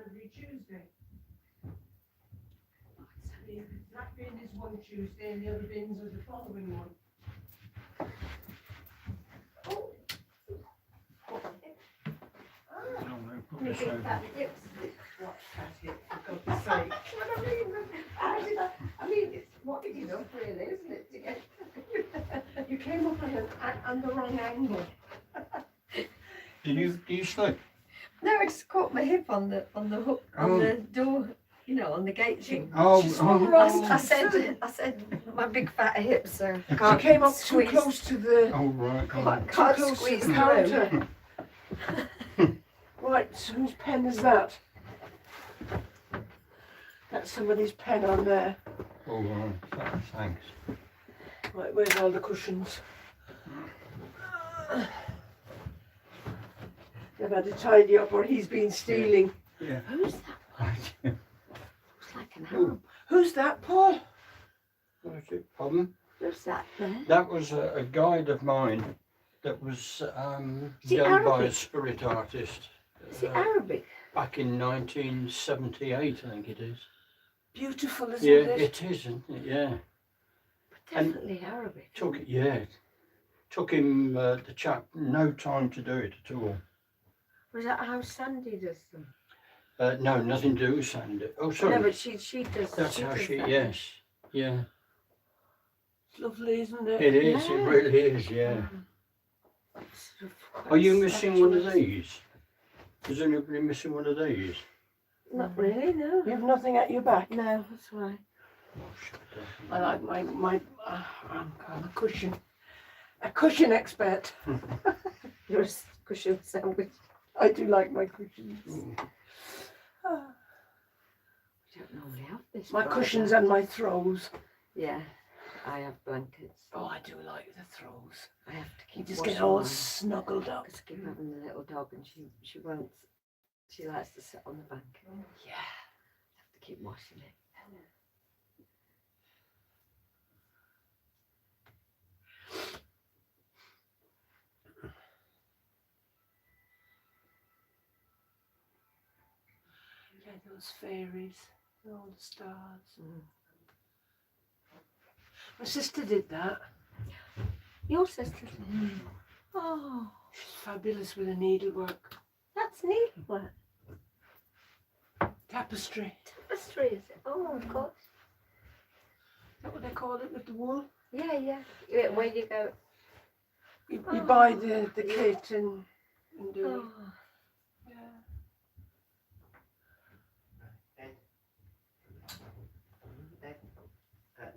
Every Tuesday. That bin is one Tuesday and the other bins are the following one. What's fat hip, for God's sake? I mean, it's what it is up really, isn't it? To get You came up on the wrong angle. Do you slip? No, I just caught my hip on the hook on the door, you know, on the gate thing. Oh, I said my big fat hip, so She can't came up squeeze. too close to the right. Can't too close to squeeze the through. counter. Right, so whose pen is that? That's somebody's pen on there. Oh, right. Thanks. Right, where's all the cushions? They've had to tidy up or he's been stealing. Yeah. Who's that? Looks like an arm. Who's that, Paul? Pardon? Who's that there? That was a guide of mine that was done by a Arabic? spirit artist. Is it Arabic? Back in 1978, I think it is. Beautiful, isn't Yeah, it? it is, isn't it? Yeah. Definitely Arabic. Took him, the chap, no time to do it at all. Was that how Sandy does them? No, nothing to do with Sandy. Oh, sorry. No, but she does. That's how does she, that. yes. Yeah. It's lovely, isn't it? It is, Yeah. it really is, yeah. Sort of Are you quite missing one of statuesque. these? Is anybody missing one of these? Not really, no. You have nothing at your back. No, that's why. I like I'm a cushion expert. You're a cushion sandwich. I do like my cushions. Ah. We don't normally have this. My but I cushions don't. and my throws. Yeah, I have blankets. Oh, I do like the throws. I have to You keep just washing get all mine. snuggled up. Because I keep having the little dog and she won't. She likes to sit on the bank. Yeah. I have to keep washing it. Yeah, those fairies, all the stars. My sister did that. Your sister. Oh, She's fabulous with her needlework. that's needlework. Tapestry. Tapestry, is it? Oh, of course. Is that what they call it with the wool? Yeah. Where you go? You buy the kit and do it. Oh. Yeah.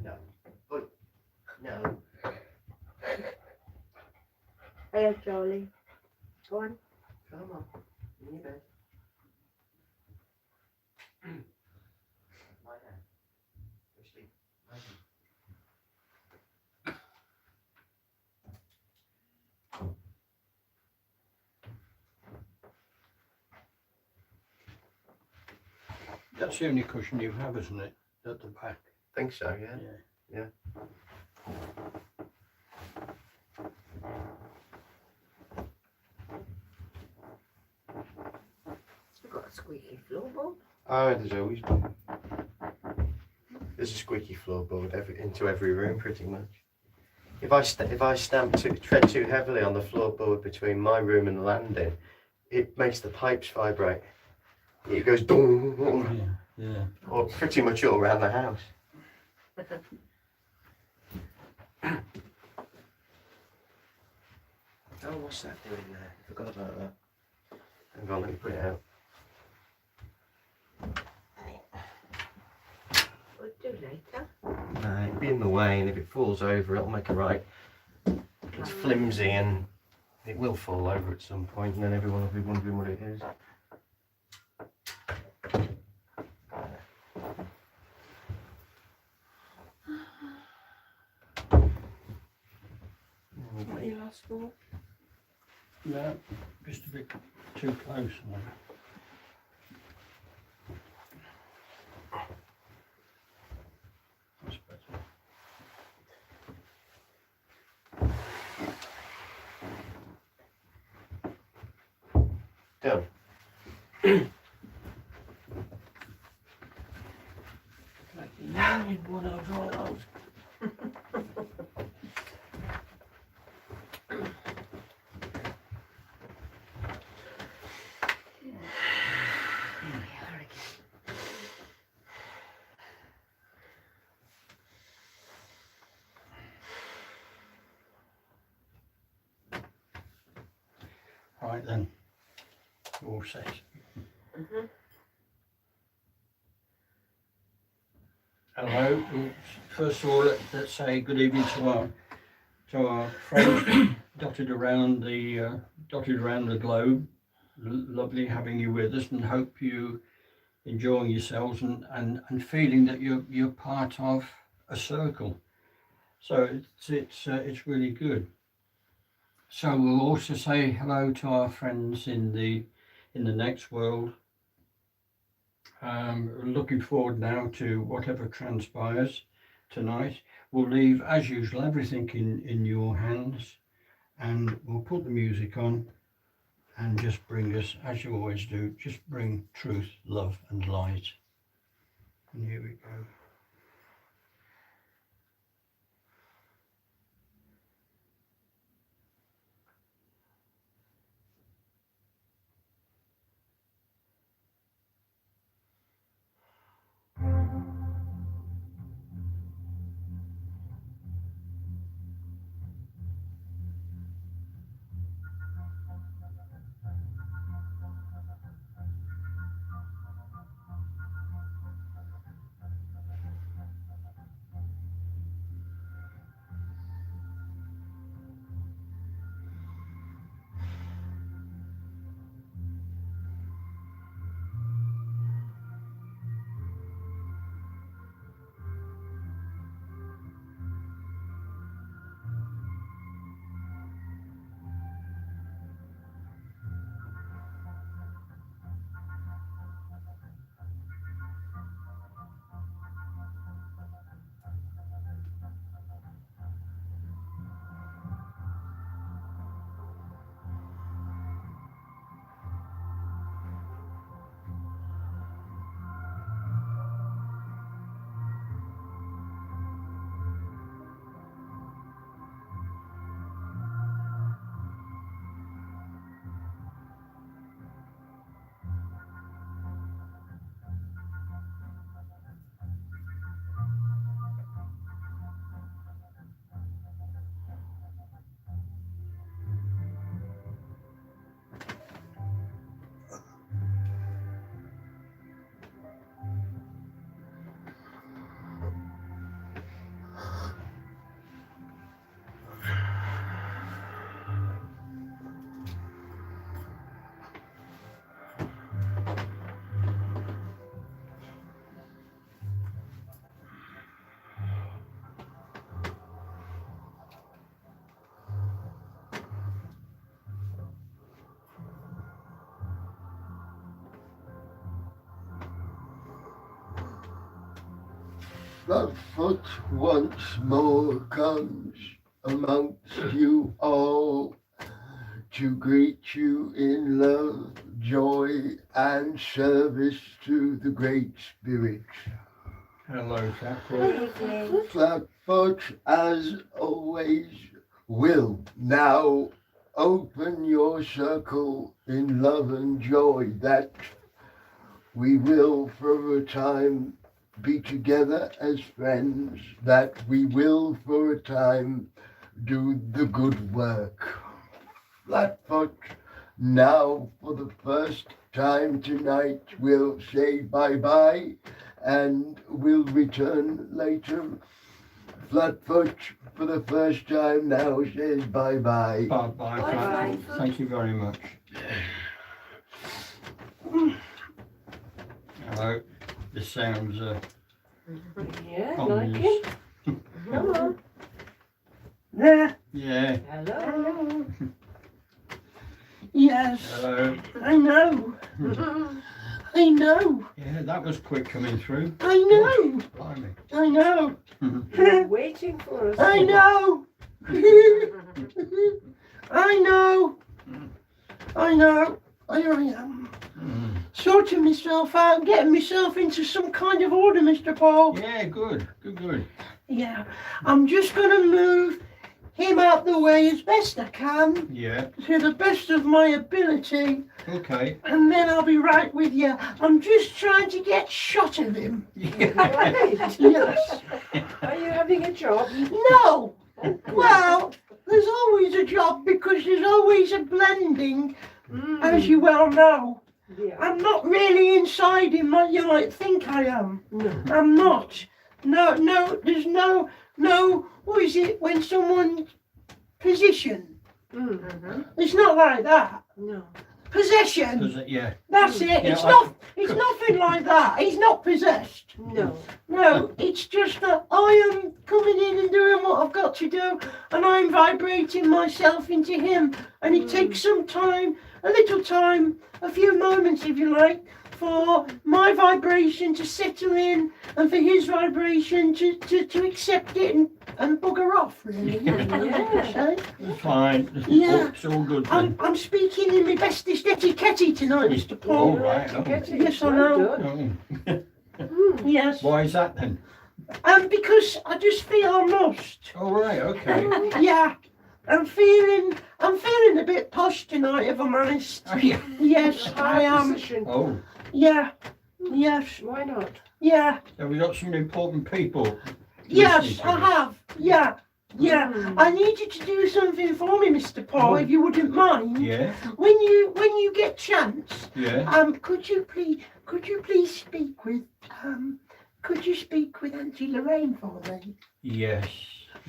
No. Oi. No. Hello, Charlie. Go on. Come on. In your bed. Lie down. Go sleep. Lie down. That's the only cushion you have, isn't it? At the back. Think so, yeah. Yeah. We've got a squeaky floorboard. Oh, there's always been. There's a squeaky floorboard into every room, pretty much. If I tread too heavily on the floorboard between my room and the landing, it makes the pipes vibrate. It goes boom, Yeah. or pretty much all around the house. Oh, what's that doing there? I forgot about that. Hang on, let me put it out. We'll do later. No, it'll be in the way, and if it falls over, it'll make a right. It's flimsy, and it will fall over at some point, and then everyone will be wondering what it is. What you lost for? No, just a bit too close now. That's better. Done. Like the union one of all those. Right then, all set. Hello. First of all, let's say good evening to our friends dotted around the globe. Lovely having you with us, and hope you enjoying yourselves and feeling that you're part of a circle. So it's really good. So we'll also say hello to our friends in the next world. Looking forward now to whatever transpires tonight. We'll leave, as usual, everything in your hands, and we'll put the music on and just bring us, as you always do, just bring truth, love and light. And here we go. Flatfoot once more comes amongst you all to greet you in love, joy, and service to the Great Spirit. Hello, Flatfoot. Flatfoot, as always, will now open your circle in love and joy, that we will for a time be together as friends, that we will for a time do the good work. Flatfoot, now for the first time tonight, we'll say bye-bye and we'll return later. Flatfoot, for the first time now, says bye-bye. Bye-bye, Flatfoot. Thank you very much. Hello. This sounds Yeah, like ominous. it. Come on. There. Yeah. Hello. Yes, Hello. I know. I know. Yeah, that was quick coming through. I know. Blimey. I know. You're waiting for us. I know. I know. I know. I am sorting myself out, getting myself into some kind of order, Mr. Paul. Yeah, good. Good. Yeah, I'm just going to move him out the way as best I can, Yeah. to the best of my ability, Okay. and then I'll be right with you. I'm just trying to get shot of him. Yeah. Right. Yes. Are you having a job? No. Well, there's always a job because there's always a blending, as you well know. Yeah. I'm not really inside him like you might think I am. No. I'm not. No, there's no, what is it when someone's position? It's not like that. No. Possession. Does it? Yeah. That's it. Yeah, It's nothing like that. He's not possessed. No. No, it's just that I am coming in and doing what I've got to do, and I'm vibrating myself into him. And it takes some time, a little time, a few moments if you like, for my vibration to settle in and for his vibration to accept it and bugger off, really. Yeah. Fine. Yeah. It's all good then. I'm speaking in my bestest etiquette tonight, Mr. Oh, Paul. right. You get it. Yes, I Well know. done. Oh. Yes. Why is that then? Because I just feel I must. Oh, right. Okay. Yeah. I'm feeling a bit posh tonight, if I'm honest. Oh, yeah. Yes, I am. Position. Oh. Yeah. Yes. Why not? Yeah. Have we got some important people? Yes, listening to I us? have. Yeah. Yeah. I need you to do something for me, Mr. Paul, if you wouldn't mind. Yeah. When you get chance, Yeah. could you please speak with Auntie Lorraine for me? Yes.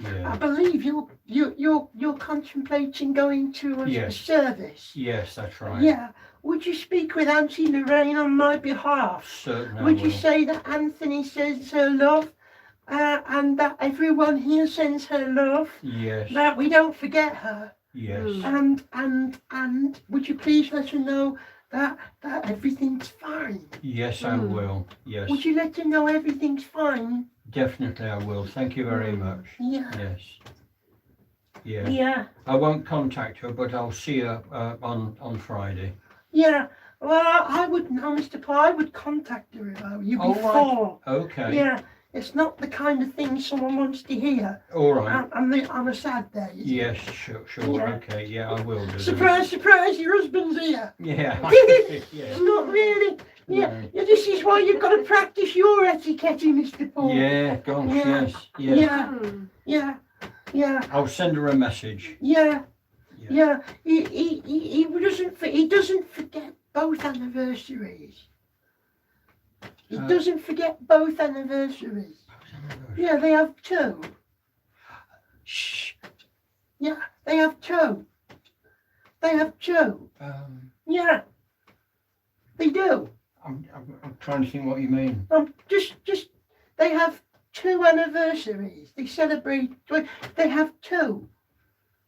I Yeah. believe you're contemplating going to a Yes. service. Yes, that's right. Yeah. Would you speak with Auntie Lorraine on my behalf? Certainly. I Would you will. say that Anthony sends her love, and that everyone here sends her love? Yes. That we don't forget her. Yes. And would you please let her know that everything's fine? Yes, I will. Yes. Would you let her know everything's fine? Definitely I will. Thank you very much. Yeah. Yes. Yeah. Yeah. I won't contact her, but I'll see her on Friday. Yeah. Well, I would know, Mr. Paul. I would contact her about you All before. right. Okay. Yeah. It's not the kind of thing someone wants to hear All right. on a sad day. is it? Yes, sure. Yeah. Okay, yeah, I will do that. Surprise, surprise, your husband's here. Yeah. It's not really. Yeah, No. yeah, this is why you've got to practice your etiquette, Mr. Paul. Yeah, gosh, Yeah. yes. Yes. Yeah, yeah, yeah, I'll send her a message. yeah, Yeah. yeah. He doesn't forget both anniversaries. He doesn't forget both anniversaries. Yeah, they have two. Shh. Yeah, they have two. They have two. Yeah, they do. I'm trying to think what you mean. Just they have two anniversaries. They celebrate. They have two.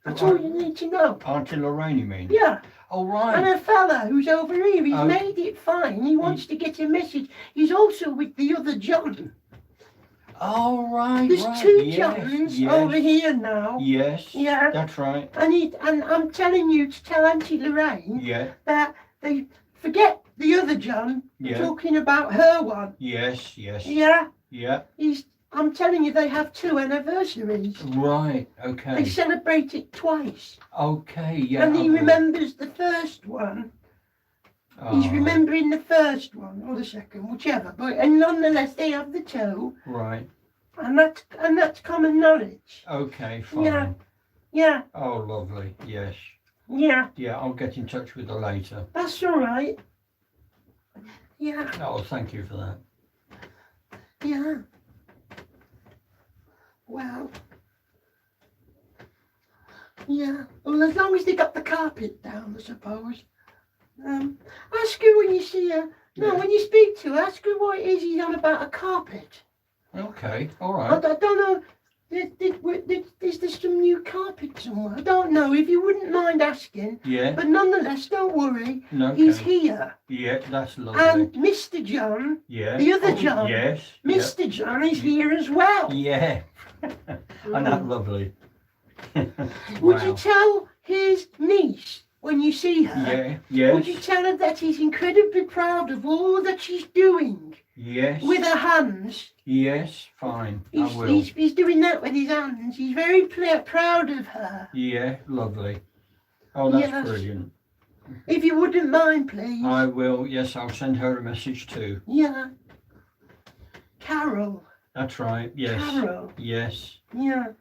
That's all you need to know. Auntie Lorraine, you mean? Yeah, Oh, and right. a fella who's over here. He's Oh. made it fine. He wants to get a message. He's also with the other John. Oh, right, There's right. two Yes, Johns yes, over here now. Yes, Yeah. that's right. And I'm telling you to tell Auntie Lorraine Yeah, that they forget the other John. yeah. Talking about her one. Yes, yes. Yeah. Yeah, I'm telling you, they have 2 anniversaries. right, They okay. celebrate it twice. Okay, yeah. And I he will. remembers the first one. He's Oh, remembering the first one or the second, whichever. But and nonetheless, they have the 2, right. and that's common knowledge. Okay, fine. Yeah. Yeah, Oh, lovely. Yes. yeah, Yeah, I'll get in touch with her later. that's all right. Yeah, Oh, thank you for that. yeah. Well, yeah. Well, as long as they got the carpet down, I suppose. Ask her when you see her. No, Yeah. when you speak to her, ask her what it is he's on about a carpet. Okay, all I right. don't know. Is there some new carpet somewhere? I don't know. If you wouldn't mind asking. Yeah, But nonetheless, don't worry. no, He's okay. here. Yeah, that's lovely. And Mr. John, Yeah. the other Oh, John. Yes. Mr. John is here as well. Yeah. And that's lovely. Would you Wow. tell his niece when you see her? Yeah, Would you yes, tell her that he's incredibly proud of all that she's doing yes, with her hands? yes, fine, I will. He's doing that with his hands. He's very proud of her. Yeah, lovely. Oh, that's Yes. brilliant. If you wouldn't mind, please. I will, yes, I'll send her a message too. Yeah. Carol. That's right, yes, Carol. yes. Yeah.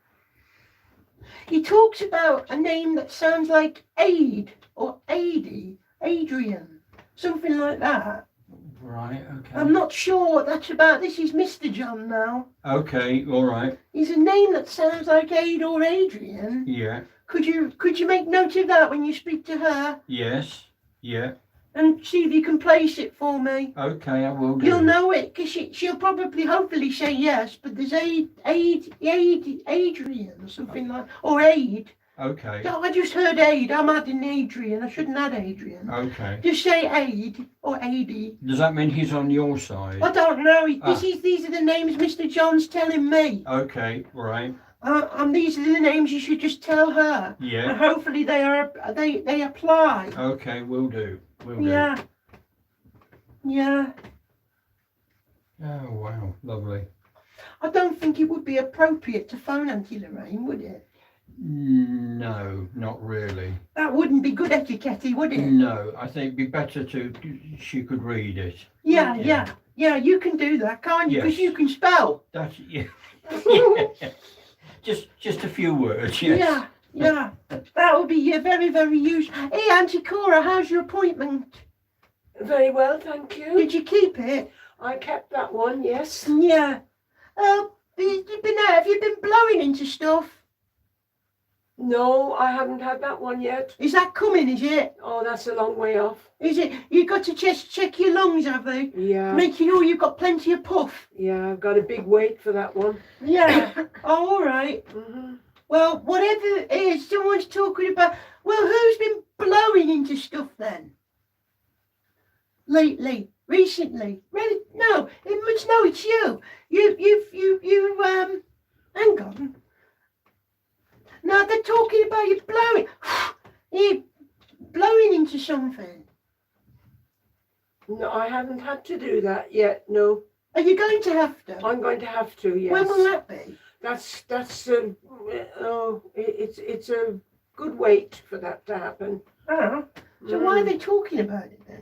He talks about a name that sounds like Aid or Adrian, something like that. Right, okay. I'm not sure what that's about. This is Mr. John now. Okay, all right, He's a name that sounds like Aid or Adrian. yeah, Could you make note of that when you speak to her yes, yeah, and see if you can place it for me? okay, I will do. You'll know it because she'll probably, hopefully say yes. But there's Adrian or something like, or Aid. Okay, No, I just heard Aid. I'm adding Adrian. I shouldn't add Adrian. okay. Just say Aid or Ady. Does that mean he's on your side? I don't know. Ah. These are the names Mr. John's telling me. Okay, right, And these are the names you should just tell her. And yeah, hopefully they apply. okay, will do, will do. Yeah. Yeah. Oh, wow, lovely. I don't think it would be appropriate to phone Auntie Lorraine, would it? No, not really. That wouldn't be good etiquette, would it? No, I think it'd be better she could read it. Yeah, Yeah. yeah. Yeah, you can do that, can't you? Because Yes. you can spell. That's, yeah. Yeah. Just a few words, yes. Yeah, yeah. That would be very, very useful. Hey, Auntie Cora, how's your appointment? Very well, thank you. Did you keep it? I kept that one, yes. Yeah. Have you been blowing into stuff? No, I haven't had that one yet. Is that coming, is it? Oh, that's a long way off. Is it? You got to just check your lungs, have they? Yeah, Make sure you've got plenty of puff. yeah, I've got a big weight for that one. Yeah. Oh, all right. Hmm. Well, whatever it is, someone's talking about. Well, who's been blowing into stuff then? Lately, recently? Really? No, it's you. Hang on. No, they're talking about you blowing. You blowing into something. No, I haven't had to do that yet, no. Are you going to have to? I'm going to have to, yes. When will that be? That's it's a good wait for that to happen. Oh, so why are they talking about it then?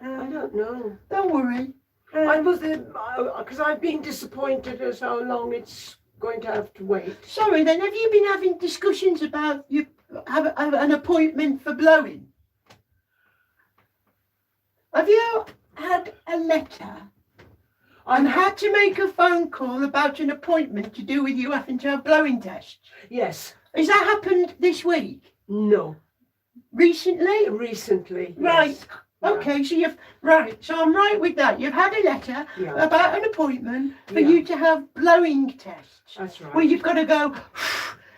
I don't know. Don't worry. I was because I've been disappointed as how long it's going to have to wait. Sorry then, have you been having discussions about you have an appointment for blowing? Have you had a letter and had to make a phone call about an appointment to do with you having to have blowing tests? Yes. Has that happened this week? No. Recently? Recently. Right. Yes. Yeah. Okay, so so I'm right with that. You've had a letter Yeah. about an appointment for Yeah. you to have blowing tests. That's right. Where you've got to go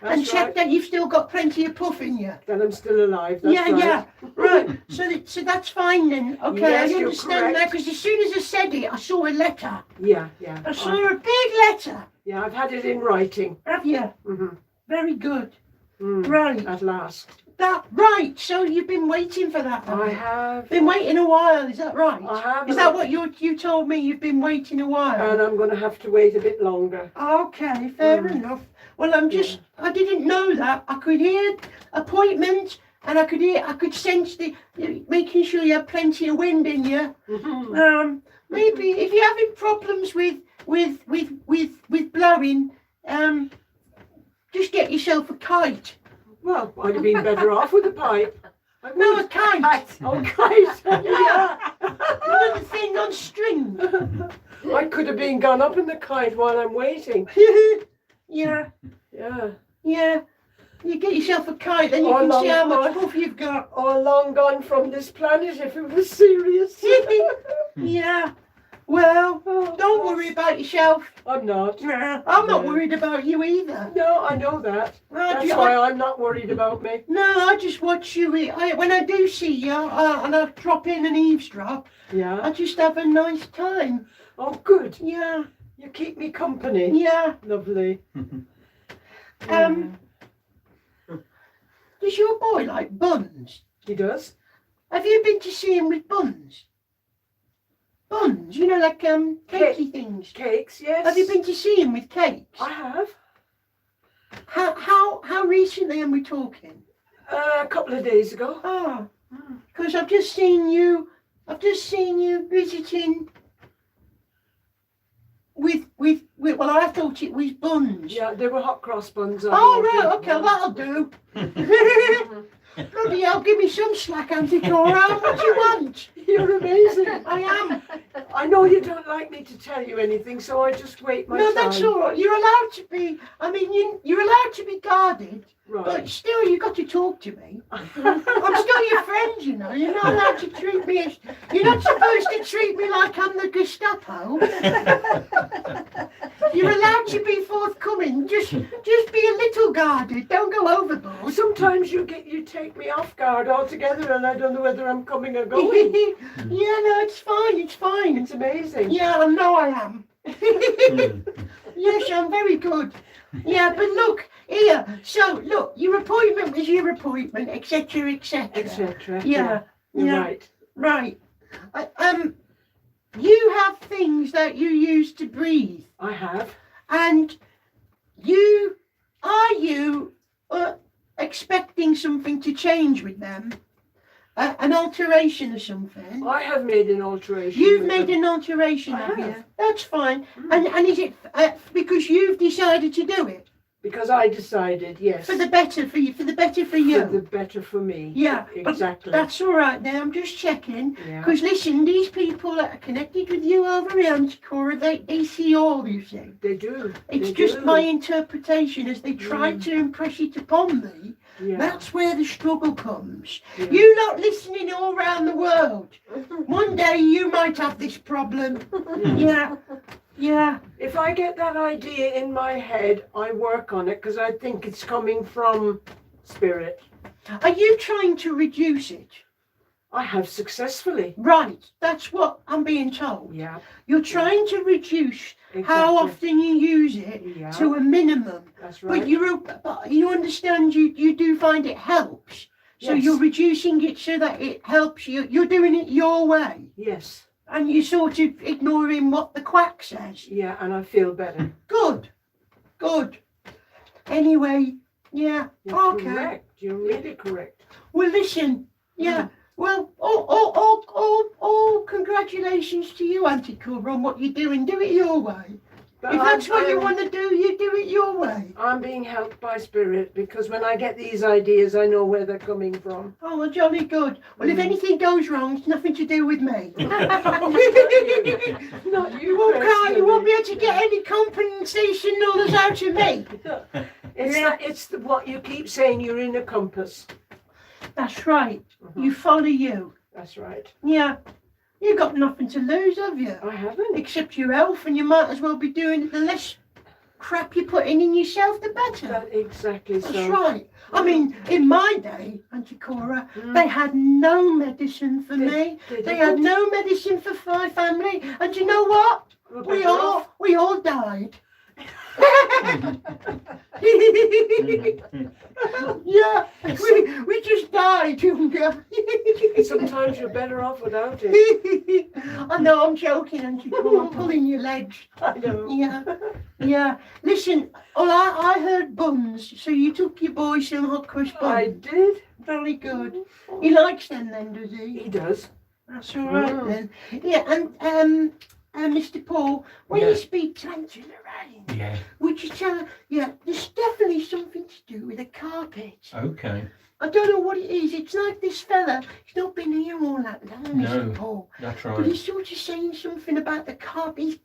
and That's check right. that you've still got plenty of puff in you. That I'm still alive. That's Yeah, right. yeah, right. So that's fine then. Okay, Yes, I you're understand now correct. because as soon as I said it, I saw a letter. Yeah. I saw a big letter. Yeah, I've had it in writing. Have you? Mm-hmm. Very good. Mm, Right. At last. That right. So you've been waiting for that. I you? have. Been waiting a while. Is that right? I have. Is that what you told me? You've been waiting a while. And I'm going to have to wait a bit longer. Okay, fair enough. Well, I didn't know that. I could hear appointment, and I could sense making sure you have plenty of wind in you. Mhm. Maybe if you're having problems with blowing, just get yourself a kite. Well, I'd have been better off with a pipe. I No, would. a kite. Oh, kite. Yeah. Another thing on string. I could have been gone up in the kite while I'm waiting. Yeah, Yeah. yeah. You get yourself a kite, then you Or can see how much long- puff you've got. Or long gone from this planet if it was serious. Yeah. Well, Oh, don't worry about yourself. I'm not. Nah, I'm not No. worried about you either. No, I know that. That's why I'm not worried about me. No, I just watch you. When I do see you, and I drop in and eavesdrop, Yeah. I just have a nice time. Oh, good. Yeah, You keep me company. yeah. Lovely. Does your boy like buns? He does. Have you been to see him with buns? Buns, you know, like cakey things. Cakes, yes. Have you been to see him with cakes? I have. How recently are we talking? A couple of days ago. Oh, because I've just seen you visiting with well, I thought it was buns. Yeah, they were hot cross buns. Oh right, okay, that'll do. Bloody hell, give me some slack, Auntie Cora. What do you want? You're amazing. I am. I know you don't like me to tell you anything, so I just wait my No, time. that's all right. You're allowed to be. I mean, you're allowed to be guarded, Right. but still, you got to talk to me. I'm still your friend, you know. You're not allowed to treat me as. You're not supposed to treat me like I'm the Gestapo. You're allowed to be forthcoming. Just be a little guarded. Don't go overboard. Sometimes you take me off guard altogether, and I don't know whether I'm coming or going. Yeah, no, it's fine. It's fine. It's amazing. Yeah, I know I am. Yes, I'm very good. Yeah, but look here. So look, your appointment was your appointment, etc., etc. Etc. Yeah, You're yeah, right. right. You have things that you use to breathe, I have. and are you expecting something to change with them? An alteration or something? I have made an alteration. You've with made them. an alteration, I have you? have. That's fine. And is it because you've decided to do it Because I decided, yes. for the better for you? For the better for For you? the better for me. Yeah, but Exactly. that's all right. Now I'm just checking. Yeah. Because listen, these people that are connected with you over here, Auntie Cora, they see all, you see. They do. It's They just do. my interpretation as they try to impress it upon me. Yeah. That's where the struggle comes. Yeah. You lot listening all around the world. One day you might have this problem. Yeah, yeah. If I get that idea in my head, I work on it because I think it's coming from spirit. Are you trying to reduce it? I have successfully. Right, that's what I'm being told. Yeah. You're trying to reduce Exactly. how often you use it Yeah. to a minimum. That's right. But you understand you do find it helps. So Yes. you're reducing it so that it helps you. You're doing it your way. Yes. And you're sort of ignoring what the quack says. Yeah, and I feel better. Good. Good. Anyway, yeah. You're Okay. correct. You're really correct. Well, listen. Yeah. Well, all congratulations to you, Auntie Cora, on what you're doing. Do it your way. But If that's what you I'm- want to do, you do it your way. I'm being helped by spirit because when I get these ideas, I know where they're coming from. Oh, well, jolly good. Well, if anything goes wrong, it's nothing to do with me. Not You won't cry, you won't be able to personally. get any compensation others out of me. It's what you keep saying. You're in a compass. That's right. Mhm. You follow you. That's right. Yeah. You got nothing to lose, have you? I haven't. Except your health, and you might as well be doing it the less crap you're putting in yourself, the better. That exactly That's so. right. I mean, in my day, Auntie Cora, they had no medicine for me. They had no medicine for my family. And you know what? We all died. Yeah, we just died, younger. Sometimes you're better off without it. I know, I'm joking, Auntie Cora. I'm pulling your legs. I know. Yeah. Listen, well, I heard buns, so you took your boy some hot cross I buns. did. Very good. He likes them then, does he? He does. That's all right then. Yeah, and Mr. Paul, when you speak to Auntie Lorraine, Yeah. would you tell her, there's definitely something to do with the carpet. Okay. I don't know what it is. It's like this fella, he's not been here all that long, Mr. No. Paul. That's But right. he's sort of saying something about the carpet.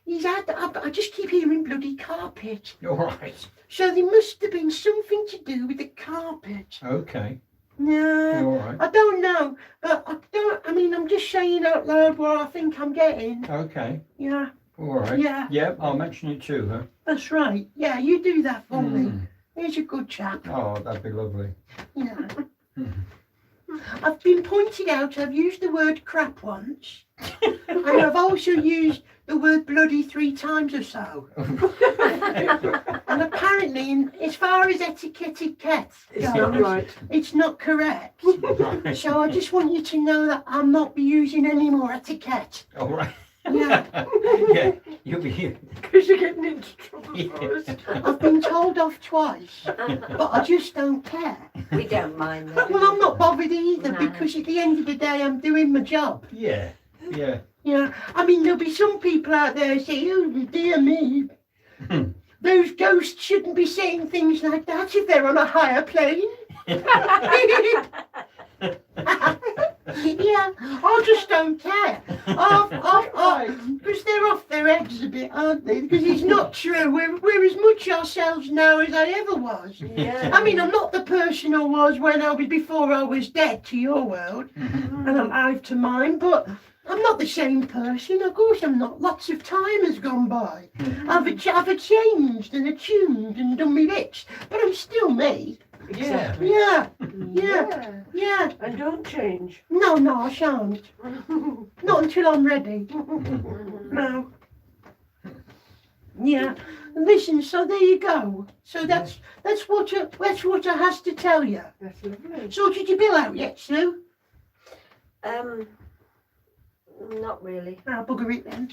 He's had, I just keep hearing bloody carpet. All right. So there must have been something to do with the carpet. Okay. No, All right. I don't know. But I'm just saying out loud what I think I'm getting. Okay. Yeah, All right. yeah, Yep, I'll mention it to her. that's right. Yeah, you do that for me. Mm. He's a good chap. Oh, that'd be lovely. Yeah. Mhm. I've been pointed out I've used the word crap once. And I've also used the word bloody 3 times or so. And apparently, as far as etiquette It's not goes, right. it's not correct. Right. So I just want you to know that I'll not be using any more etiquette. All right. Yeah. Yeah, you'll be here. Because you're getting into trouble Yeah. for us. I've been told off twice, but I just don't care. We don't mind that. Well, I'm not bothered either No. because at the end of the day, I'm doing my job. Yeah. Yeah. Yeah, I mean, there'll be some people out there who say, oh, dear me, those ghosts shouldn't be saying things like that if they're on a higher plane. Yeah, I just don't care. Because they're off their heads a bit, aren't they? Because it's not true. We're as much ourselves now as I ever was. Yeah. I mean, I'm not the person I was before I was dead to your world and alive to mine, but I'm not the same person. Of course I'm not. Lots of time has gone by. I've changed and attuned and done my bits, but I'm still me. Yeah. Yeah, Yeah. yeah. And don't change. No, I shan't. Not until I'm ready. No. Yeah. Listen, so there you go. So that's what I has to tell you. That's lovely. Sorted your bill out yet, Sue? Not really. I'll bugger it then.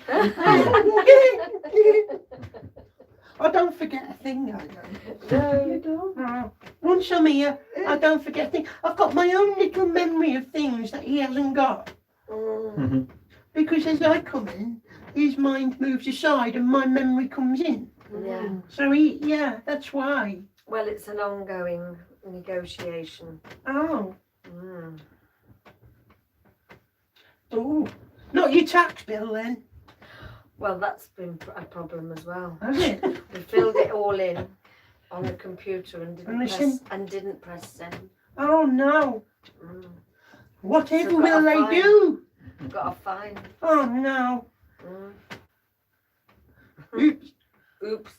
I don't forget a thing, I don't. No, you don't. No. Once I'm here, I don't forget a thing. I've got my own little memory of things that he hasn't got. Mm. Because as I come in, his mind moves aside and my memory comes in. Yeah. So that's why. Well, it's an ongoing negotiation. Oh. Mm. Oh. Not your tax bill then, Well, that's been a problem as well. has it? We filled it all in on the computer and And listen. didn't press send. Oh no. Mm. Whatever So will got a they fine. do? Got a fine. Oh no. Mm. Oops. Oops.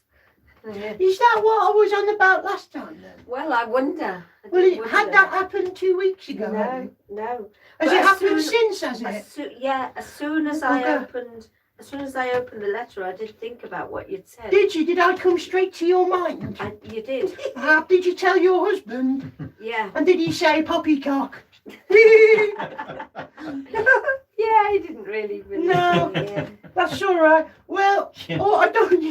Yeah. Is that what I was on about last time then? Well, I wonder. I Well, did it wonder. had that happened 2 weeks ago. No, no. Has But it as happened soon- since, has it? As soon as I opened the letter, I did think about what you'd said. Did you? Did I come straight to your mind? You did. Did you tell your husband? Yeah. And did he say poppycock? Yeah, he didn't really believe No. me. Yeah. That's all right. Well, I don't.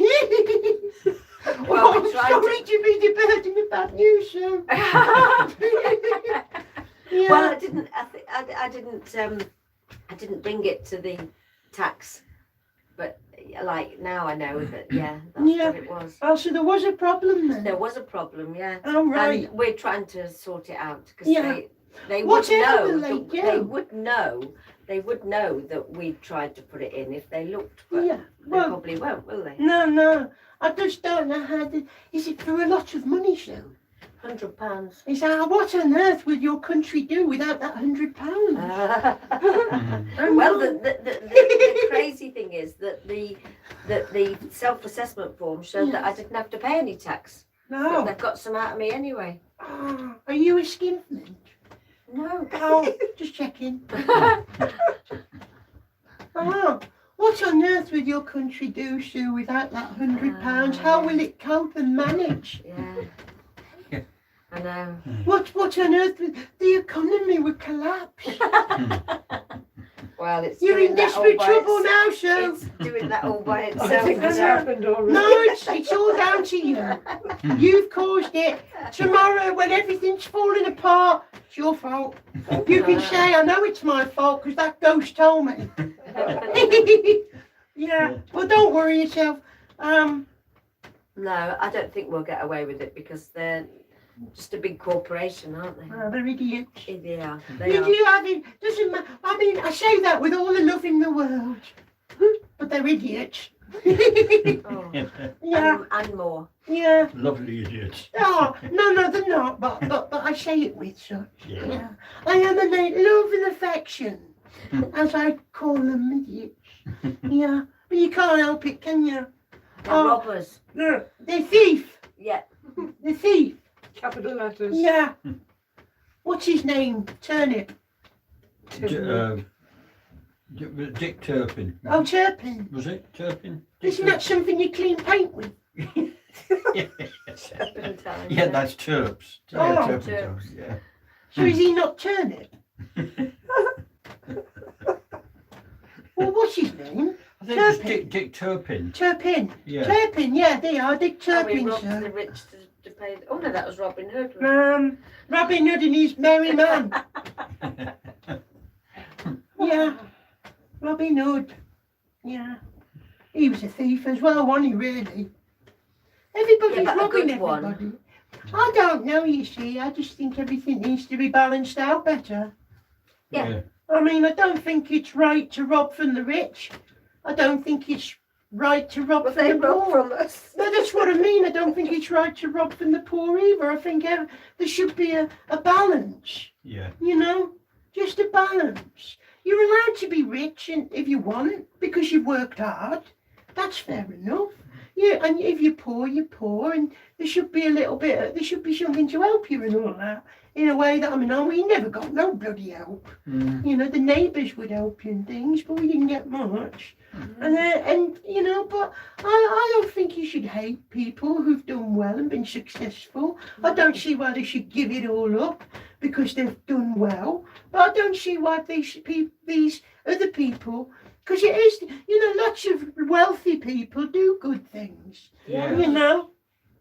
Well, I'm we tried sorry to be the burden of bad news, sir. Yeah. Well, I didn't bring it to the tax, but like now I know that that's what it was. Oh, so there was a problem then. There was a problem, yeah. Oh, right. And we're trying to sort it out because Yeah. they would Whatever know. they do. They would know that we tried to put it in if they looked, but Yeah. they Well, probably won't, will they? no. I just don't know how to. Is it for a lot of money, Sue? £100. Is that what on earth will your country do without that £100? Well, the crazy thing is that the that the self-assessment form showed that I didn't have to pay any tax. But No. they've got some out of me anyway. Ah, are you a skinflint? No. Oh, just checking. Oh, what on earth would your country do, Sue, without that £100? How will it cope and manage? Yeah. I know. What on earth would the economy would collapse? Well, it's You're doing in that all desperate by trouble its- now, Sue. It's doing that all by I itself. think it's happened already. No, it's all down to you. You've caused it. Tomorrow, when everything's falling apart, it's your fault. You can say, I know it's my fault because that ghost told me. Yeah, well, don't worry yourself. No, I don't think we'll get away with it because they're just a big corporation, aren't they? They're idiots. They are. They Did are. you have it? Doesn't matter. I mean, I say that with all the love in the world, but they're idiots. Oh. Yeah, And more. yeah. Lovely idiots. Oh, no, they're not. But I say it with such. Yeah. Yeah. I emanate love and affection, as I call them idiots. Yeah, but you can't help it, can you? They're Oh. robbers. They're thief. Yeah. The thief. Capital letters. Yeah. What's his name? Turnip. Dick Turpin. Oh, Turpin. Was it Turpin? Dick Isn't that something you clean paint with? Turpin? Turpentine, Yeah, that's Turps. Oh, Yeah, turpentine, Turps. yeah. So is he not Turnip? Well, what's his name? I think it's Turpin. Dick Turpin. Turpin. Yeah. Turpin, yeah, they are. Dick Oh, we Turpin, robbed the sir. rich to pay. Oh no, that was Robin Hood. Robin Hood and his merry man. Yeah. Robin Hood. Yeah. He was a thief as well, wasn't he, really? Everybody's Yeah, but a robbing good one. everybody. I don't know, you see. I just think everything needs to be balanced out better. Yeah. I mean, I don't think it's right to rob from the rich. I don't think it's right to rob Well, from they the robbed poor. from us. No, that's what I mean. I don't think it's right to rob from the poor either. I think there should be a balance, Yeah. you know, just a balance. You're allowed to be rich and if you want, because you've worked hard. That's fair enough. Yeah, and if you're poor, and there should be a little bit, there should be something to help you and all that. In a way that, I mean, we never got no bloody help. Mm. You know, the neighbours would help you and things, but we didn't get much. And you know, but I don't think you should hate people who've done well and been successful. I don't see why they should give it all up because they've done well. But I don't see why these other people, because it is, you know, lots of wealthy people do good things. Yeah. You know,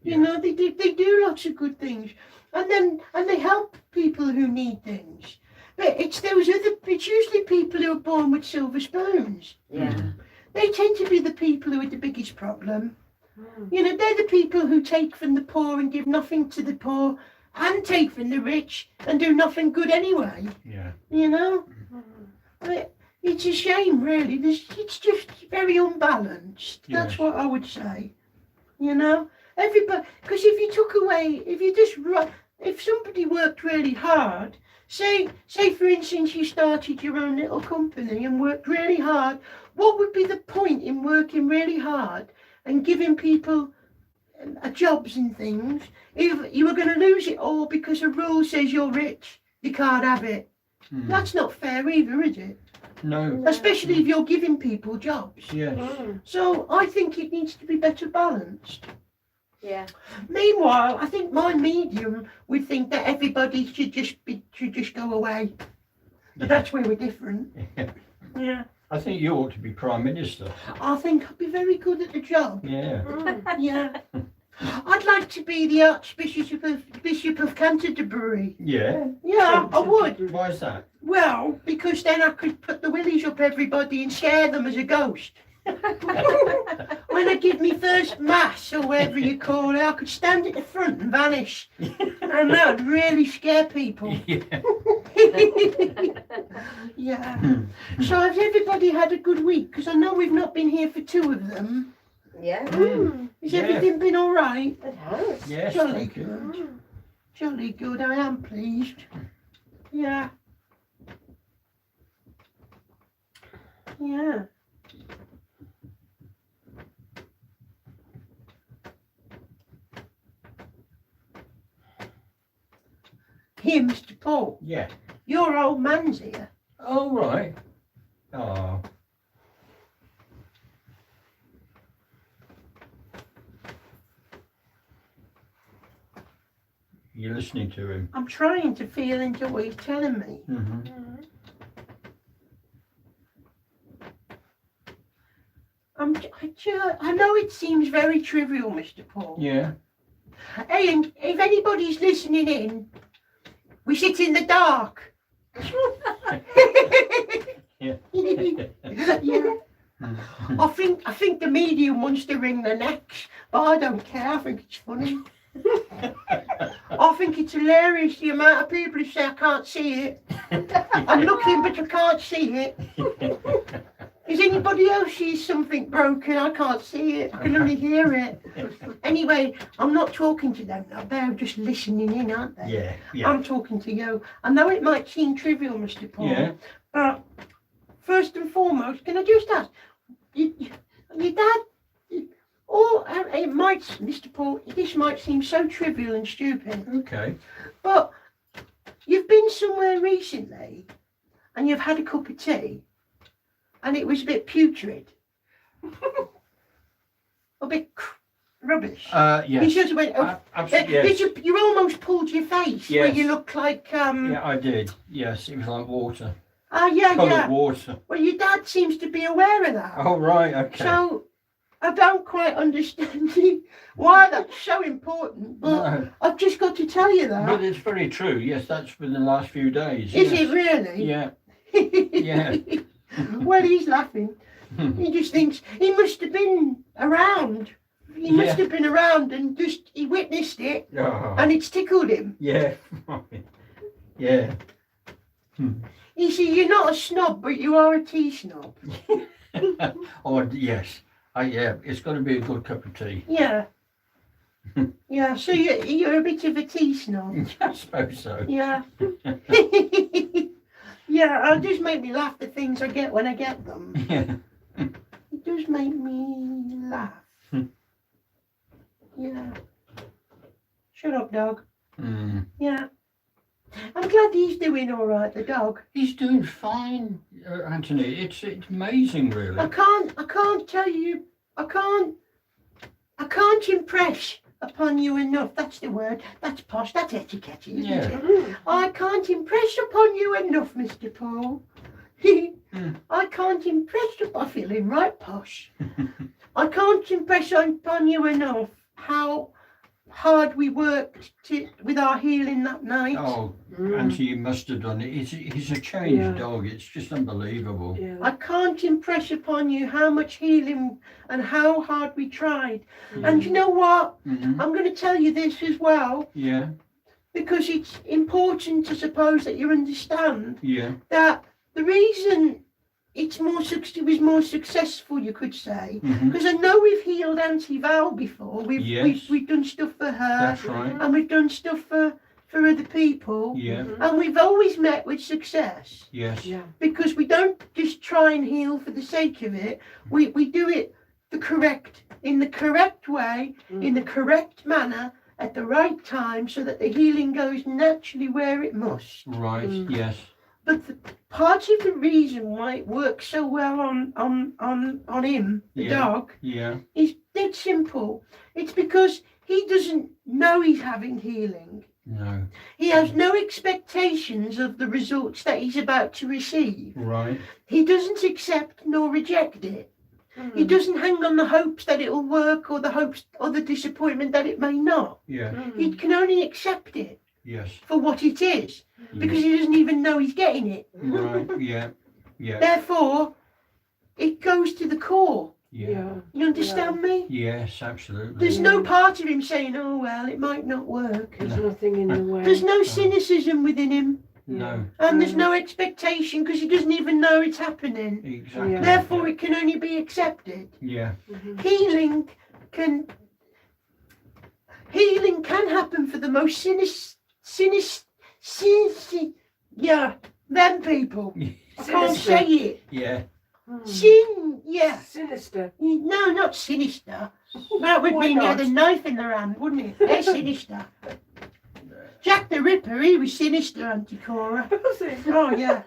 Yeah. you know, they do lots of good things, and they help people who need things. But it's usually people who are born with silver spoons. Yeah. They tend to be the people who are the biggest problem. You know, they're the people who take from the poor and give nothing to the poor, and take from the rich and do nothing good anyway. Yeah. You know, it's a shame, really. It's just very unbalanced. That's Yes. what I would say. You know, everybody, because if somebody worked really hard, say for instance you started your own little company and worked really hard, what would be the point in working really hard and giving people jobs and things if you were going to lose it all because a rule says you're rich, you can't have it? Mm. That's not fair either, is it? No. Especially if you're giving people jobs. Yes. So I think it needs to be better balanced. Yeah. Meanwhile, I think my medium would think that everybody should just go away. But that's where we're different. Yeah. I think you ought to be Prime Minister. I think I'd be very good at the job. Yeah. Yeah. I'd like to be the Archbishop of Canterbury. Yeah. Yeah, I would. Why is that? Well, because then I could put the willies up everybody and scare them as a ghost. When I give me first mass or whatever you call it, I could stand at the front and vanish. And that would really scare people. Yeah. Yeah. So has everybody had a good week? Because I know we've not been here for 2 of them. Yeah. Has Yeah. everything been all right? It has. Yes. Jolly Thank you. good. Jolly good, I am pleased. Yeah. Yeah. here, Mr. Paul. Yeah. Your old man's here. Oh, right. Oh. You're listening to him. I'm trying to feel into what he's telling me. Mm-hmm. I know it seems very trivial, Mr. Paul. Yeah. Hey, and if anybody's listening in, we sit in the dark. Yeah. Yeah. I think the medium wants to wring the necks, but I don't care. I think it's funny. I think it's hilarious the amount of people who say I can't see it. I'm looking, but I can't see it. Is anybody else sees something broken? I can't see it. I can only hear it. Anyway, I'm not talking to them now. They're just listening in, aren't they? Yeah. Yeah. I'm talking to you. I know it might seem trivial, Mr. Paul. Yeah. But first and foremost, can I just ask, your dad, or it might, Mr. Paul, this might seem so trivial and stupid, Okay. but you've been somewhere recently and you've had a cup of tea and it was a bit putrid. A bit rubbish. Yes. You just went, Absolutely. Yes. you almost pulled your face where Yes. you look like, Yeah, I did. Yes, it was like water. yeah, Coloured yeah. water. Well, your dad seems to be aware of that. Oh, right. Okay. So I don't quite understand why that's so important, but No. I've just got to tell you But that. it's very true. Yes, that's been the last few days. Is yes. it really? Yeah. Yeah. Well, he's laughing. He just thinks he must have been around. He must Yeah. have been around and just he witnessed it Oh. and it's tickled him. Yeah. Yeah. You see, you're not a snob, but you are a tea snob. Oh, yes. Yeah, it's got to be a good cup of tea. Yeah. Yeah, so you're a bit of a tea snob. I suppose so. Yeah. Yeah, it does make me laugh, the things I get when I get them. Yeah. It does make me laugh. Yeah. Shut up, dog. Mm. Yeah. I'm glad he's doing all right, the dog. He's doing fine, Anthony. It's amazing, really. I can't tell you, I can't impress upon you enough. That's the word. That's posh. That's etiquette, isn't Yeah. it? I can't impress upon you enough, Mr. Paul. I can't impress upon, I'm feeling right posh. I can't impress upon you enough how hard we worked with our healing that night. Oh, Auntie, you must have done it. He's a changed dog. It's just unbelievable. Yeah. I can't impress upon you how much healing and how hard we tried. And you know what? Mm-hmm. I'm going to tell you this as well, Yeah. because it's important to suppose that you understand Yeah. that the reason it was more successful, you could say, Mm-hmm. because I know we've healed Auntie Val before. We've done stuff for her, That's right. and we've done stuff for other people, Yeah. and we've always met with success. Yes. Yeah. Because we don't just try and heal for the sake of it. We do it in the correct way, in the correct manner, at the right time, so that the healing goes naturally where it must. Right. Yes. But part of the reason why it works so well on him, the dog, Yeah. is dead simple. It's because he doesn't know he's having healing. No. He has no expectations of the results that he's about to receive. Right. He doesn't accept nor reject it. He doesn't hang on the hopes that it will work or the hopes or the disappointment that it may not. Yeah. He can only accept it Yes. for what it is because he doesn't even know he's getting it. Right. Yeah. Yeah. Therefore, it goes to the core. Yeah. You understand me? Yes, absolutely. There's no part of him saying, oh, well, it might not work. There's nothing in the way. There's no cynicism within him. No. And there's no expectation because he doesn't even know it's happening. Exactly. Yeah. Therefore, it can only be accepted. Yeah. Healing can happen for the most them people. I can't Sinister. say it. Yeah. Sinister. No, not sinister. That would Why mean you had not? a knife in their hand, wouldn't it? They're sinister. Jack the Ripper, he was sinister, Auntie Cora. Oh yeah.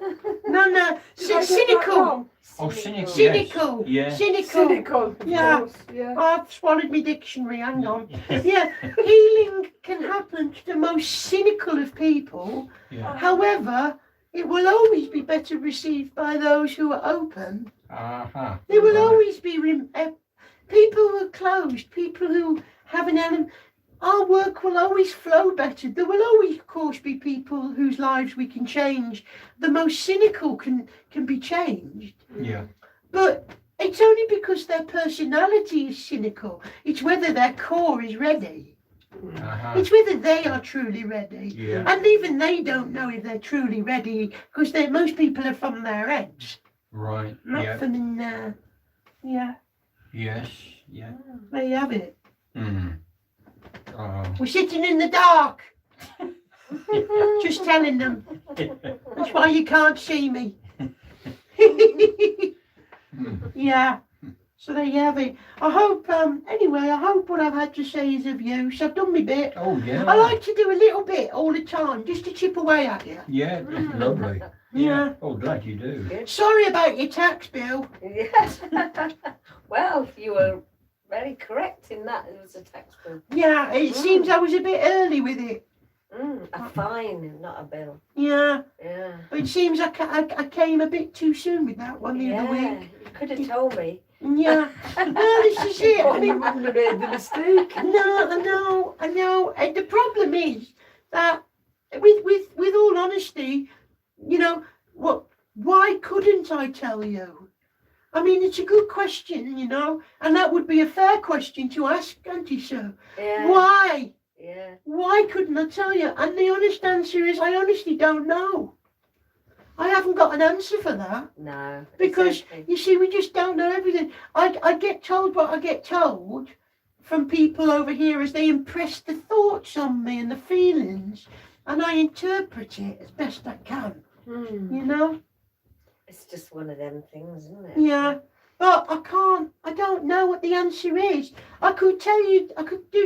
No, Did I get that cynical. wrong? Oh, cynical. Cynical. Yes. Cynical. Cynical. Of Yeah. course, yeah. I've swallowed my dictionary, hang on. Yeah, healing can happen to the most cynical of people. Yeah. However, it will always be better received by those who are open. Uh-huh. There will Right. always be people who are closed, people who have an element. Our work will always flow better. There will always, of course, be people whose lives we can change. The most cynical can be changed. Yeah. But it's only because their personality is cynical. It's whether their core is ready. Uh-huh. It's whether they are truly ready. Yeah. And even they don't know if they're truly ready because most people are from their heads, Right. not Yeah. from in there. Yeah, Yes. Yeah. there you have it. Mm. Oh. We're sitting in the dark. Just telling them. That's why you can't see me. Mm. Yeah. So there you have it. I hope, anyway, I hope what I've had to say is of use. I've done my bit. Oh, yeah. I like to do a little bit all the time, just to chip away at you. Yeah, it's lovely. Yeah. Oh, glad you do. Sorry about your tax bill. Yes. Well, you were very correct in that. It was a tax bill. Yeah, it seems I was a bit early with it. A fine, not a bill. Yeah, Yeah. but it seems I came a bit too soon with that one the other Yeah. week. You could have told me. Yeah. No, this is it. I Oh, you mean, wouldn't have made the mistake. no, I know. And the problem is that, with all honesty, you know, why couldn't I tell you? I mean, it's a good question, you know, and that would be a fair question to ask, Auntie Sue. Yeah. Why? Yeah. Why couldn't I tell you? And the honest answer is, I honestly don't know. I haven't got an answer for that. No. Because, exactly. you see, we just don't know everything. I get told what I get told from people over here as they impress the thoughts on me and the feelings, and I interpret it as best I can, you know? It's just one of them things, isn't it? Yeah. But I don't know what the answer is. I could tell you,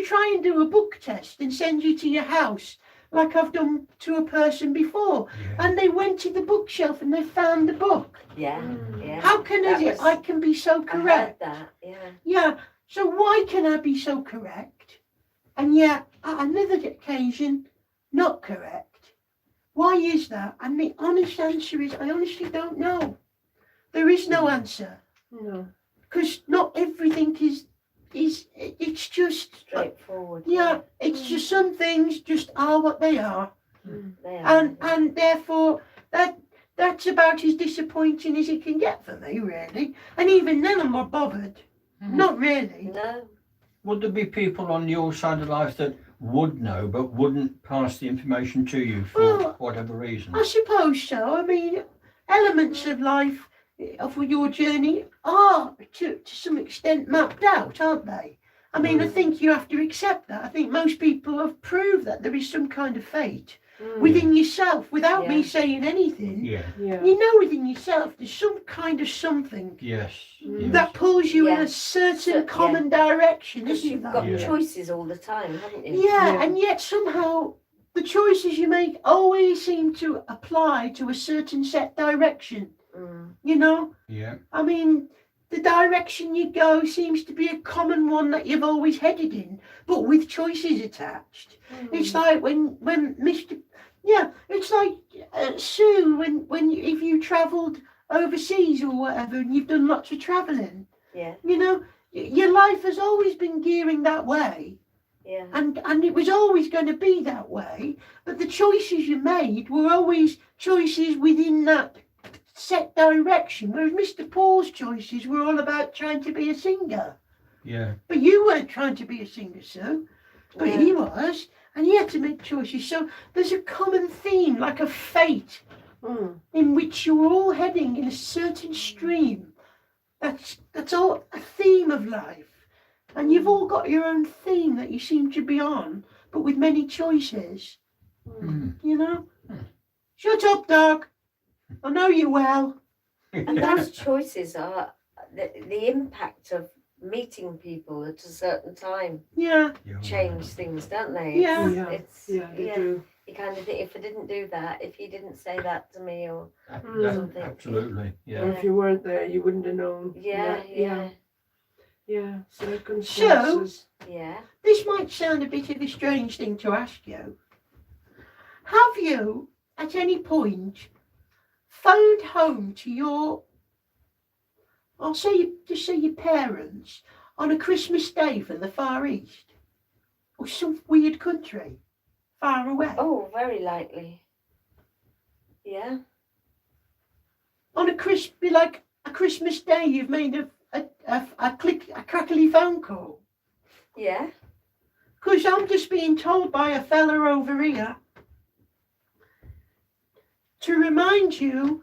try and do a book test and send you to your house like I've done to a person before. Yeah. And they went to the bookshelf and they found the book. Yeah. Yeah. How can That it? was- I can be so I correct. heard that. Yeah. Yeah. So why can I be so correct? And yet, at another occasion, not correct. Why is that? And the honest answer is, I honestly don't know. There is no answer. No. Because not everything it's just, Straightforward. yeah, it's just some things just are what they are. They are. And therefore, that's about as disappointing as it can get for me, really. And even then I'm not bothered. Not really. No. Would there be people on your side of life that would know but wouldn't pass the information to you for Well, whatever reason? I suppose so. I mean, elements of life, of your journey, are to some extent mapped out, aren't they? I mean, I think you have to accept that. I think most people have proved that there is some kind of fate within yourself without me Yeah. saying anything. Yeah. Yeah. You know within yourself there's some kind of something Yes. that pulls you in Yeah. a certain So- common direction, Because isn't you've that? got Yeah. choices all the time, haven't you? Yeah, Yeah. and yet somehow the choices you make always seem to apply to a certain set direction, you know? Yeah. I mean, the direction you go seems to be a common one that you've always headed in, but with choices attached. It's like when Mr. Yeah, it's like Sue, if you travelled overseas or whatever and you've done lots of travelling, Yeah. you know, your life has always been gearing that way. Yeah. And it was always going to be that way, but the choices you made were always choices within that set direction, whereas Mr. Paul's choices were all about trying to be a singer. Yeah. But you weren't trying to be a singer, Sue, but he was, and he had to make choices. So there's a common theme, like a fate, in which you're all heading in a certain stream. That's all a theme of life. And you've all got your own theme that you seem to be on, but with many choices. You know? Shut up, dog. I know you well. And those choices are the impact of meeting people at a certain time Yeah. Yeah. change things, don't they? Yeah. Yeah. It's Yeah, they do. You kind of think, if I didn't do that, if you didn't say that to me, or something. Absolutely, yeah. If you weren't there, you wouldn't have known. yeah, yeah, Yeah, circumstances. yeah. This might sound a bit of a strange thing to ask you. Have you, at any point, phoned home to your, just say your parents, on a Christmas day from the Far East? Or some weird country, far away? Oh, very likely. Yeah. On a Christmas day, you've made a crackly phone call. Yeah. Because I'm just being told by a fella over here to remind you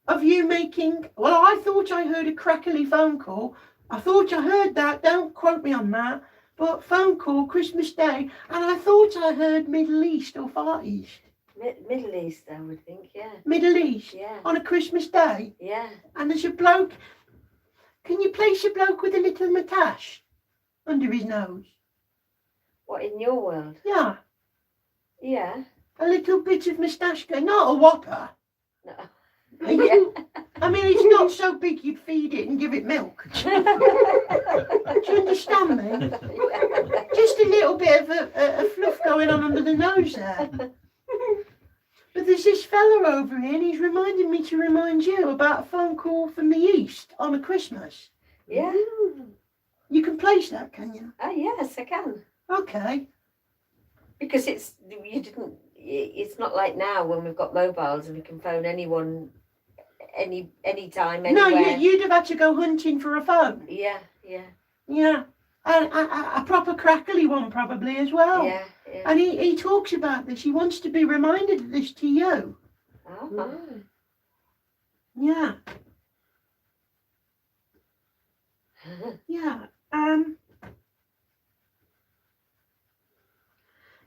of you making, well, I thought I heard a crackly phone call. I thought I heard that, don't quote me on that, but phone call Christmas Day, and I thought I heard Middle East or Far East. Middle East, I would think, yeah. Middle East, Yeah. on a Christmas Day, Yeah. and there's a bloke, can you place a bloke with a little moustache under his nose? What, in your world? Yeah, Yeah. a little bit of moustache, not a whopper. No. I mean, it's not so big you'd feed it and give it milk. Do you understand me? Just a little bit of a fluff going on under the nose there. But there's this fella over here, and he's reminding me to remind you about a phone call from the East on a Christmas. Yeah. You can place that, can you? Oh, yes, I can. Okay. Because it's not like now when we've got mobiles and we can phone anyone anytime, anywhere. No, you'd have had to go hunting for a phone. Yeah, yeah. Yeah. And a proper crackly one probably as well. Yeah, yeah. And he talks about this. He wants to be reminded of this to you. Oh. Yeah. Yeah.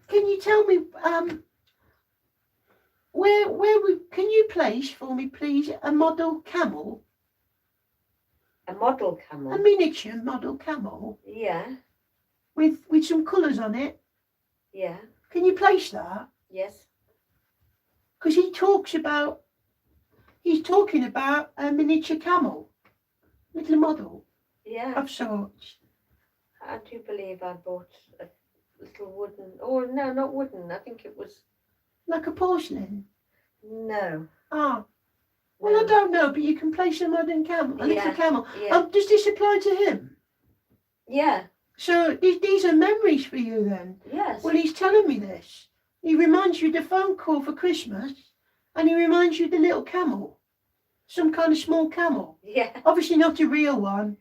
Can you tell me can you place for me, please, a model camel? A model A camel? miniature model camel Yeah, with some colours on it. yeah, Can you place that? yes. Because he's talking about a miniature camel, little model Yeah, of sorts. I do believe I bought a little wooden, or no, not wooden, I think it was, Like a porcelain. no. Ah. Well, I no. don't know, but you can place a modern camel, a little Yeah, camel. Yeah, Does this apply to him? yeah, So these are memories for you then? yes. Well, he's telling me this. He reminds you of the phone call for Christmas, and he reminds you of the little camel. Some kind of small camel. Yeah, Obviously not a real one.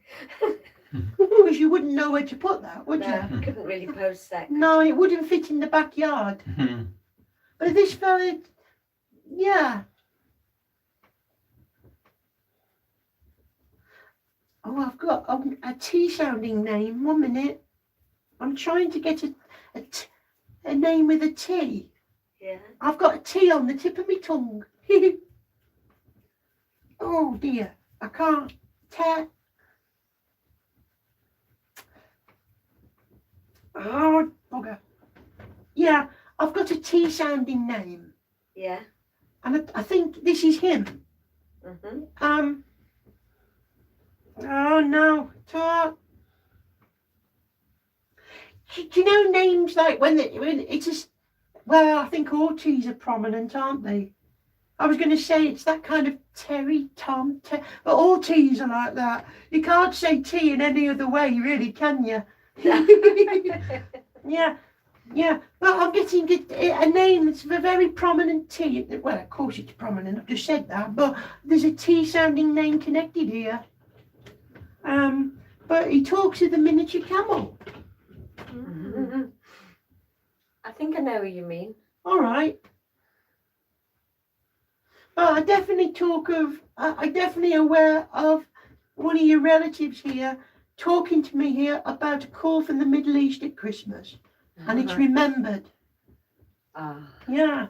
Because you wouldn't know where to put that, would no, you? couldn't really post that. could No, you? it wouldn't fit in the backyard. But this fella, yeah. Oh, I've got a T sounding name. 1 minute. I'm trying to get a name with a T. Yeah. I've got a T on the tip of my tongue. Oh dear, I can't. Oh, bugger. Yeah, I've got a T sounding name. Yeah. And I think this is him. Mhm. Oh no. Do you know names like when it's just, well, I think all T's are prominent, aren't they? I was going to say it's that kind of Terry, Tom, but all T's are like that. You can't say T in any other way, really, can you? Yeah, yeah. But I'm getting a name that's a very prominent T. Well, of course it's prominent. I've just said that, but there's a T sounding name connected here. But he talks of the miniature camel. Mhm. I think I know what you mean. All right. But I definitely I'm definitely aware of one of your relatives here talking to me here about a call from the Middle East at Christmas. And it's remembered. Ah. Yeah.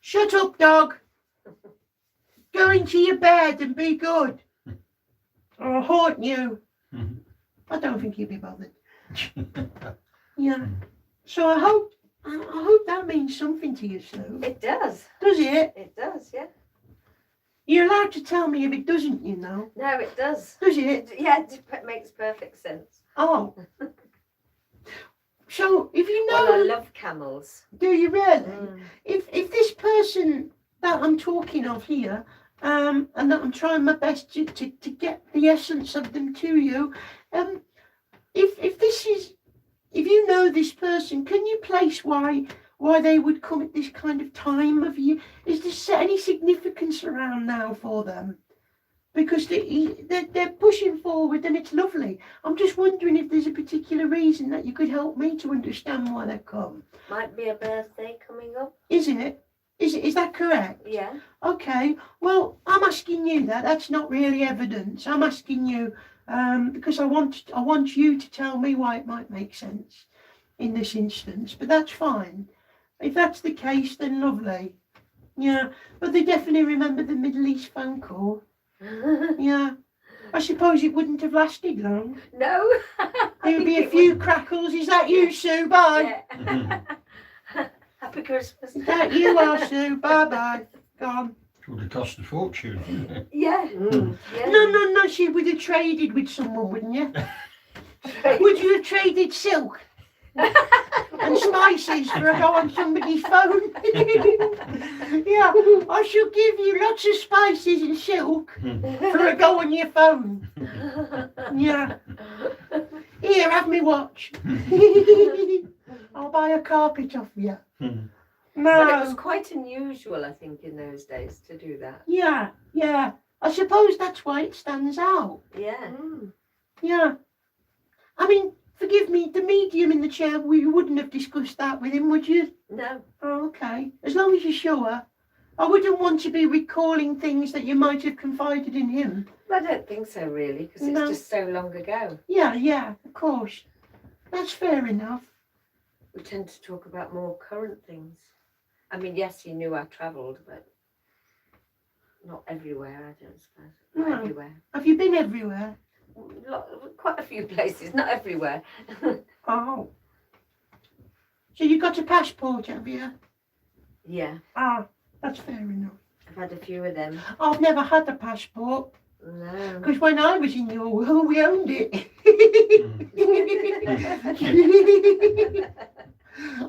Shut up, dog. Go into your bed and be good. Or I'll haunt you. I don't think he'd be bothered. Yeah. So I hope I hope that means something to you, Sue. It does. Does it? It does, yeah. You're allowed to tell me if it doesn't, you know. No, it does. Does it? Yeah, it makes perfect sense. Oh. So, if you know... Well, I love camels. Do you really? Mm. If this person that I'm talking of here, and that I'm trying my best to get the essence of them to you, if this is, if you know this person, can you place why they would come at this kind of time of year? Is there any significance around now for them? Because they're pushing forward and it's lovely. I'm just wondering if there's a particular reason that you could help me to understand why they've come. Might be a birthday coming up. Is it? Is that correct? Yeah. Okay. Well, I'm asking you that. That's not really evidence. I'm asking you because I want you to tell me why it might make sense in this instance. But that's fine. If that's the case, then lovely. Yeah. But they definitely remember the Middle East phone call. Yeah. I suppose it wouldn't have lasted long. No. There would be a few crackles. Is that you, Sue? Bye. Yeah. Happy Christmas. Is that you, Sue? Bye bye. Gone. It would have cost a fortune, wouldn't it? Yeah. Mm. Yeah. No. She would have traded with someone, wouldn't you? Would you have traded silk and spices for a go on somebody's phone? Yeah, I shall give you lots of spices and silk for a go on your phone. Yeah. Here, have me watch. I'll buy a carpet off you. Well, it was No. quite unusual, I think, in those days to do that. Yeah. I suppose that's why it stands out. Yeah. Mm. Yeah. I mean, forgive me, the medium in the chair, we wouldn't have discussed that with him, would you? No. Oh, okay. As long as you're sure. I wouldn't want to be recalling things that you might have confided in him. I don't think so, really, because it's No. just so long ago. Yeah, of course. That's fair enough. We tend to talk about more current things. I mean, yes, he knew I travelled, but not everywhere, I don't suppose. Not No. everywhere. Have you been everywhere? Quite a few places, not everywhere. Oh. So you got a passport, have you? Yeah, Ah, that's fair enough. I've had a few of them. I've never had a passport, No. because when I was in your world, we owned it.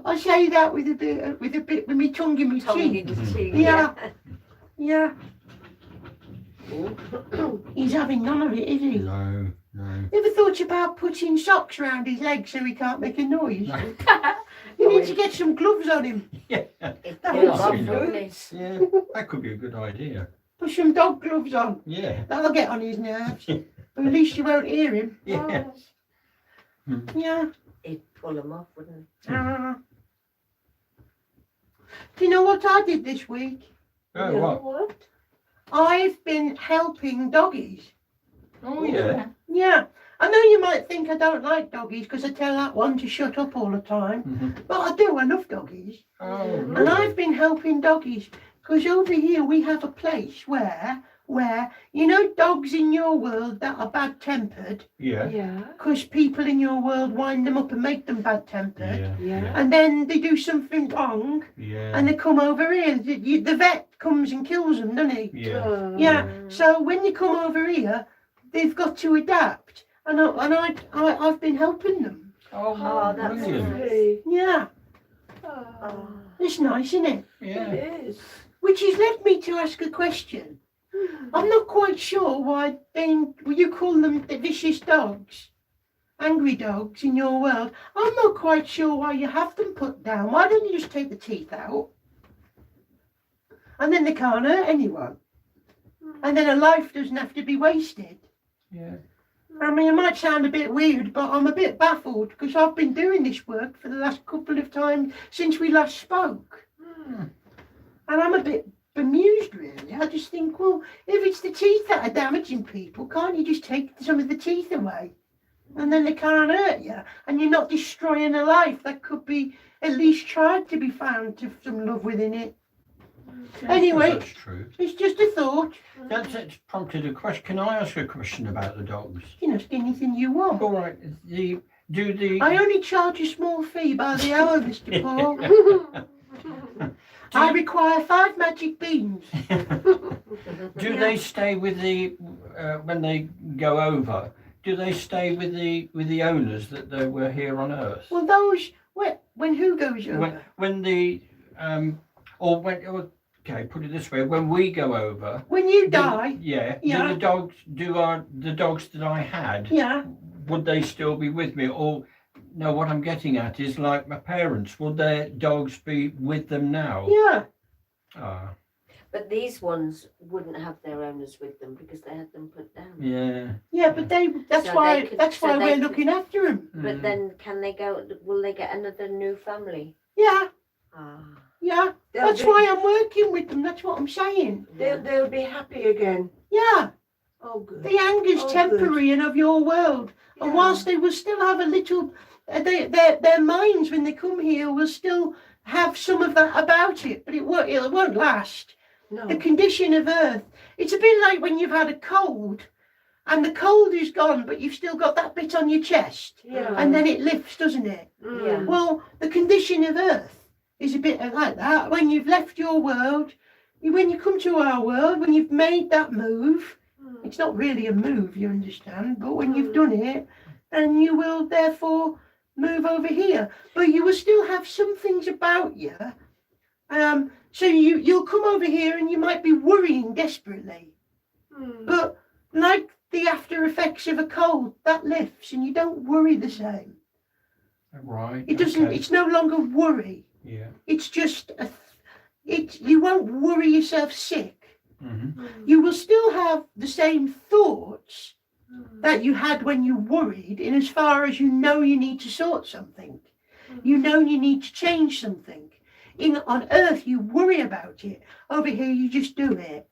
I say that with my tongue in my Tongue cheek. in his cheek. Yeah. Yeah, Ooh. he's having none of it, is he? No. Ever thought about putting socks around his legs so he can't make a noise? No. You need to get some gloves on him. Yeah, It That feels was lovely. lovely. yeah, that could be a good idea. Put some dog gloves on. Yeah, That'll get on his nerves. But at least you won't hear him. yeah. Yeah. He'd pull them off, wouldn't Do you know what I did this week? Oh, You know what? what? I've been helping doggies. Oh, yeah. Yeah. I know you might think I don't like doggies because I tell that one to shut up all the time. Mhm. But I do. I love doggies. Oh, And really? I've been helping doggies because over here we have a place where you know dogs in your world that are bad tempered Yeah. Yeah. because people in your world wind them up and make them bad tempered. Yeah. Yeah. And then they do something wrong Yeah. and they come over here. The vet comes and kills them, doesn't he? Yeah. Yeah. So when they come over here, they've got to adapt. And I've been helping them. Oh, Oh, that's brilliant. Lovely. Yeah. Oh, It's nice, isn't it? Yeah. it is. Which has led me to ask a question. I'm not quite sure why you call them the vicious dogs, angry dogs in your world. I'm not quite sure why you have them put down. Why don't you just take the teeth out? And then they can't hurt anyone. And then a life doesn't have to be wasted. Yeah. I mean, it might sound a bit weird, but I'm a bit baffled because I've been doing this work for the last couple of times since we last spoke. Hmm. And I'm a bit bemused, really. I just think, well, if it's the teeth that are damaging people, can't you just take some of the teeth away? And then they can't hurt you. And you're not destroying a life that could be at least tried to be found to some love within it. Anyway. That's true. It's just a thought. That's prompted a question. Can I ask a question about the dogs? You can ask anything you want. All right. Do the I only charge a small fee by the hour, Mr. Paul. I require 5 magic beans. do they stay with the when they go over? Do they stay with the owners that they were here on Earth? Well, those when who goes over? When the or when okay, put it this way: when we go over, When you die, yeah. Yeah. Do the dogs that I had? yeah. Would they still be with me? Or no, what I'm getting at is like my parents, would their dogs be with them now? Yeah. Ah, But these ones wouldn't have their owners with them because they had them put down. yeah. Yeah, but that's So why they could- that's so why they we're could- looking after them. But Mm. then can they go, will they get another new family? Yeah, Ah. yeah. They'll That's be, why I'm working with them. That's what I'm saying. they'll be happy again. Yeah, Oh, good. the anger's Oh, temporary and of your world. Yeah. And whilst they will still have a little, their minds when they come here will still have some of that about it, but it won't last. No. The condition of Earth. It's a bit like when you've had a cold, and the cold is gone, but you've still got that bit on your chest, Yeah. and then it lifts, doesn't it? Mm. Yeah. Well, the condition of Earth is a bit like that. When you've left your world, when you come to our world, when you've made that move, Mm. it's not really a move, you understand, but when you've done it, then you will therefore move over here. But you will still have some things about you. So you'll come over here and you might be worrying desperately. Mm. But like the after effects of a cold, that lifts and you don't worry the same. Right. It doesn't. okay. It's no longer worry. Yeah. It's just you won't worry yourself sick. Mm-hmm. You will still have the same thoughts Mm. that you had when you worried, in as far as you know you need to sort something. You know you need to change something. On Earth you worry about it. Over here you just do it.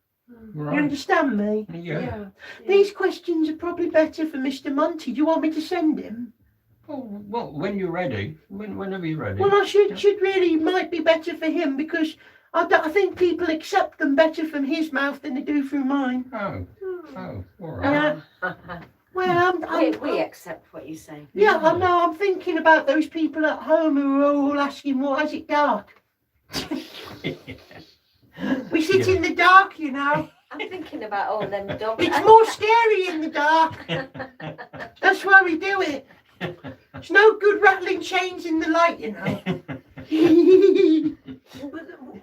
You Right. understand me? Yeah. Yeah. These questions are probably better for Mr. Monty. Do you want me to send him? Oh, well, when you're ready, whenever you're ready. Well, I should really, might be better for him because I think people accept them better from his mouth than they do from mine. Oh, all right. Well, We accept what you say. yeah, I know. I'm thinking about those people at home who are all asking, "Why is it dark?" We sit in the dark, you know. I'm thinking about all them dogs. It's more scary in the dark. That's why we do it. It's no good rattling chains in the light, you know.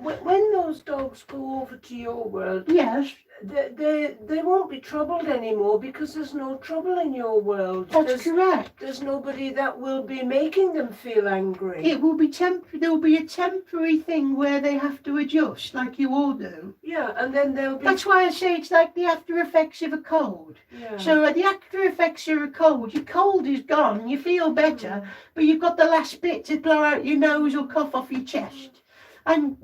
But when those dogs go over to your world, Yes, they won't be troubled anymore because there's no trouble in your world. that's correct. There's nobody that will be making them feel angry. It will be temporary. There will be a temporary thing where they have to adjust, like you all do. Yeah, and then they'll be. That's why I say it's like the after effects of a cold. Yeah. So the after effects of a cold, your cold is gone, you feel better, but you've got the last bit to blow out your nose or cough off your chest. And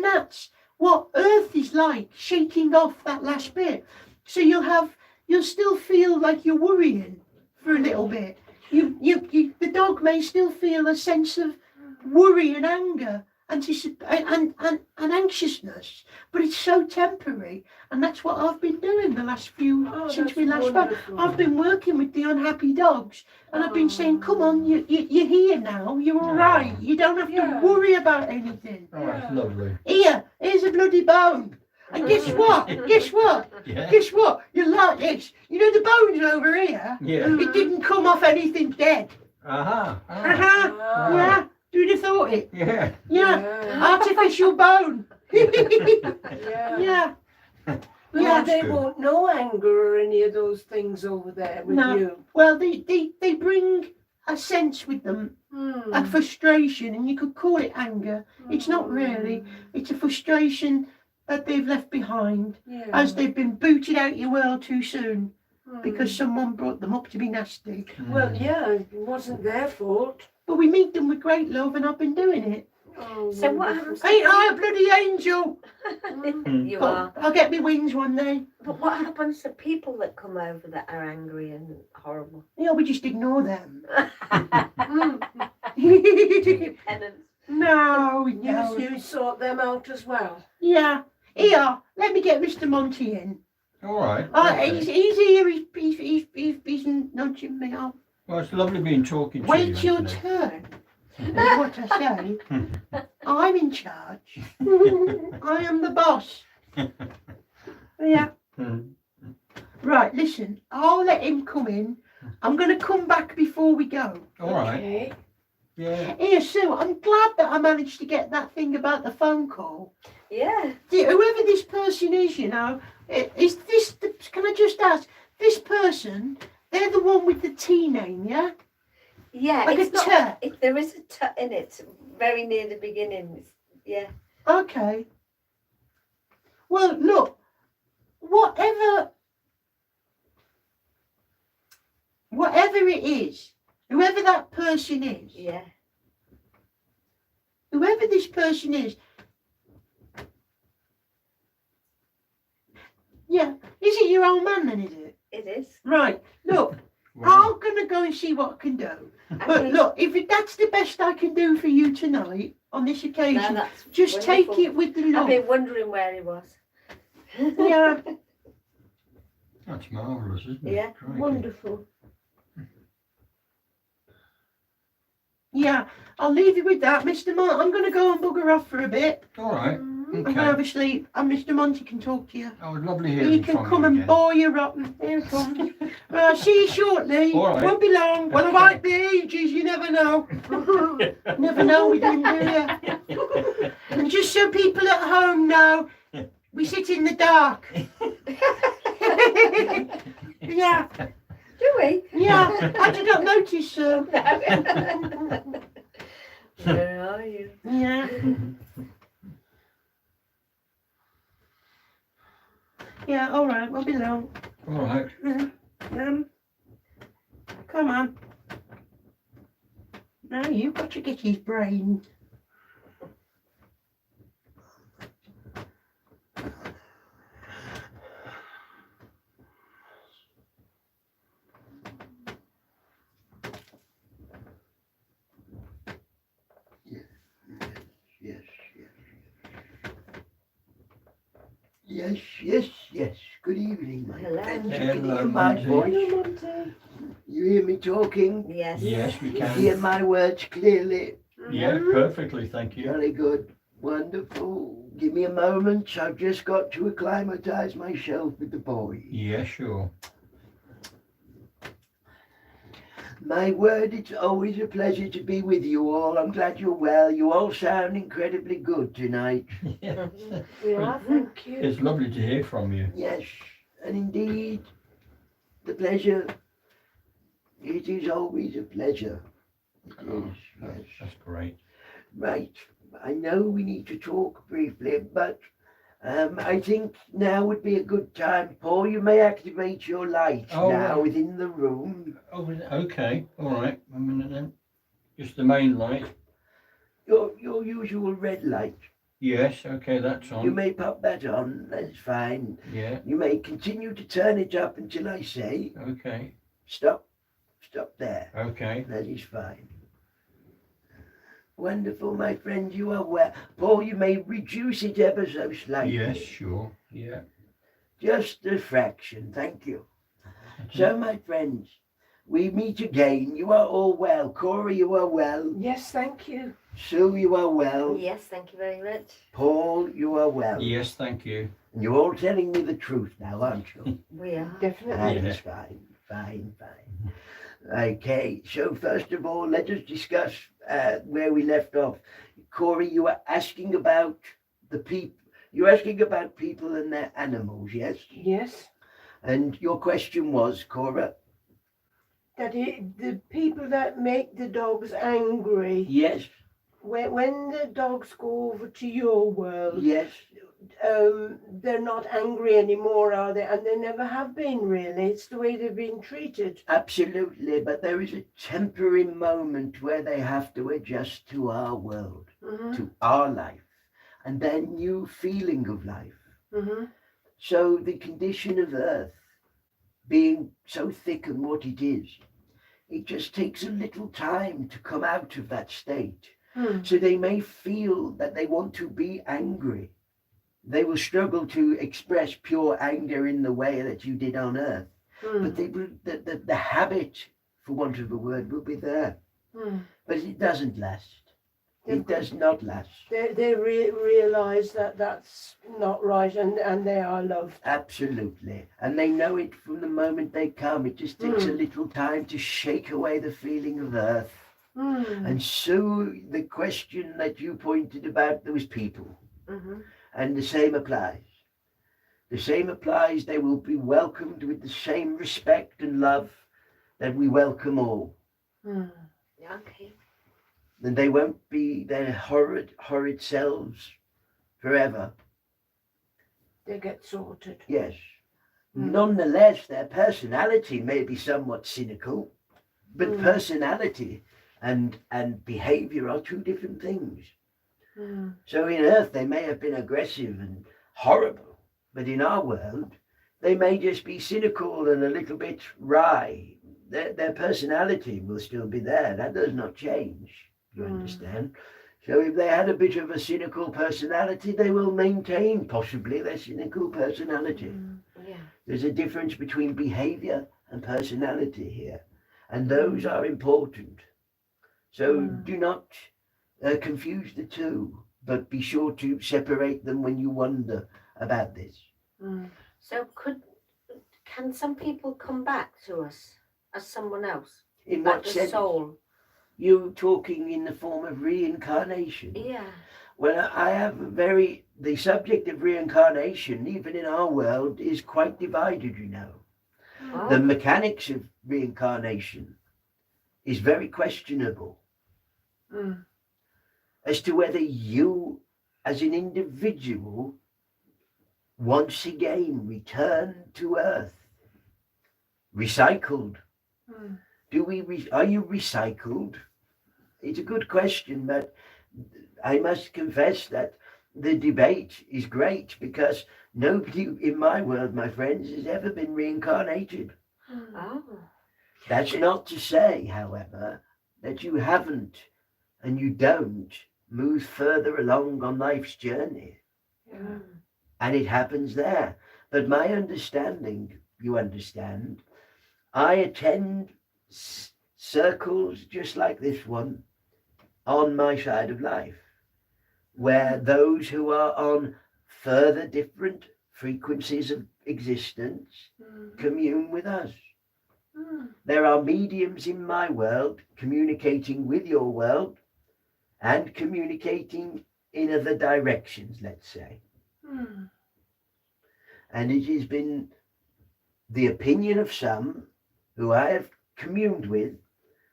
that's what Earth is like, shaking off that last bit. So you'll still feel like you're worrying for a little bit. The dog may still feel a sense of worry and anger and anxiousness, but it's so temporary, and that's what I've been doing the last few since that's we last spoke. wonderful. I've been working with the unhappy dogs, and I've been saying, "Come on, you're here now. You're all right. You don't have Yeah. to worry about anything. Oh, that's lovely. Here's a bloody bone." And guess what? Guess what? Yeah. Guess what? You like this? You know the bones over here? Yeah. It didn't come off anything dead. Uh-huh. Uh-huh. Ah. Yeah. Who'd have thought it? Yeah. Yeah. Artificial bone. Yeah. Yeah. But Yeah. they good. won't know anger or any of those things over there with No. you. Well, they bring a sense with them, a Hmm. frustration, and you could call it anger. It's not really. It's a frustration that they've left behind Yeah. as they've been booted out your world too soon Hmm. because someone brought them up to be nasty. Well, yeah, it wasn't their fault. But we meet them with great love, and I've been doing it. Oh, So what wonderful. happens? Ain't I a bloody angel? You are. I'll get me wings one day. But what happens to people that come over that are angry and horrible? Yeah, we just ignore them. Penance. No, we don't. You sort them out as well. Yeah. Here, let me get Mr. Monty in. All right. He's here. He's nudging me. Well, it's lovely being talking to you. Wait your Anthony. turn. That's what I say. I'm in charge. I am the boss. Yeah. Mm. Right, listen, I'll let him come in. I'm going to come back before we go. All right. Okay. Yeah. Here, Sue, I'm glad that I managed to get that thing about the phone call. Yeah. Whoever this person is, you know, is this, can I just ask, this person, they're the one with the T name, yeah? Yeah, Like it's a not. T. There is a T in it, very near the beginning. Yeah. Okay. Well, look, whatever it is, whoever that person is, Yeah. whoever this person is, yeah, is it your old man then, is it? It is. Right, look, Wow. I'm going to go and see what I can do. But Okay. look, if that's the best I can do for you tonight, on this No, occasion, that's just take wonderful. it with the I've love. been wondering where he was. Yeah, That's marvellous, isn't it? Yeah, Crikey. Wonderful. yeah, I'll leave you with that, Mr. Monty. I'm going to go and bugger off for a bit. All right. I'm going to Okay. have a sleep, and Mr. Monty can talk to you. Oh, it's lovely He hearing can from come you and again. bore you rotten. Here it comes. Well, I'll see you shortly. All right. Won't be long. Well, it might be ages. You never know. Never know with him, do you? And just so people at home know, we sit in the dark. Yeah, Do we? yeah. I did not notice, sir. Where are you? Yeah. Yeah, all right. Won't be long. All right. Come on. Now you've got to get his brain. Yes, yes. Yes. Good evening, my Hello. friends. You can Hello, hear my Monty. voice. Monty. You hear me talking. Yes. Yes, we You can. hear my words clearly. Yeah, perfectly. Thank you. Very good. Wonderful. Give me a moment. I've just got to acclimatise myself with the boys. Yeah, sure. My word, it's always a pleasure to be with you all. I'm glad you're well. You all sound incredibly good tonight. Yeah. We are, thank you. It's lovely to hear from you. Yes, and indeed, the pleasure. It is always a pleasure. It Oh, is, yes. that's great. Right. I know we need to talk briefly, but I think now would be a good time. Paul, you may activate your light Oh, now right. within the room. Oh, okay. All right. A minute then. Just the main light. Your usual red light. Yes. Okay, that's You on. may pop that on. That's fine. Yeah. You may continue to turn it up until I say Okay. stop. Stop there. Okay. That is fine. Wonderful, my friend. You are well. Paul, you may reduce it ever so slightly. Yes, sure. Yeah. Just a fraction. Thank you. So, my friends, we meet again. You are all well. Corey, you are well. Yes, thank you. Sue, you are well. Yes, thank you very much. Paul, you are well. Yes, thank you. And you're all telling me the truth now, aren't you? We are. Definitely. That's fine. Fine. Okay, so first of all, let us discuss where we left off. Corey, you were asking about the people. You're asking about people and their animals, yes? Yes. And your question was, Cora? The people that make the dogs angry, Yes, when the dogs go over to your world, yes. they're not angry anymore, are they? And they never have been, really. It's the way they've been treated. Absolutely, but there is a temporary moment where they have to adjust to our world, to our life, and their new feeling of life. So the condition of Earth being so thick and what it is, it just takes a little time to come out of that state. So they may feel that they want to be angry. They will struggle to express pure anger in the way that you did on Earth. But they will, the habit for want of a word, will be there. Mm. But it doesn't last. They- It does not last. They realise that that's not right, and they are loved. Absolutely. And they know it from the moment they come. It just takes a Mm. little time to shake away the feeling of earth. Mm. And so the question that you pointed about, there was people. Mm-hmm. And the same applies. The same applies. They will be welcomed with the same respect and love that we welcome all. Mm. Okay. And they won't be their horrid selves forever. They get sorted. Yes. Mm. Nonetheless, their personality may be somewhat cynical, but Mm. personality and behavior are two different things. Mm. So in Earth, they may have been aggressive and horrible, but in our world, they may just be cynical and a little bit wry. Their personality will still be there. That does not change, you Mm. understand? So if they had a bit of a cynical personality, they will maintain possibly their cynical personality. Mm. Yeah. There's a difference between behavior and personality here, and those are important. So Mm. do not confuse the two, but be sure to separate them when you wonder about this. Mm. So can some people come back to us as someone else? In Like what the sense? soul? You talking in the form of reincarnation? Yeah. Well, the subject of reincarnation, even in our world, is quite divided, you know. Oh. The mechanics of reincarnation is very questionable Mm. as to whether you, as an individual, once again return to Earth, recycled. Mm. Are you recycled? It's a good question, but I must confess that the debate is great because nobody in my world, my friends, has ever been reincarnated. Mm. Oh. That's not to say, however, that you haven't and you don't move further along on life's journey. Yeah. And it happens there. But my understanding, you understand, I attend circles just like this one on my side of life, where those who are on further different frequencies of existence Mm. commune with us. Mm. There are mediums in my world communicating with your world and communicating in other directions, let's say. Mm. And it has been the opinion of some who I have communed with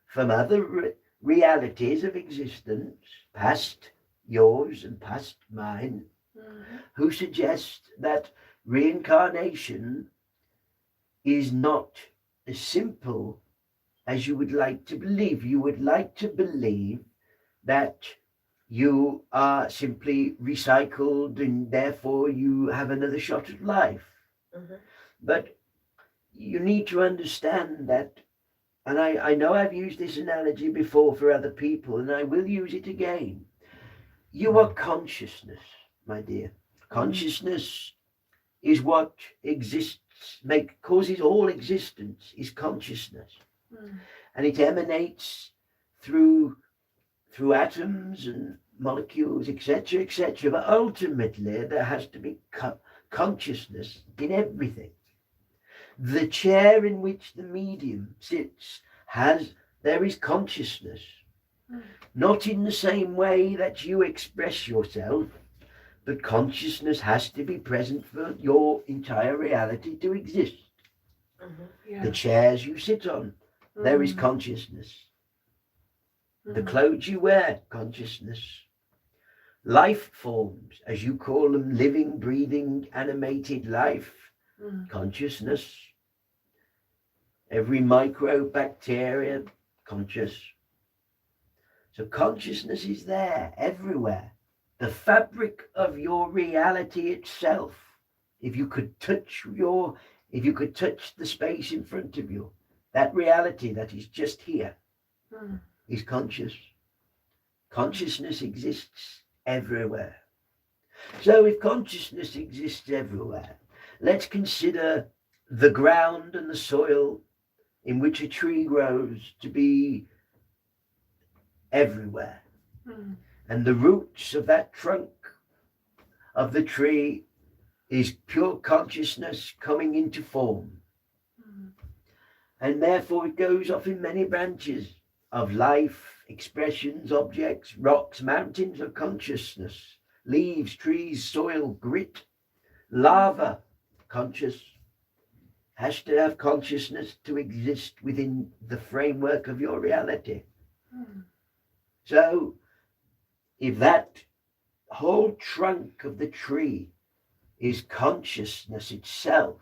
from other realities of existence, past yours and past mine, Mm. who suggest that reincarnation is not as simple as you would like to believe. You would like to believe that you are simply recycled and therefore you have another shot at life. Mhm. But you need to understand that, and I know I've used this analogy before for other people, and I will use it again. You are consciousness, my dear. Consciousness is what exists, causes all existence, is consciousness. Mm. And it emanates through atoms and molecules, etc. But ultimately, there has to be consciousness in everything. The chair in which the medium sits there is consciousness. Mm. Not in the same way that you express yourself, but consciousness has to be present for your entire reality to exist. Mhm. Yeah. The chairs you sit on, there is Mm. consciousness. The Mm. clothes you wear, consciousness. Life forms, as you call them, living, breathing, animated life, Mm. consciousness. Every microbacteria, conscious. So consciousness is there, everywhere. The fabric of your reality itself. If you could touch the space in front of you, that reality that is just here Mm. is conscious. Consciousness exists everywhere. So if consciousness exists everywhere, let's consider the ground and the soil in which a tree grows to be everywhere. And the roots of that trunk of the tree is pure consciousness coming into form. And therefore it goes off in many branches of life, expressions, objects, rocks, mountains of consciousness, leaves, trees, soil, grit, lava, conscious, has to have consciousness to exist within the framework of your reality. So if that whole trunk of the tree is consciousness itself,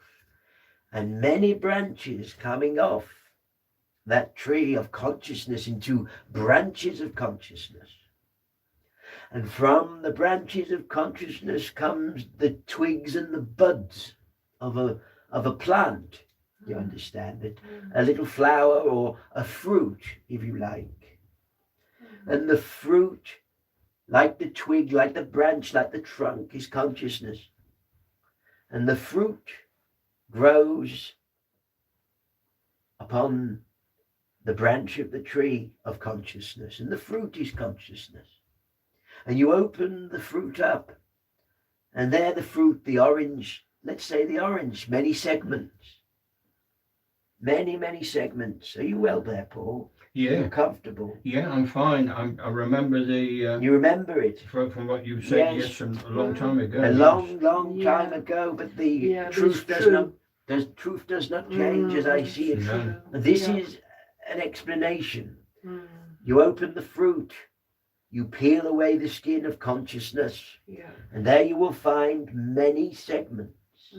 and many branches coming off that tree of consciousness into branches of consciousness, and from the branches of consciousness comes the twigs and the buds of a plant, you understand it, a little flower or a fruit, if you like. And the fruit, like the twig, like the branch, like the trunk, is consciousness. And the fruit grows upon the branch of the tree of consciousness, and the fruit is consciousness. And you open the fruit up, and there the fruit, the orange, let's say the orange, many segments. Many segments. Are you well there, Paul? Yeah. You're comfortable? Yeah, I'm fine. I remember the You remember it? from what you said, Yes. yes, a long time ago. A long Yeah. time ago, but the Yeah, truth that's does true. not truth does not change as I see it. No. This Yeah. is an explanation. You open the fruit, you peel away the skin of consciousness, Yeah. and there you will find many segments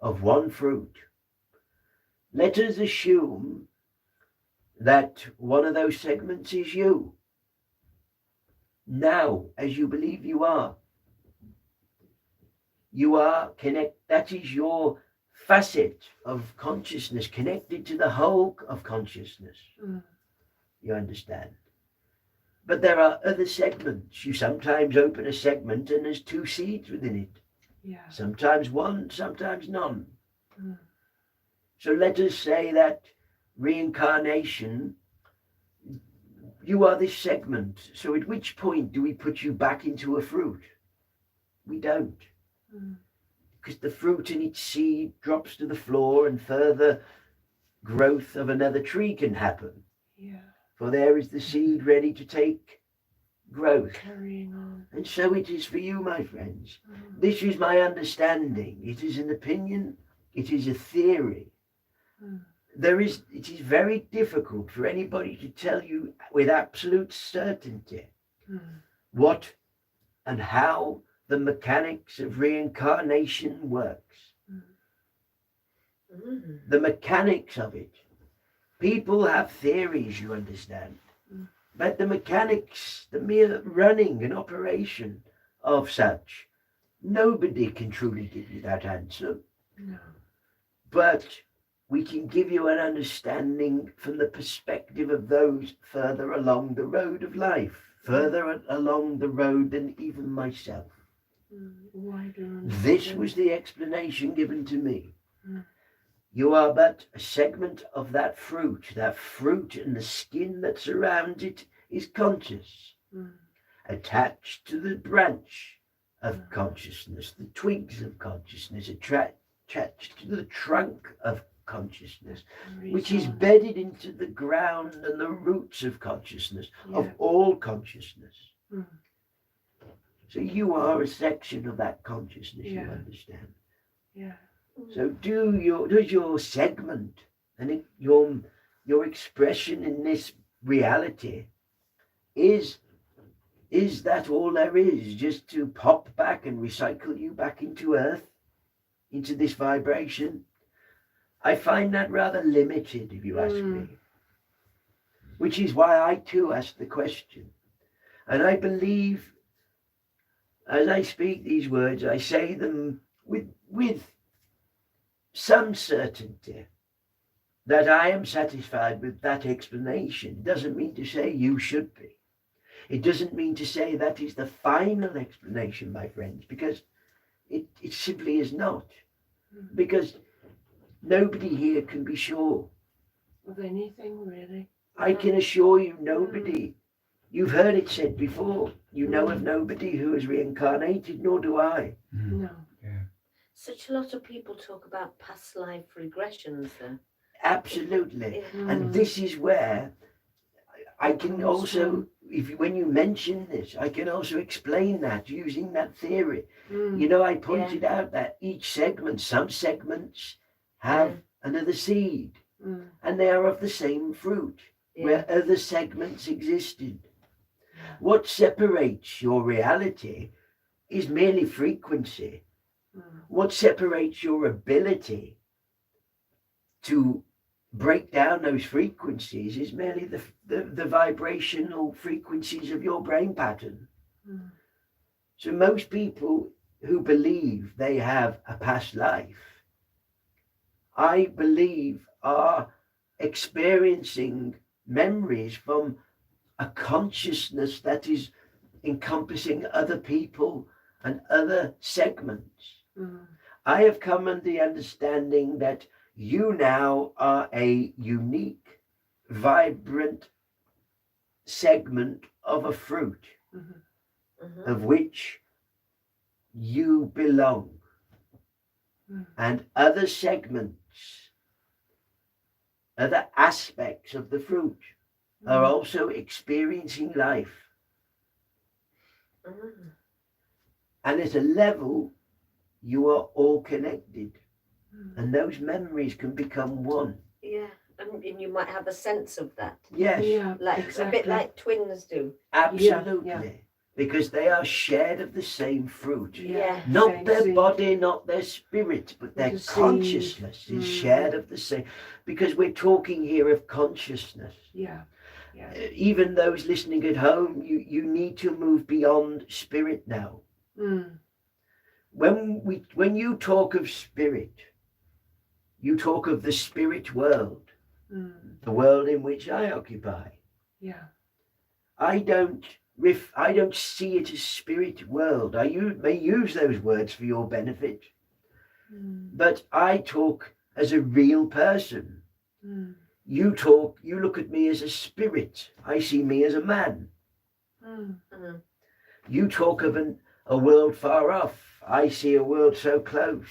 of one fruit. Let us assume that one of those segments is you. Now, as you believe you are that is your facet of consciousness connected to the whole of consciousness. You understand? But there are other segments. You sometimes open a segment and there's two seeds within it. Yeah. Sometimes one, sometimes none. So let us say that reincarnation, you are this segment. So at which point do we put you back into a fruit? We don't. Because the fruit in its seed drops to the floor and further growth of another tree can happen. Yeah. For there is the seed ready to take growth. Carrying on. And so it is for you, my friends. This is my understanding. It is an opinion. It is a theory. It is very difficult for anybody to tell you with absolute certainty what and how the mechanics of reincarnation works. The mechanics of it. People have theories, you understand. But the mechanics, the mere running and operation of such, nobody can truly give you that answer. No. But we can give you an understanding from the perspective of those further along the road of life, further along the road than even myself. Wider. This was the explanation given to me. You are but a segment of that fruit and the skin that surrounds it is conscious, attached to the branch of consciousness, the twigs of consciousness, attached to the trunk of consciousness, which is bedded into the ground and the roots of consciousness, of all consciousness. So you are a section of that consciousness, you understand. Yeah. So does your segment and your expression in this reality, is that all there is, just to pop back and recycle you back into earth, into this vibration? I find that rather limited, if you ask me. Which is why I too ask the question. And I believe, as I speak these words, I say them with some certainty that I am satisfied with that explanation. It doesn't mean to say you should be. It doesn't mean to say that is the final explanation, my friends, because it simply is not. Because Nobody here can be sure. Of anything, really. I can assure you, nobody. You've heard it said before. You know of nobody who is reincarnated, nor do I. No. Such a lot of people talk about past life regressions, though. Absolutely. Yeah. And this is where I can also, when you mention this, I can also explain that using that theory. You know, I pointed out that each segment, some segments have another seed, and they are of the same fruit, where other segments existed. What separates your reality is merely frequency. What separates your ability to break down those frequencies is merely the vibrational frequencies of your brain pattern. So most people who believe they have a past life, I believe, are experiencing memories from a consciousness that is encompassing other people and other segments. I have come under the understanding that you now are a unique, vibrant segment of a fruit of which you belong. And other segments, other aspects of the fruit are also experiencing life. And at a level, you are all connected. And those memories can become one. Yeah, and you might have a sense of that. Yes, Yeah, Like exactly. a bit like twins do. absolutely. Yeah. Because they are shared of the same fruit. Yeah. Not Same their seed. body, not their spirit, but their The seed. consciousness is shared of the same. Because we're talking here of consciousness. Yeah. Even those listening at home, you need to move beyond spirit now. When you talk of spirit, you talk of the spirit world, the world in which I occupy. Yeah. I don't see it as spirit world. I may use those words for your benefit, but I talk as a real person. You look at me as a spirit. I see me as a man. You talk of a world far off. I see a world so close.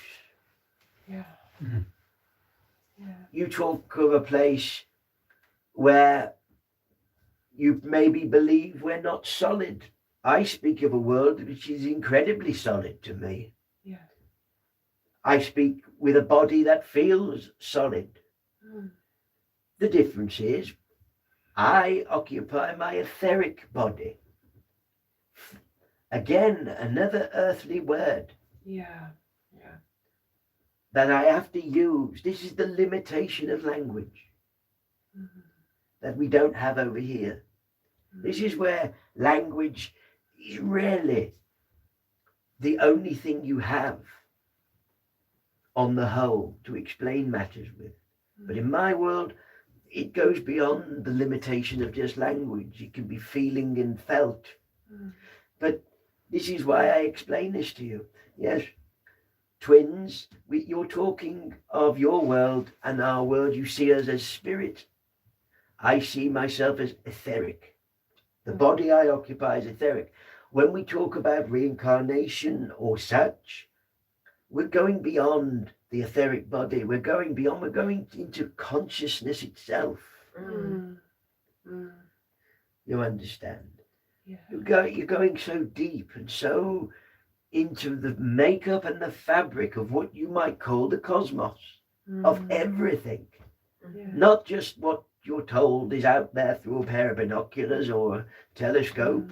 Yeah. You talk of a place where you maybe believe we're not solid. I speak of a world which is incredibly solid to me. Yeah. I speak with a body that feels solid. The difference is I occupy my etheric body. Again, another earthly word that I have to use. This is the limitation of language that we don't have over here. This is where language is really the only thing you have on the whole to explain matters with. But in my world, it goes beyond the limitation of just language. It can be feeling and felt. But this is why I explain this to you. Yes, twins, you're talking of your world and our world. You see us as spirit. I see myself as etheric. The body I occupy is etheric. When we talk about reincarnation or such, we're going beyond the etheric body. We're going into consciousness itself. You understand? Yeah. You're going so deep and so into the makeup and the fabric of what you might call the cosmos, of everything. Not just what you're told is out there through a pair of binoculars or a telescope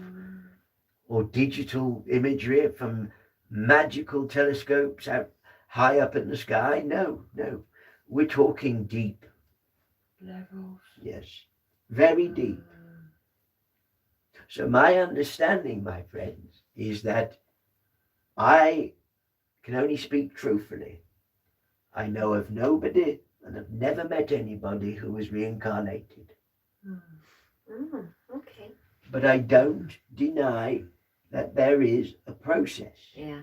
or digital imagery from magical telescopes out high up in the sky. No. We're talking deep. Levels. Yes, very deep. So my understanding, my friends, is that I can only speak truthfully. I know of nobody and have never met anybody who was reincarnated. Okay. But I don't deny that there is a process. Yeah.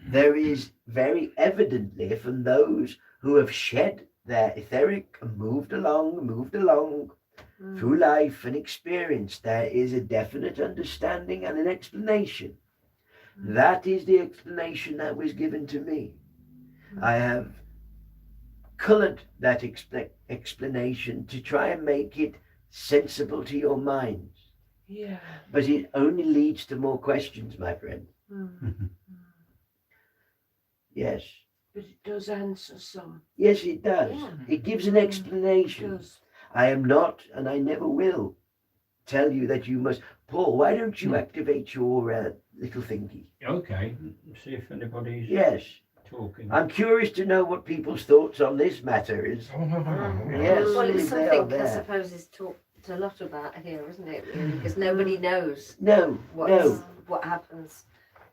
there is very evidently from those who have shed their etheric and moved along through life and experience, there is a definite understanding and an explanation. That is the explanation that was given to me. I have colored that explanation to try and make it sensible to your minds. Yeah. But it only leads to more questions, my friend. Yes. But it does answer some. Yes, it does. Yeah. It gives an It explanation. does. I am not, and I never will, tell you that you must. Paul, why don't you activate your little thingy? Okay, see if anybody's Yes. talking. I'm curious to know what people's thoughts on this matter is. Yes, Well, it's if they are something I there. suppose is talked a lot about here, isn't it? Really, because nobody knows No, what happens.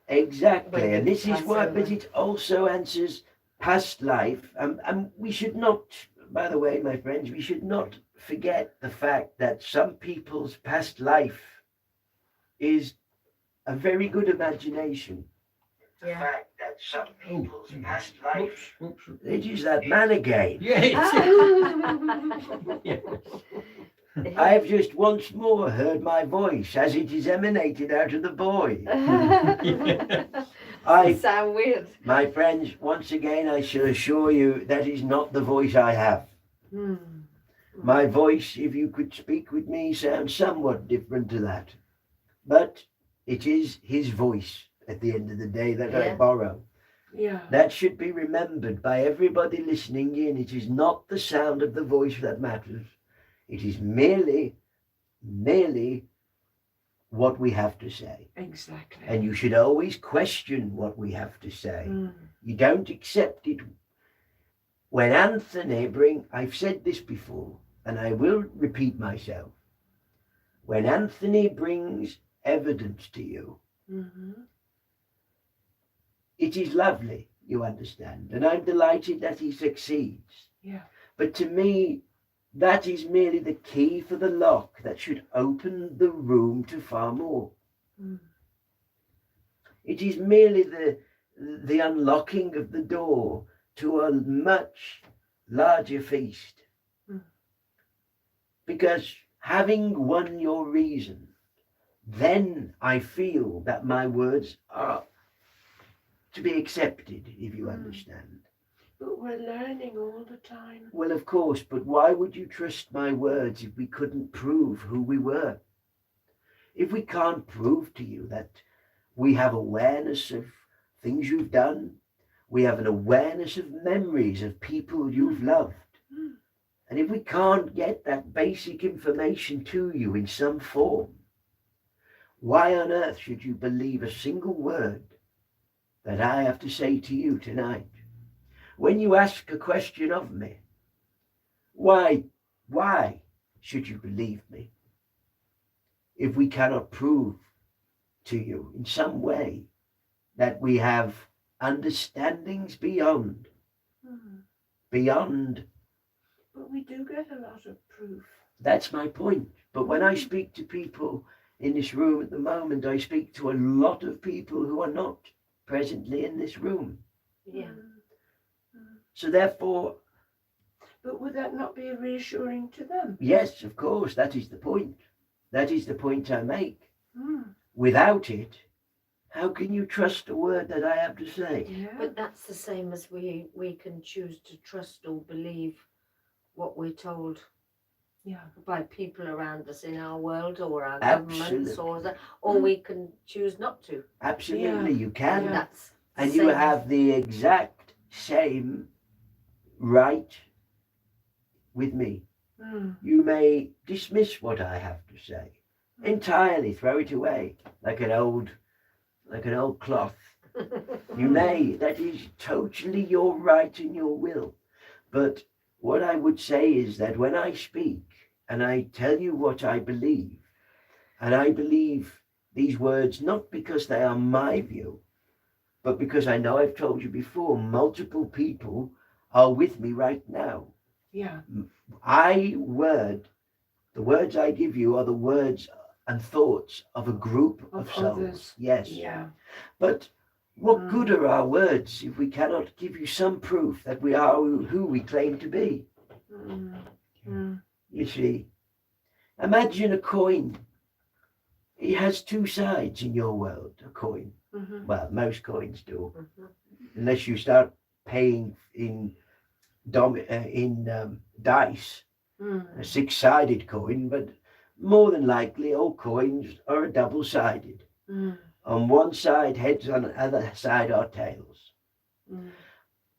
exactly. When And they this is pass why, over. but it also answers past life. And we should not, by the way, my friends, we should not forget the fact that some people's past life is a very good imagination. The Yeah. fact that some people's past life, Whoops. it is that man again. Yes. I have just once more heard my voice as it is emanated out of the boy. I, sound weird. my friends, once again I shall assure you that is not the voice I have. My voice, if you could speak with me, sounds somewhat different to that. But it is his voice at the end of the day that I Yeah. borrow. Yeah. That should be remembered by everybody listening in. It is not the sound of the voice that matters. It is merely what we have to say. Exactly. And you should always question what we have to say. You don't accept it. When Anthony I've said this before, and I will repeat myself. When Anthony brings evidence to you, it is lovely, you understand, and I'm delighted that he succeeds. Yeah. But to me, that is merely the key for the lock that should open the room to far more. It is merely the unlocking of the door to a much larger feast. Because having won your reason, then I feel that my words are to be accepted, if you understand. But we're learning all the time. Well, of course, but why would you trust my words if we couldn't prove who we were? If we can't prove to you that we have awareness of things you've done, we have an awareness of memories of people you've loved, and if we can't get that basic information to you in some form, why on earth should you believe a single word that I have to say to you tonight? When you ask a question of me, why should you believe me if we cannot prove to you in some way that we have understandings beyond? But we do get a lot of proof. That's my point. But when I speak to people in this room at the moment, I speak to a lot of people who are not presently in this room. Yeah. So therefore, But would that not be reassuring to them? yes, of course, that is the point. That is the point I make. Without it, how can you trust a word that I have to say? Yeah. But that's the same as we can choose to trust or believe what we're told Yeah. by people around us in our world or our governments, or we can choose not to. Absolutely, you And can. that's the And you same. have the exact same right with me. You may dismiss what I have to say entirely, throw it away like an old cloth. You may. That is totally your right and your will. But what I would say is that when I speak and I tell you what I believe, and I believe these words not because they are my view, but because I know I've told you before, multiple people are with me right now. Yeah. The words I give you are the words and thoughts of a group of souls. others. Yes. Yeah. But What good are our words if we cannot give you some proof that we are who we claim to be? You see, imagine a coin. It has two sides in your world, a coin. Well, most coins do, unless you start paying in dice, a six-sided coin, but more than likely all coins are double-sided. On one side heads, on the other side are tails.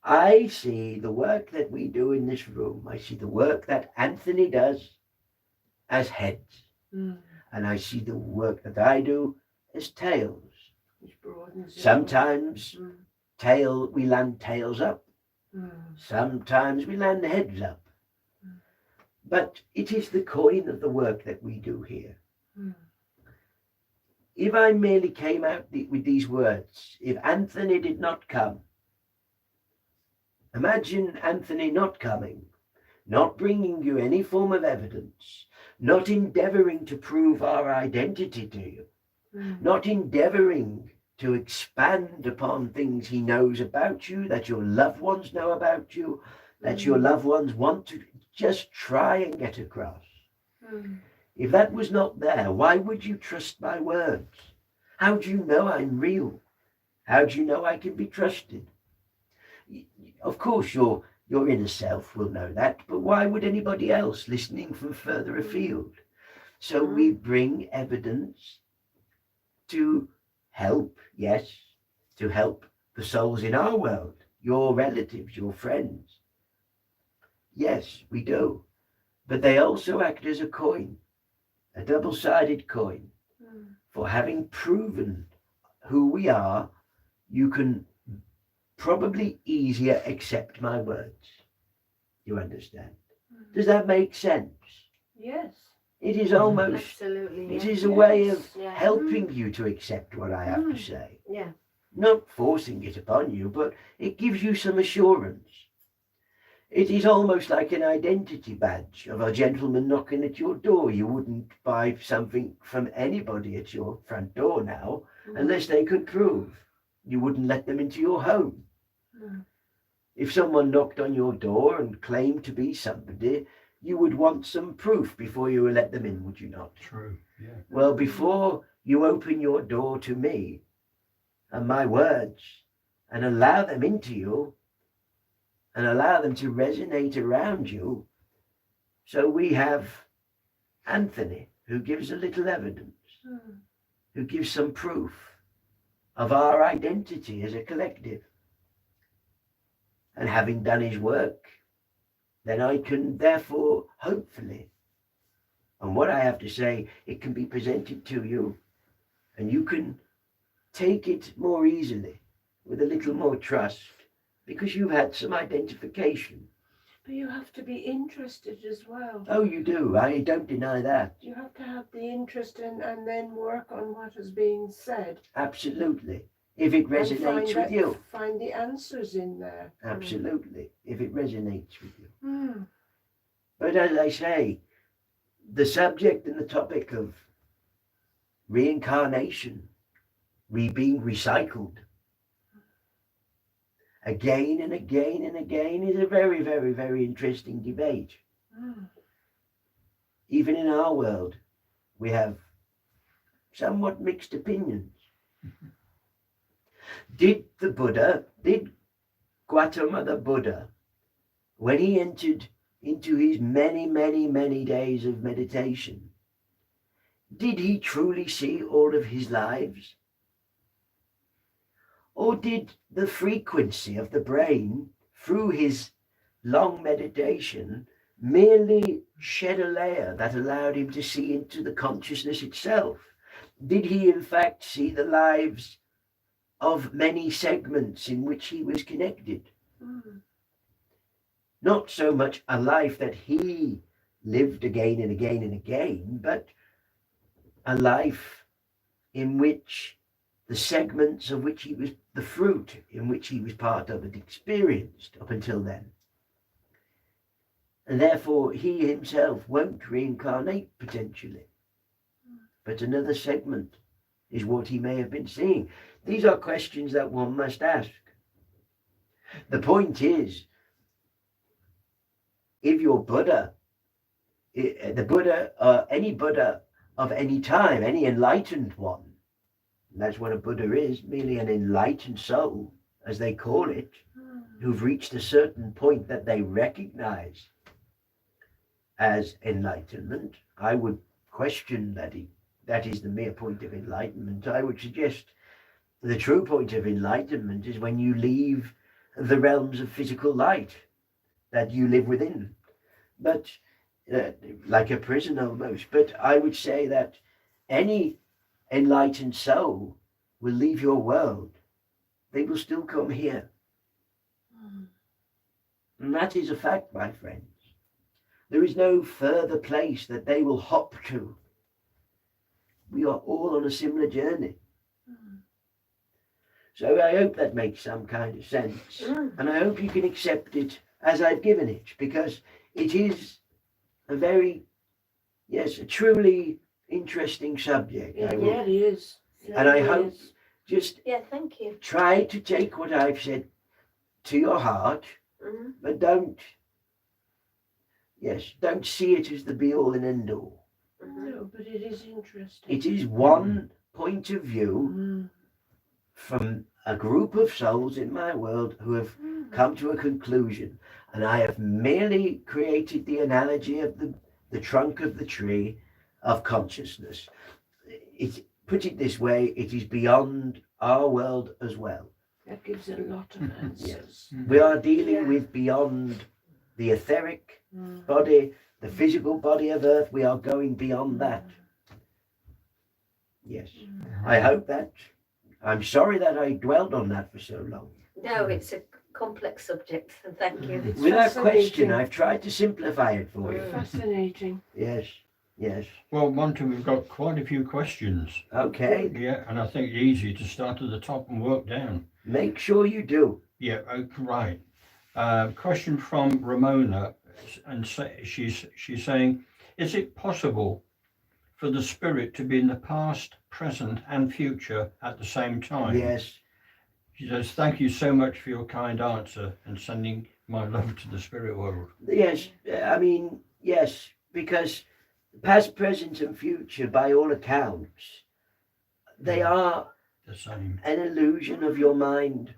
I see the work that we do in this room, I see the work that Anthony does as heads, and I see the work that I do as tails. Sometimes we land tails up, sometimes we land heads up, but it is the coin of the work that we do here. If I merely came out with these words, if Anthony did not come, imagine Anthony not coming, not bringing you any form of evidence, not endeavoring to prove our identity to you, not endeavoring to expand upon things he knows about you, that your loved ones know about you, that your loved ones want to just try and get across. If that was not there, why would you trust my words? How do you know I'm real? How do you know I can be trusted? Of course, your inner self will know that, but why would anybody else listening from further afield? So we bring evidence to help, yes, to help the souls in our world, your relatives, your friends. Yes, we do. But they also act as a coin, a double-sided coin. For having proven who we are, you can probably easier accept my words. You understand? Does that make sense? Yes. It is almost, Absolutely. it is a way of Yeah. helping you to accept what I have to say. Yeah. Not forcing it upon you, but it gives you some assurance. It is almost like an identity badge of a gentleman knocking at your door. You wouldn't buy something from anybody at your front door now unless they could prove. You wouldn't let them into your home. If someone knocked on your door and claimed to be somebody, you would want some proof before you would let them in, would you not? True, yeah. Well, before you open your door to me and my words and allow them into you, and allow them to resonate around you. So we have Anthony, who gives a little evidence, who gives some proof of our identity as a collective. And having done his work, then I can therefore, hopefully, and what I have to say, it can be presented to you, and you can take it more easily, with a little more trust, because you've had some identification. But you have to be interested as well. Oh, you do. I don't deny that. You have to have the interest and then work on what is being said. Absolutely. If it resonates with you. Find the answers in there. Absolutely. If it resonates with you. But as I say, the subject and the topic of reincarnation, being recycled, again and again and again is a very, very, very interesting debate. Even in our world, we have somewhat mixed opinions. Did Gautama the Buddha, when he entered into his many, many, many days of meditation, did he truly see all of his lives? Or did the frequency of the brain, through his long meditation, merely shed a layer that allowed him to see into the consciousness itself? Did he in fact see the lives of many segments in which he was connected? Not so much a life that he lived again and again and again, but a life in which the segments of which he was the fruit, in which he was part of and experienced up until then. And therefore he himself won't reincarnate potentially. But another segment is what he may have been seeing. These are questions that one must ask. The point is, if you're Buddha, the Buddha, any Buddha of any time, any enlightened one, and that's what a Buddha is, merely an enlightened soul, as they call it, who've reached a certain point that they recognize as enlightenment. I would question that is the mere point of enlightenment. I would suggest the true point of enlightenment is when you leave the realms of physical light that you live within. But like a prison almost. But I would say that any enlightened soul will leave your world. They will still come here. And that is a fact, my friends. There is no further place that they will hop to. We are all on a similar journey. So I hope that makes some kind of sense. And I hope you can accept it as I've given it, because it is a very, yes, a truly interesting subject. Yeah, it is. And I hope just Yeah, thank you. try to take what I've said to your heart, but don't see it as the be all and end all. No, but it is interesting. It is one point of view from a group of souls in my world who have come to a conclusion. And I have merely created the analogy of the trunk of the tree of consciousness. Put it this way, it is beyond our world as well. That gives a lot of answers. We are dealing with beyond the etheric body, the physical body of Earth. We are going beyond that. Yes. I hope that. I'm sorry that I dwelled on that for so long. No, it's a complex subject, and thank you. It's Without question, fascinating. I've tried to simplify it for you. Fascinating. Yes, yes. Well, Monty, we've got quite a few questions. Okay. Yeah, and I think it's easy to start at the top and work down. Make sure you do. Yeah, right. Question from Ramona, and she's saying, is it possible for the spirit to be in the past, present, and future at the same time? Yes. She says, thank you so much for your kind answer and sending my love to the spirit world. Yes. I mean, yes, because past, present, and future, by all accounts, they are The same. an illusion of your mind.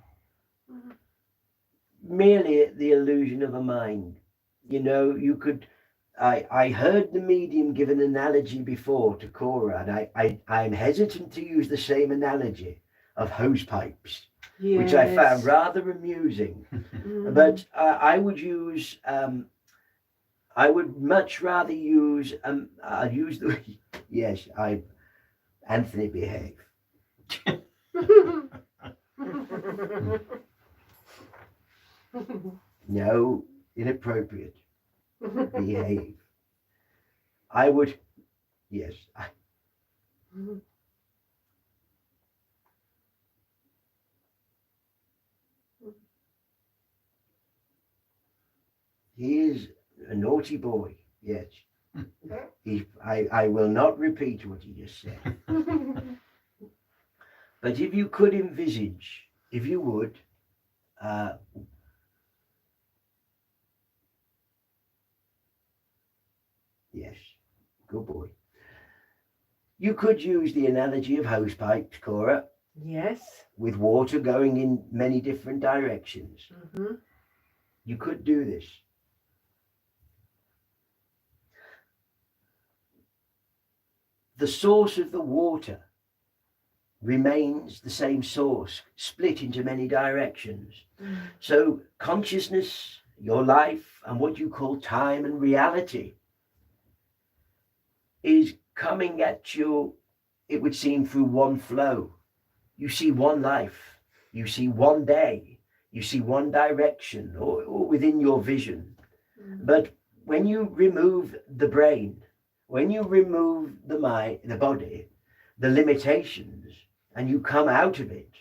Merely the illusion of a mind. You know, you could. I heard the medium give an analogy before to Cora, and I'm hesitant to use the same analogy of hose pipes, which I found rather amusing. But I would use. I would much rather use. I'll use the. Yes, Anthony, behave. No, inappropriate. Behave. I would. Yes. He is a naughty boy. Yes. I will not repeat what he just said. But if you could envisage, if you would, yes, good boy. You could use the analogy of hose pipes, Cora, Yes. with water going in many different directions. You could do this. The source of the water remains the same source, split into many directions. So consciousness, your life, and what you call time and reality is coming at you, it would seem, through one flow. You see one life, you see one day, you see one direction, or within your vision. But when you remove the brain, when you remove the mind, the body, the limitations, and you come out of it,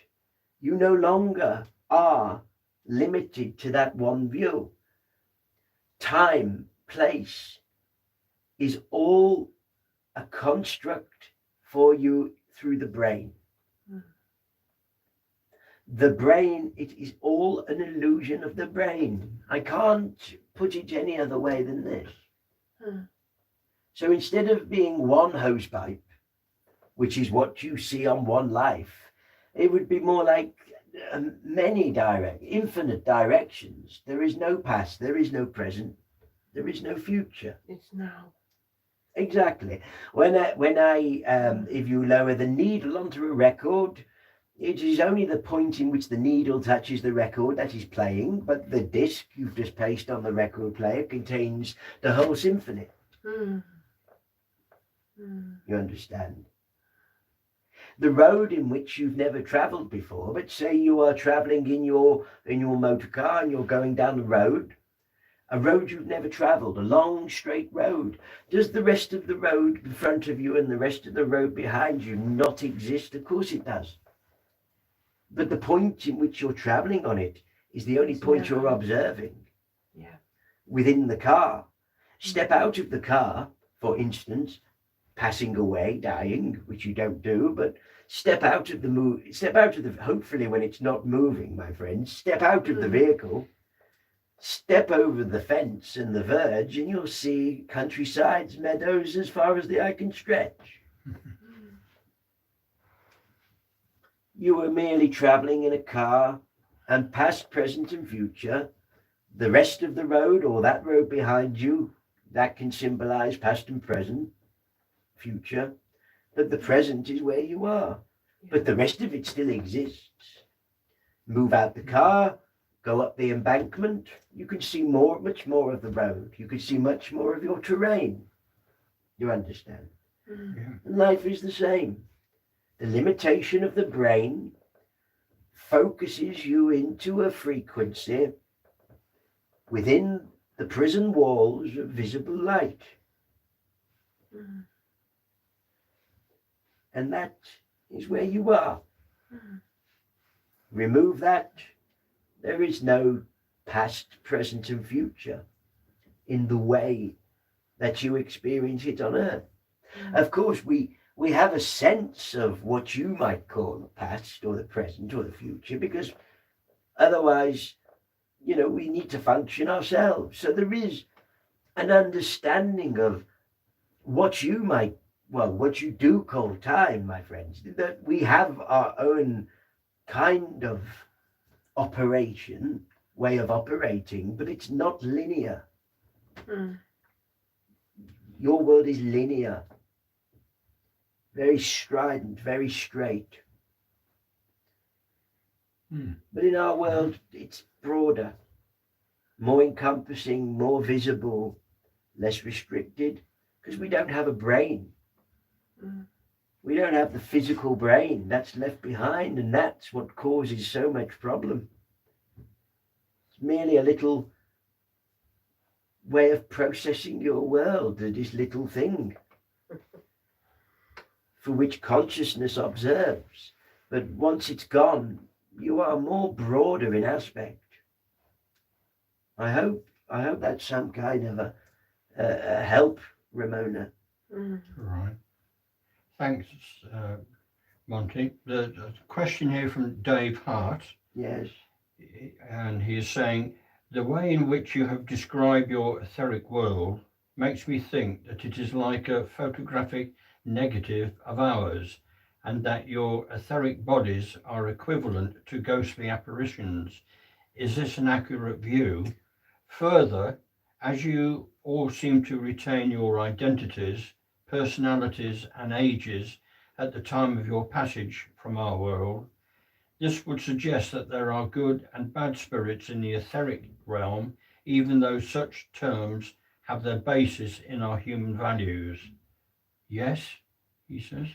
you no longer are limited to that one view. Time, place is all a construct for you through the brain. The brain, it is all an illusion of the brain. I can't put it any other way than this. So instead of being one hosepipe, which is what you see on one life, it would be more like infinite directions. There is no past, there is no present, there is no future. It's now. Exactly. If you lower the needle onto a record, it is only the point in which the needle touches the record that is playing, but the disc you've just placed on the record player contains the whole symphony. You understand? The road in which you've never travelled before, but say you are travelling in your motor car and you're going down a road you've never travelled, a long straight road. Does the rest of the road in front of you and the rest of the road behind you not exist? Of course it does. But the point in which you're travelling on it is the only point you're observing. Yeah. Within the car. Step out of the car, for instance, passing away, dying, which you don't do, but step out of the hopefully when it's not moving, my friends, step out of the vehicle, step over the fence and the verge, and you'll see countrysides, meadows as far as the eye can stretch. You were merely travelling in a car, and past, present, and future, the rest of the road or that road behind you, that can symbolize past and present, future, but the present is where you are. But the rest of it still exists. Move out the car, go up the embankment, you can see much more of the road. You can see much more of your terrain. You understand? And life is the same. The limitation of the brain focuses you into a frequency within the prison walls of visible light. And that is where you are. Remove that, there is no past, present, and future in the way that you experience it on earth. Of course, we have a sense of what you might call the past or the present or the future, because otherwise, we need to function ourselves. So there is an understanding of what you do call time, my friends, that we have our own kind of way of operating, but it's not linear. Your world is linear, very strident, very straight. But in our world, it's broader, more encompassing, more visible, less restricted, because we don't have a brain. We don't have the physical brain. That's left behind, and that's what causes so much problem. It's merely a little way of processing your world, this little thing for which consciousness observes. But once it's gone, you are more broader in aspect. I hope that's some kind of a help, Ramona. Right. Thanks, Monty. The question here from Dave Hart. Yes. And he is saying, the way in which you have described your etheric world makes me think that it is like a photographic negative of ours, and that your etheric bodies are equivalent to ghostly apparitions. Is this an accurate view? Further, as you all seem to retain your identities, personalities and ages at the time of your passage from our world, this would suggest that there are good and bad spirits in the etheric realm, even though such terms have their basis in our human values. Yes, he says.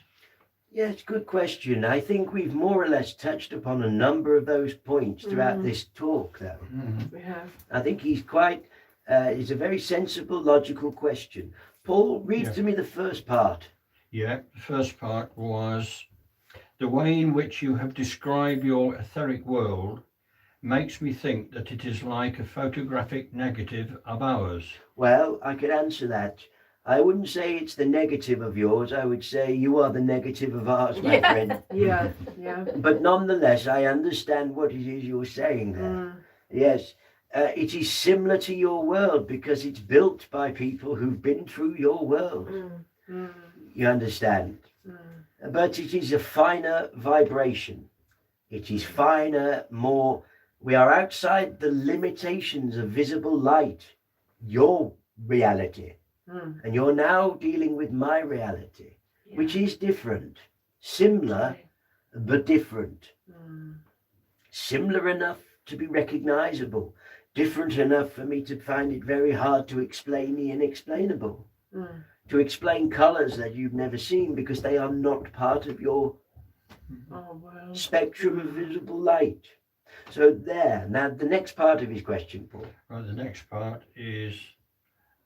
Yes, good question. I think we've more or less touched upon a number of those points throughout this talk, though. We have. I think he's it's a very sensible, logical question. Paul, read to me the first part. Yeah, the first part was, the way in which you have described your etheric world makes me think that it is like a photographic negative of ours. Well, I could answer that. I wouldn't say it's the negative of yours. I would say you are the negative of ours, my Yeah. friend. Yeah, yeah. But nonetheless, I understand what it is you're saying there. Mm. Yes, it is similar to your world because it's built by people who've been through your world. Mm. Mm. You understand? Mm. But it is a finer vibration. It is finer, more. We are outside the limitations of visible light, your reality. Mm. And you're now dealing with my reality, Yeah. which is different, similar, but different. Mm. Similar enough to be recognizable, different enough for me to find it very hard to explain the inexplainable, Mm. to explain colors that you've never seen because they are not part of your Oh, well. spectrum of visible light. So there, now the next part of his question, Paul. Right, the next part is,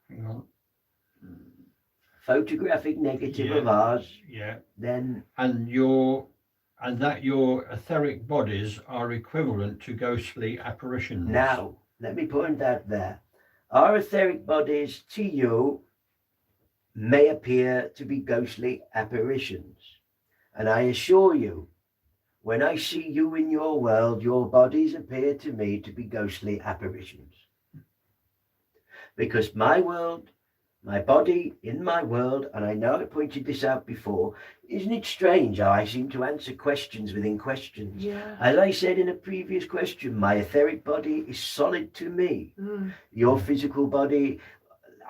hang on, Photographic negative Yeah. of ours, yeah, then and that your etheric bodies are equivalent to ghostly apparitions. now, let me point out there. Our etheric bodies to you may appear to be ghostly apparitions. And I assure you, when I see you in your world, your bodies appear to me to be ghostly apparitions. Because my world, my body in my world, and I know I pointed this out before, isn't it strange how I seem to answer questions within questions? Yeah. As I said in a previous question, my etheric body is solid to me. Mm. Your physical body,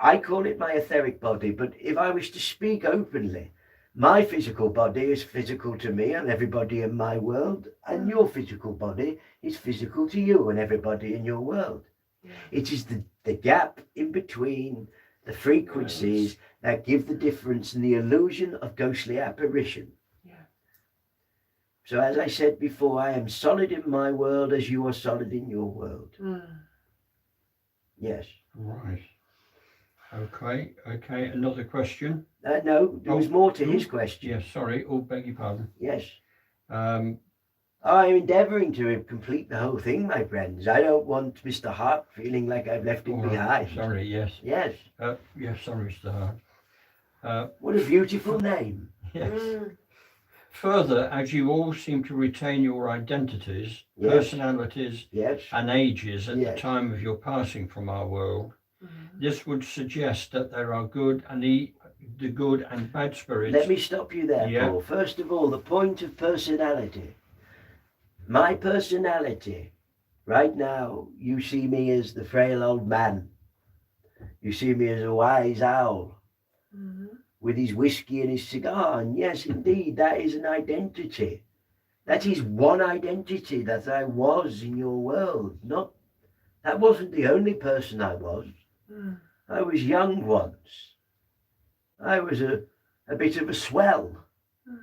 I call it my etheric body, but if I was to speak openly, my physical body is physical to me and everybody in my world, and your physical body is physical to you and everybody in your world. Yeah. It is the gap in between the frequencies that give the difference and the illusion of ghostly apparition. Yeah. So as I said before, I am solid in my world as you are solid in your world. Mm. Yes. Right. Okay, another question. No, there was more to his question. Yes, sorry, beg your pardon. Yes. Um, I'm endeavouring to complete the whole thing, my friends. I don't want Mr. Hart feeling like I've left him behind. Sorry, yes. Yes. Yes, sorry, Mr. Hart. What a beautiful name. Yes. Mm. Further, as you all seem to retain your identities, Yes. personalities, Yes. and ages at Yes. the time of your passing from our world, Mm. this would suggest that there are the good and bad spirits. Let me stop you there, Yeah. Paul. First of all, the point of personality. My personality, right now, you see me as the frail old man. You see me as a wise owl Mm. with his whiskey and his cigar. And yes, indeed, that is an identity. That is one identity that I was in your world. That wasn't the only person I was. Mm. I was young once. I was a bit of a swell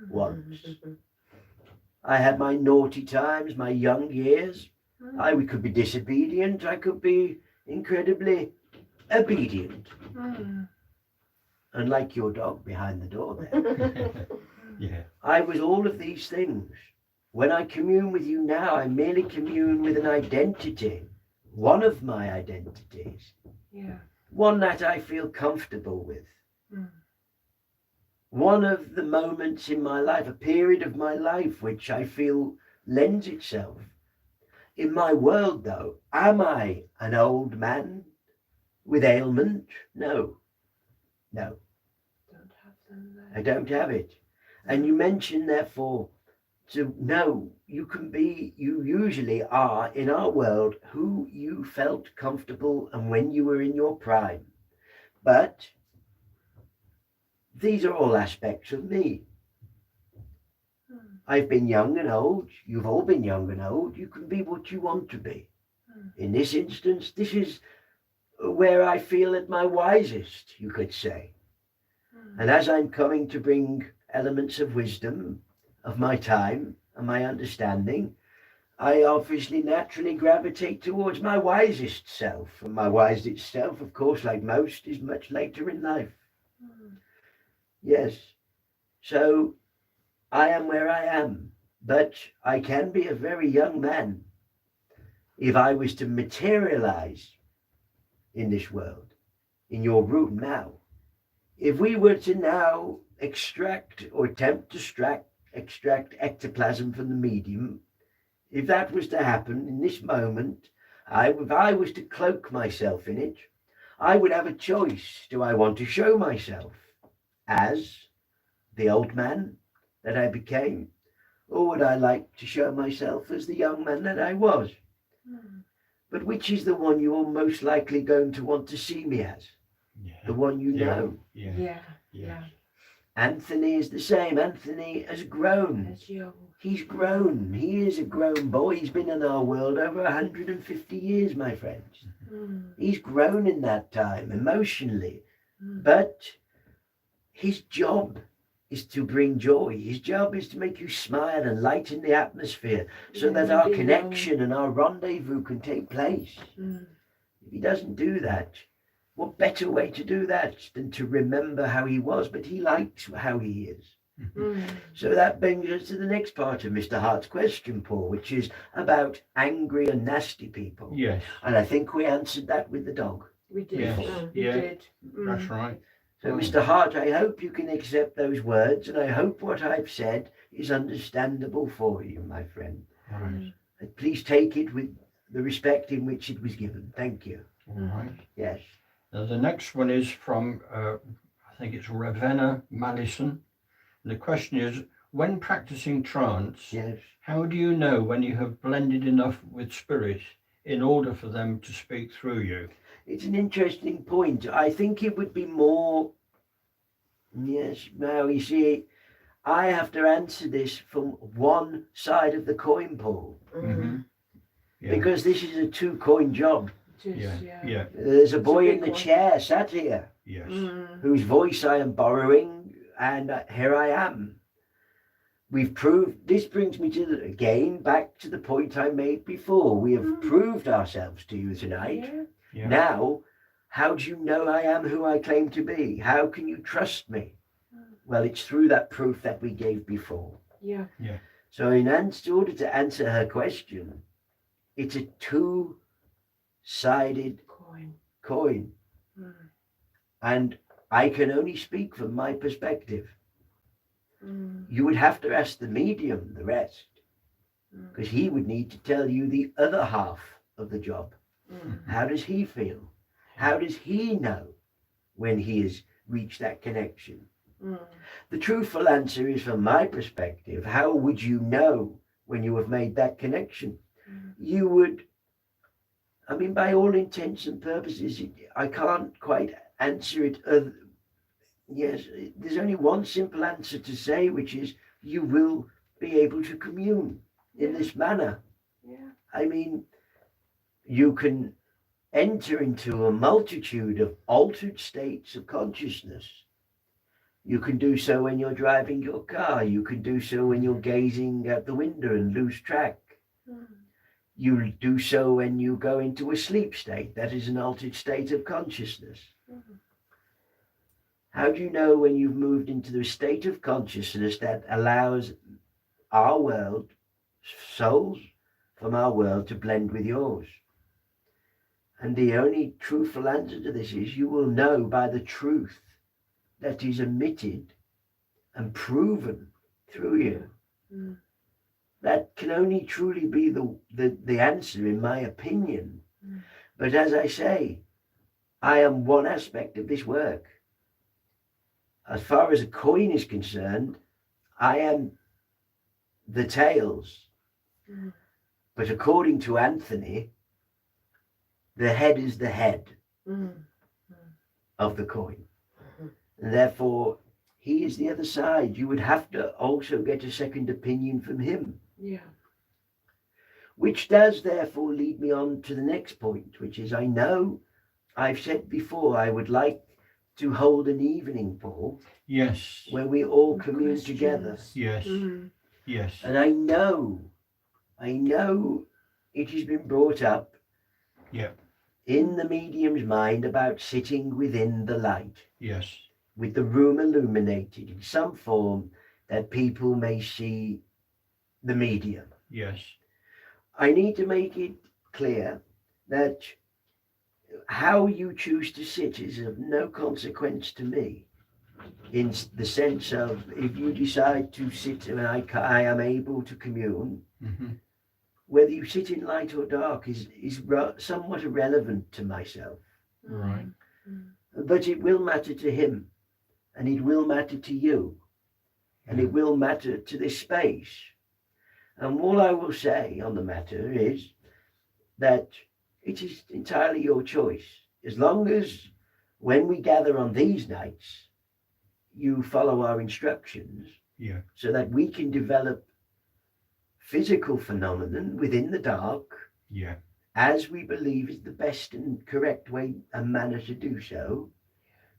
once. I had my naughty times, my young years. I could be disobedient. I could be incredibly obedient. Mm. Unlike your dog behind the door there. Yeah. I was all of these things. When I commune with you now, I merely commune with an identity. One of my identities. Yeah. One that I feel comfortable with. Mm. One of the moments in my life, a period of my life which I feel lends itself. In my world, though, am I an old man with ailment? No. No, Don't have them there. I don't have it. And you mentioned, therefore, to know you usually are in our world who you felt comfortable and when you were in your prime. But these are all aspects of me. I've been young and old. You've all been young and old. You can be what you want to be. In this instance, this is where I feel at my wisest, you could say. And as I'm coming to bring elements of wisdom of my time and my understanding, I obviously naturally gravitate towards my wisest self. And my wisest self, of course, like most, is much later in life. Yes. So I am where I am, but I can be a very young man if I was to materialize in this world, in your room now. If we were to now extract or attempt to extract ectoplasm from the medium, if that was to happen in this moment, if I was to cloak myself in it, I would have a choice. Do I want to show myself as the old man that I became, or would I like to show myself as the young man that I was? But which is the one you're most likely going to want to see me as? Yeah. The one you Yeah. know. Yeah. Yeah. Yeah. Anthony is the same. Anthony has grown. As young. He's grown. He is a grown boy. He's been in our world over 150 years, my friends. He's grown in that time emotionally. But his job is to bring joy. His job is to make you smile and lighten the atmosphere so that our connection and our rendezvous can take place. If he doesn't do that, what better way to do that than to remember how he was? But he likes how he is. So that brings us to the next part of Mr. Hart's question, Paul, which is about angry and nasty people. Yes. And I think we answered that with the dog. We did. Yes. We Yeah. did. That's right. So, Mr. Hart, I hope you can accept those words, and I hope what I've said is understandable for you, my friend. Right. And please take it with the respect in which it was given. Thank you. All right. Yes. Now the next one is from, I think it's Ravenna Mallison. The question is, when practicing trance, Yes. how do you know when you have blended enough with spirit in order for them to speak through you? It's an interesting point. I think it would be more. Yes. Now, you see, I have to answer this from one side of the coin, Paul, Mm-hmm. Yeah. because this is a two-coin job. Just, Yeah. Yeah. There's a It's boy a in big the one. chair sat here, Yes. whose voice I am borrowing, and here I am. We've proved, this brings me to, again, back to the point I made before. We have proved ourselves to you tonight. Yeah. Now, how do you know I am who I claim to be? How can you trust me? Well, it's through that proof that we gave before. Yeah. So in order to answer her question, it's a two-sided coin. And I can only speak from my perspective. You would have to ask the medium the rest, because he would need to tell you the other half of the job. How does he feel? How does he know when he has reached that connection? The truthful answer is, from my perspective, how would you know when you have made that connection? You would, I mean, by all intents and purposes, I can't quite answer it. Yes, there's only one simple answer to say, which is you will be able to commune in this manner. I mean, you can enter into a multitude of altered states of consciousness. You can do so when you're driving your car. You can do so when you're gazing out the window and lose track. You do so when you go into a sleep state. That is an altered state of consciousness. How do you know when you've moved into the state of consciousness that allows our world, souls from our world, to blend with yours? And the only truthful answer to this is you will know by the truth that is emitted and proven through you. That can only truly be the answer, in my opinion. But as I say, I am one aspect of this work. As far as a coin is concerned, I am the tails. But according to Anthony, the head is the head of the coin. And therefore, he is the other side. You would have to also get a second opinion from him. Which does therefore lead me on to the next point, which is, I know I've said before I would like to hold an evening, Paul, Yes. where we all commune together. Yes. Yes. And I know it has been brought up in the medium's mind about sitting within the light, Yes. with the room illuminated in some form that people may see the medium. Yes. I need to make it clear that how you choose to sit is of no consequence to me. in the sense of if you decide to sit and I am able to commune, whether you sit in light or dark is somewhat irrelevant to myself. Right. But it will matter to him, and it will matter to you, and it will matter to this space. And all I will say on the matter is that it is entirely your choice. As long as when we gather on these nights, you follow our instructions, Yeah. so that we can develop physical phenomenon within the dark, Yeah. as we believe is the best and correct way and manner to do so.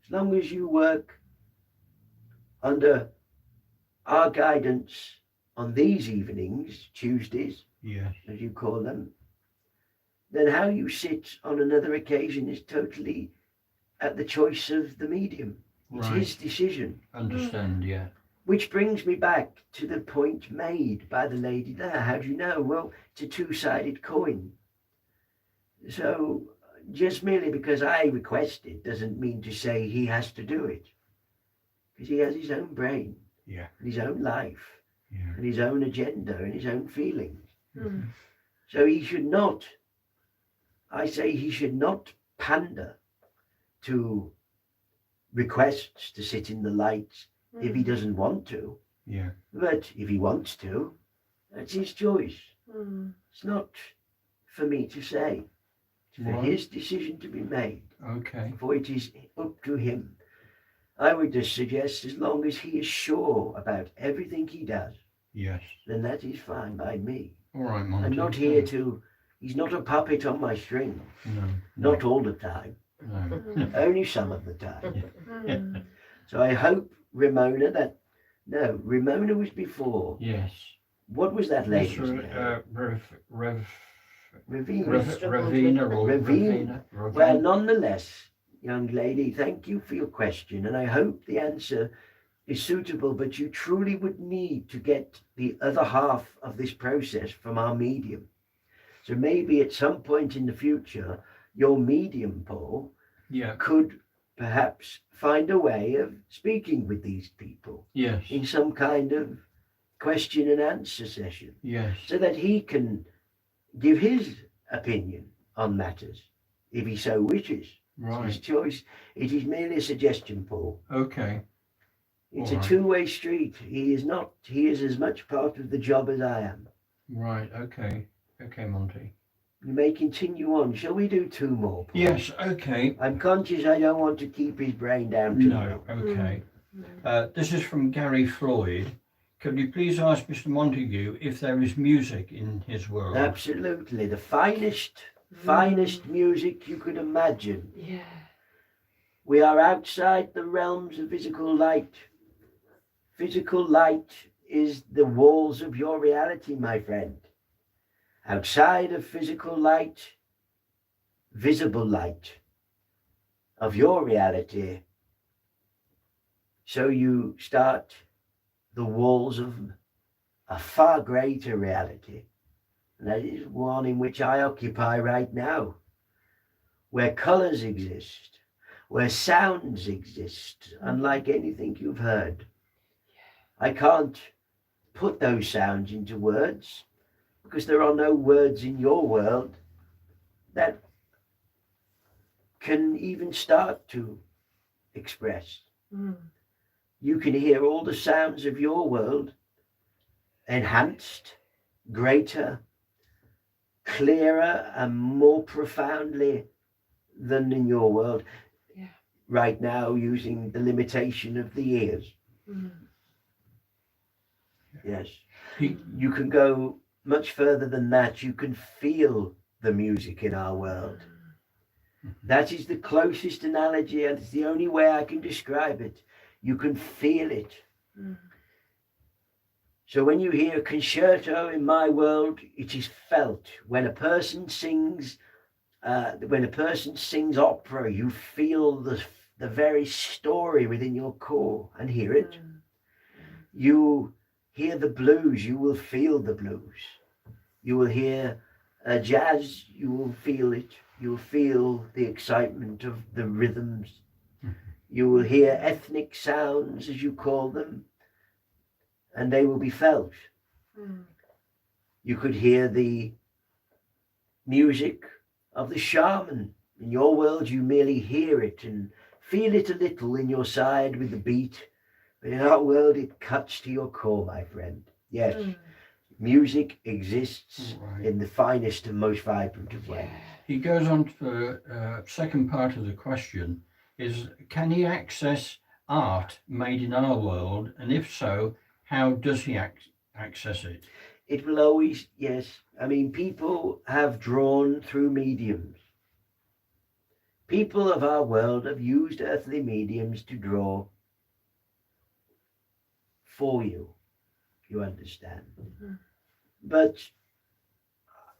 As long as you work under our guidance on these evenings, Tuesdays, Yes. as you call them, then how you sit on another occasion is totally at the choice of the medium. It's Right. his decision. Understand, yeah. Which brings me back to the point made by the lady there. How do you know? Well, it's a two-sided coin. So just merely because I request it doesn't mean to say he has to do it. Because he has his own brain, Yeah. and his own life, Yeah. and his own agenda, and his own feelings. Mm. So he should not, I say he should not pander to requests to sit in the light if he doesn't want to. Yeah. But if he wants to, that's his choice. It's not for me to say. It's for Right. his decision to be made, Okay. for it is up to him. I would just suggest as long as he is sure about everything he does, Yes. then that is fine by me. All right, Monty. I'm not here to, he's not a puppet on my string, No. not all the time, No. only some of the time. Mm. So I hope Ramona Ramona was before. Yes. What was that Miss lady's name? Ravina. Ravina or Ravina. Ravina. Well, nonetheless, young lady, thank you for your question, and I hope the answer is suitable, but you truly would need to get the other half of this process from our medium. So maybe at some point in the future, your medium, Paul, Yeah. could perhaps find a way of speaking with these people Yes. in some kind of question and answer session, Yes. so that he can give his opinion on matters, if he so wishes. It's his Right. choice. It is merely a suggestion, Paul. Okay. It's All a right. two-way street. He is as much part of the job as I am. Right. Okay. Okay, Monty. You may continue on. Shall we do two more, Paul? Yes. Okay. I'm conscious I don't want to keep his brain down too No. long. Okay. This is from Gary Floyd. Could you please ask Mr. Montague if there is music in his world? Absolutely. The finest music you could imagine. Yeah. We are outside the realms of physical light. Physical light is the walls of your reality, my friend. Outside of physical light, visible light of your reality. So you start the walls of a far greater reality. And that is one in which I occupy right now, where colors exist, where sounds exist, unlike anything you've heard. I can't put those sounds into words because there are no words in your world that can even start to express. You can hear all the sounds of your world enhanced, greater, clearer, and more profoundly than in your world right now, using the limitation of the ears. Yes. You can go much further than that. You can feel the music in our world. That is the closest analogy, and it's the only way I can describe it. You can feel it. So when you hear a concerto in my world, it is felt. When a person sings opera, you feel the very story within your core and hear it. You hear the blues, you will feel the blues. You will hear jazz, you will feel it. You will feel the excitement of the rhythms. You will hear ethnic sounds, as you call them, and they will be felt. You could hear the music of the shaman. In your world, you merely hear it and feel it a little in your side with the beat. But in our world, it cuts to your core, my friend. Yes, music exists in the finest and most vibrant of ways. He goes on to the second part of the question is, can he access art made in our world? And if so, how does he access it? It will always, yes. I mean, people have drawn through mediums. People of our world have used earthly mediums to draw for you, you understand. But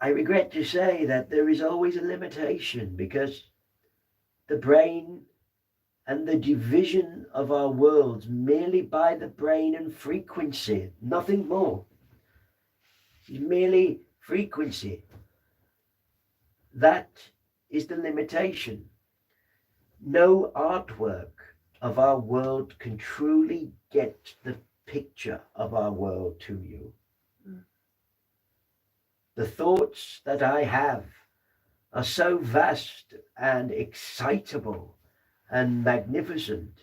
I regret to say that there is always a limitation, because the brain and the division of our worlds merely by the brain and frequency, nothing more. It's merely frequency. That is the limitation. No artwork of our world can truly get the picture of our world to you. The thoughts that I have are so vast and excitable and magnificent,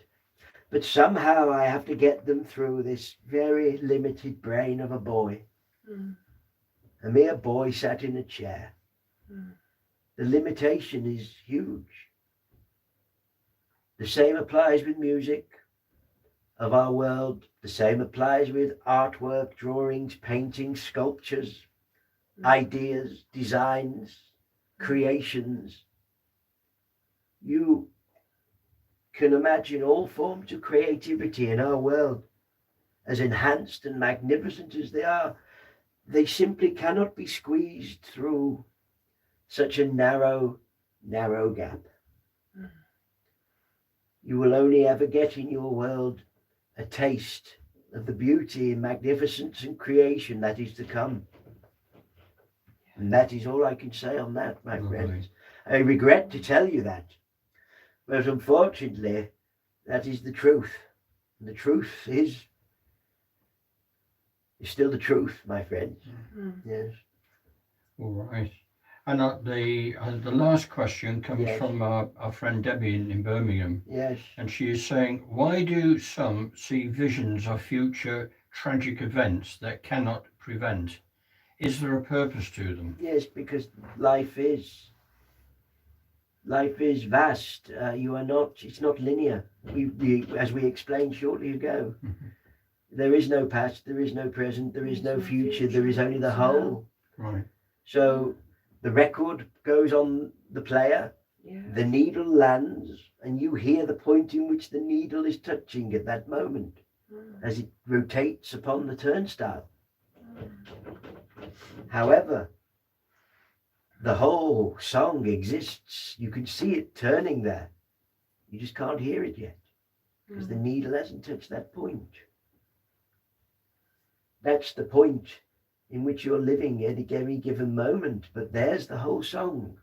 but somehow I have to get them through this very limited brain of a boy. A mere boy sat in a chair. The limitation is huge. The same applies with music of our world. The same applies with artwork, drawings, paintings, sculptures, ideas, designs, creations. You can imagine all forms of creativity in our world, as enhanced and magnificent as they are. They simply cannot be squeezed through such a narrow gap. You will only ever get in your world a taste of the beauty and magnificence and creation that is to come. And that is all I can say on that, my friends. I regret to tell you that, but unfortunately, that is the truth. And the truth is still the truth, my friends. Yes. All right. And the last question comes from our friend Debbie in Birmingham. Yes. And she is saying, why do some see visions of future tragic events that cannot prevent? Is there a purpose to them? Yes, because life is vast. It's not linear. As we explained shortly ago, there is no past, there is no present, there is no future, there is only the whole. Right. So the record goes on the player, the needle lands, and you hear the point in which the needle is touching at that moment as it rotates upon the turnstile. However, the whole song exists. You can see it turning there. You just can't hear it yet because the needle hasn't touched that point. That's the point in which you're living at any given moment, but there's the whole song.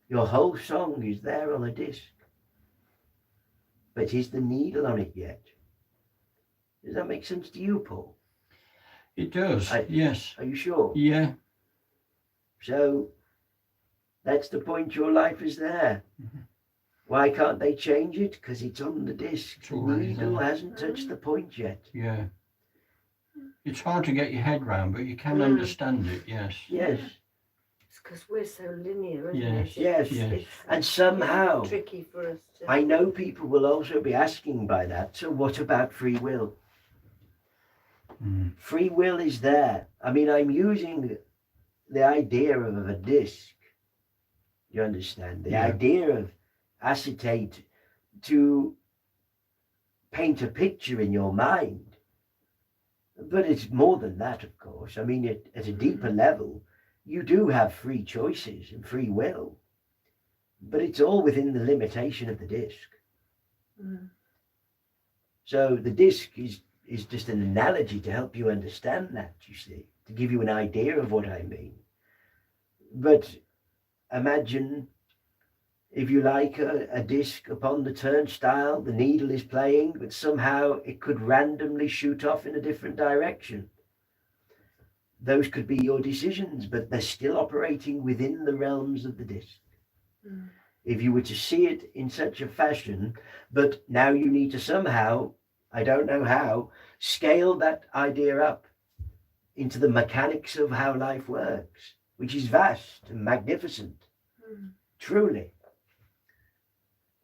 Your whole song is there on a disc, but is the needle on it yet? Does that make sense to you, Paul? It does, yes. Are you sure? Yeah. So that's the point, your life is there. Why can't they change it? Because it's on the disc. The needle hasn't touched the point yet. Yeah. It's hard to get your head round, but you can understand it, yes. Yes. It's because we're so linear, isn't Yes. it? Yes. And somehow, tricky for us to... I know people will also be asking by that, so what about free will? Free will is there. I mean, I'm using the idea of a disc. You understand? The idea of acetate to paint a picture in your mind. But it's more than that, of course. I mean, at a deeper level, you do have free choices and free will. But it's all within the limitation of the disc. So the disc is just an analogy to help you understand that, you see, to give you an idea of what I mean. But imagine if you like, a disc upon the turnstile, the needle is playing, but somehow it could randomly shoot off in a different direction. Those could be your decisions, but they're still operating within the realms of the disc. If you were to see it in such a fashion, but now you need to somehow, I don't know how, scale that idea up into the mechanics of how life works, which is vast and magnificent, truly.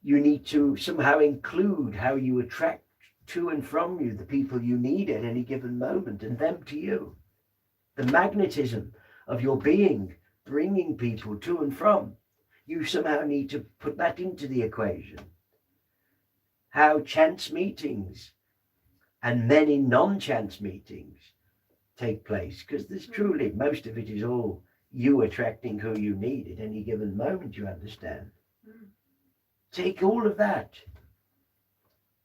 You need to somehow include how you attract to and from you the people you need at any given moment, and them to you. The magnetism of your being, bringing people to and from. You somehow need to put that into the equation. How chance meetings and many non-chance meetings take place, because there's truly, most of it is all you attracting who you need at any given moment, you understand. Take all of that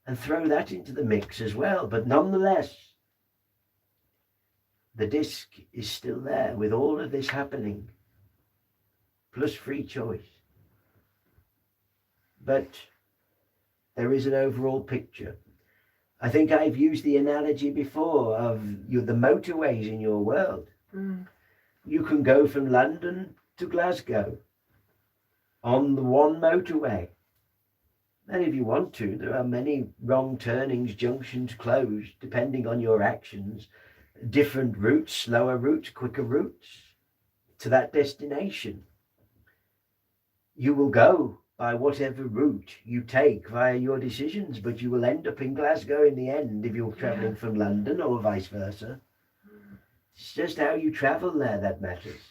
and throw that into the mix as well, but nonetheless, the disc is still there with all of this happening, plus free choice. But there is an overall picture. I think I've used the analogy before of the motorways in your world. You can go from London to Glasgow on the one motorway. And if you want to, there are many wrong turnings, junctions closed, depending on your actions, different routes, slower routes, quicker routes to that destination. You will go by whatever route you take via your decisions, but you will end up in Glasgow in the end if you're travelling from London or vice versa. It's just how you travel there that matters.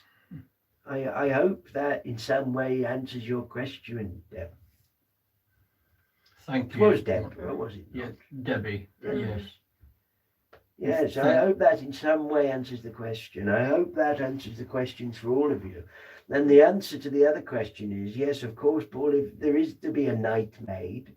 I hope that in some way answers your question, Deb. Thank It you. was Deborah, was it? Yeah, Debbie. Yes. Yes, I hope that in some way answers the question. I hope that answers the questions for all of you. And the answer to the other question is, yes, of course, Paul, if there is to be a night made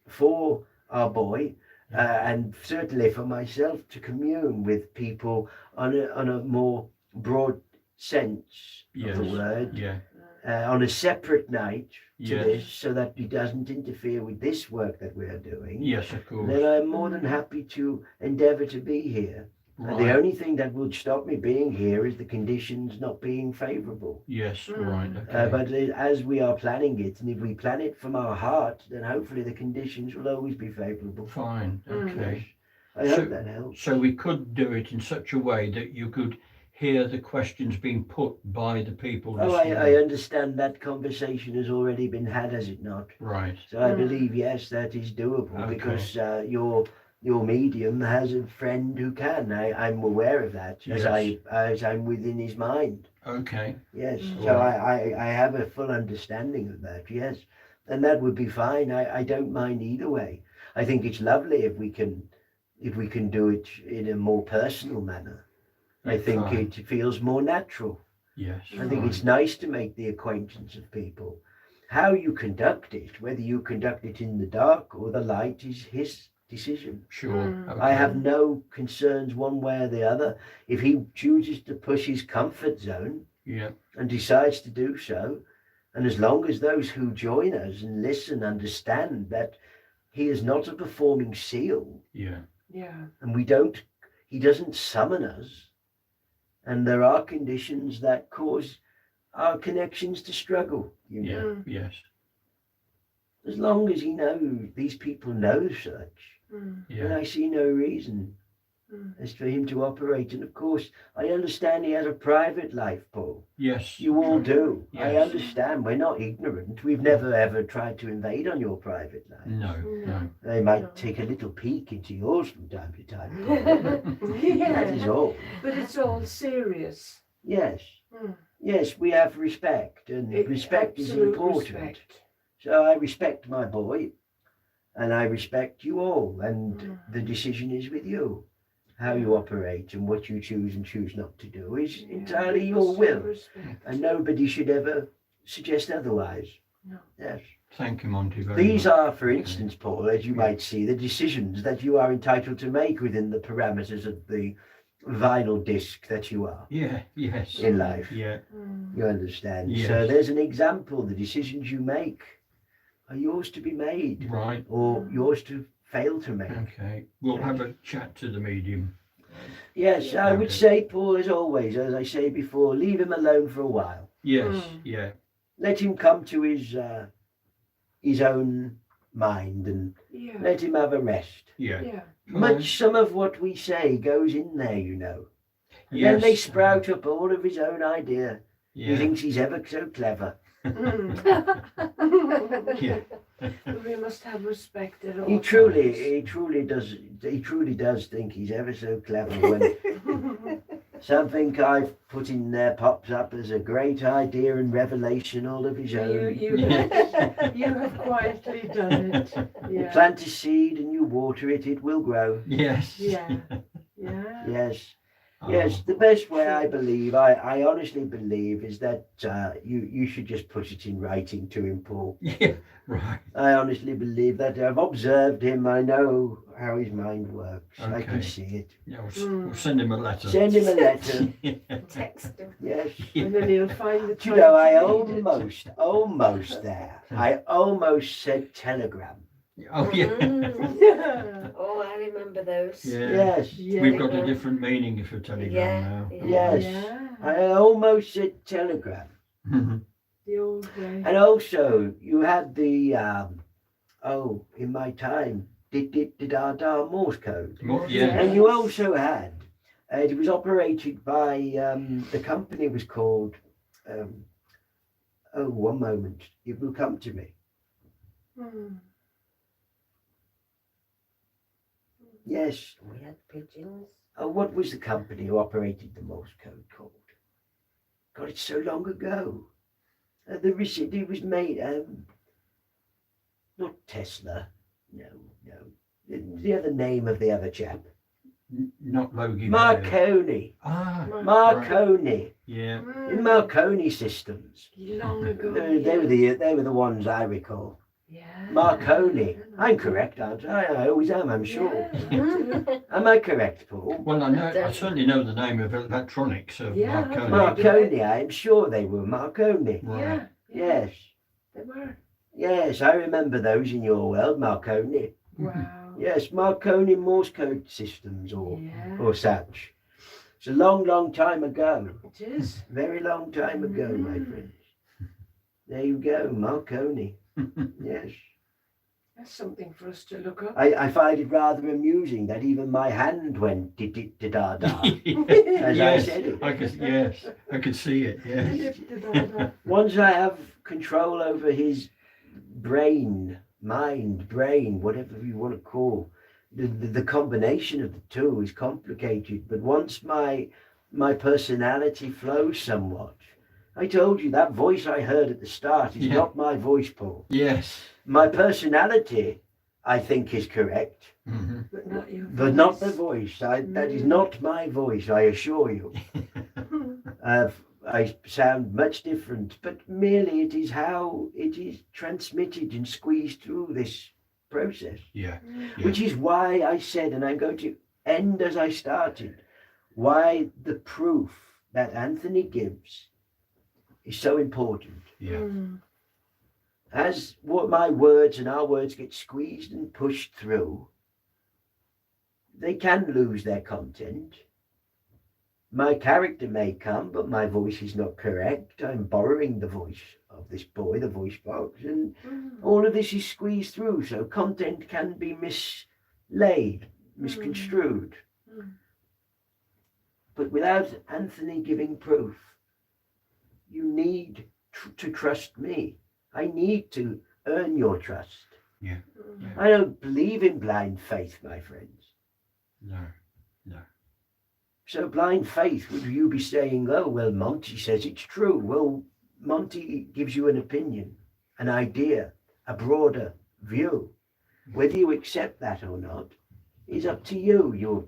for our boy, and certainly for myself to commune with people on a more broad sense of the word, Yeah. On a separate night to Yes. this, so that it doesn't interfere with this work that we are doing, Yes, of course. then I'm more than happy to endeavour to be here. Right. The only thing that would stop me being here is the conditions not being favourable. Yes, right. Okay. But as we are planning it, and if we plan it from our heart, then hopefully the conditions will always be favourable. Fine. Okay. I hope that helps. So we could do it in such a way that you could hear the questions being put by the people. Oh, I understand that conversation has already been had, has it not? Right. So I believe, yes, that is doable, because your medium has a friend who can. I'm aware of that, as I'm within his mind. Okay. Yes, so I have a full understanding of that, yes. And that would be fine. I don't mind either way. I think it's lovely if we can do it in a more personal manner. I think it feels more natural. Yes. I think it's nice to make the acquaintance of people. How you conduct it, whether you conduct it in the dark or the light, is his decision. Sure. Okay. I have no concerns one way or the other. If he chooses to push his comfort zone and decides to do so, and as long as those who join us and listen understand that he is not a performing seal, and he doesn't summon us, and there are conditions that cause our connections to struggle, you know. Yes. As long as he knows, these people know such, then I see no reason as for him to operate. And of course, I understand he has a private life, Paul. Yes. You all do. Yes. I understand. We're not ignorant. We've never ever tried to invade on your private life. No. They might take a little peek into yours from time to time, Paul. That is all. But it's all serious. Yes. Yes, we have respect, and respect is important. Respect. So I respect my boy, and I respect you all, and the decision is with you. How you operate and what you choose and choose not to do is entirely your will, and nobody should ever suggest otherwise. No. Yes. Thank you, Monty, very These much. are, for instance, Paul, as you might see, the decisions that you are entitled to make within the parameters of the vinyl disc that you are Yeah, yes. in life. Yeah, You understand? Yes. So there's an example. The decisions you make are yours to be made, right. or yours to fail to make. Okay. We'll have a chat to the medium. Yes, I would Okay. say, Paul, as always, as I say before, leave him alone for a while. Yes, yeah. Let him come to his own mind and Yeah. let him have a rest. Yeah. Yeah. Much some of what we say goes in there, you know. And Yes. then they sprout up all of his own idea. He Yeah. thinks he's ever so clever. Yeah. We must have respect at all He times. truly does think he's ever so clever when something I've put in there pops up as a great idea and revelation all of his own. You have quietly done it. You Yeah. plant a seed and you water it, it will grow. Yes. Yeah. Yeah. Yes. Oh, Yes, the best way I believe, I honestly believe, is that you should just put it in writing to him, Paul. Yeah, right. I honestly believe that. I've observed him. I know how his mind works. I can Okay. see it. Yeah, we'll send him a letter. Send him a letter. Text him. Yes. And then he'll find the Do time you know, to I read it. almost there. I almost said telegram. Oh, yeah. Yeah. Oh, I remember those. Yeah. Yes. Yeah. We've got a different meaning for telegram Yeah, now. yeah. Yes. Yeah. I almost said telegram. The old way. And also, you had the, in my time, da Morse code. Yeah. And you also had, it was operated by, the company was called, one moment, it will come to me. Yes. We had pigeons. What was the company who operated the Morse code called? God, it's so long ago. The receipt, it was made, not Tesla, no. The other name of the other chap. Not Logie. Bailey. Marconi. Ah, Marconi. yeah. In Marconi systems. Long ago. They were the ones I recall. Yeah. Marconi. I'm correct, aren't I? I always am, I'm sure. Yeah. Am I correct, Paul? Well, I certainly know the name of electronics of Yeah, Marconi. Marconi, I'm sure they were Marconi. Right. Yeah. Yes. They were. Yes, I remember those in your world, Marconi. Wow. Yes, Marconi Morse code systems or Yeah. such. It's a long, long time ago. It is. Very long time ago, my friends. There you go, Marconi. Yes. That's something for us to look up. I find it rather amusing that even my hand went da da as I Yes, said it. I could see it. Yes. Once I have control over his brain, mind, brain, whatever you want to call, the combination of the two is complicated. But once my personality flows somewhat, I told you that voice I heard at the start is not my voice, Paul. Yes. My personality, I think, is correct, Mm-hmm. But not your but not the voice. That is not my voice, I assure you. I sound much different, but merely it is how it is transmitted and squeezed through this process. Yeah. Which is why I said, and I'm going to end as I started, why the proof that Anthony gives is so important. Yeah. As what my words and our words get squeezed and pushed through, they can lose their content. My character may come, but my voice is not correct. I'm borrowing the voice of this boy, the voice box, and all of this is squeezed through, so content can be mislaid, misconstrued. But without Anthony giving proof, you need to trust me. I need to earn your trust. Yeah. I don't believe in blind faith, my friends. No. So blind faith, would you be saying, oh, well, Monty says it's true. Well, Monty gives you an opinion, an idea, a broader view. Whether you accept that or not is up to you. You're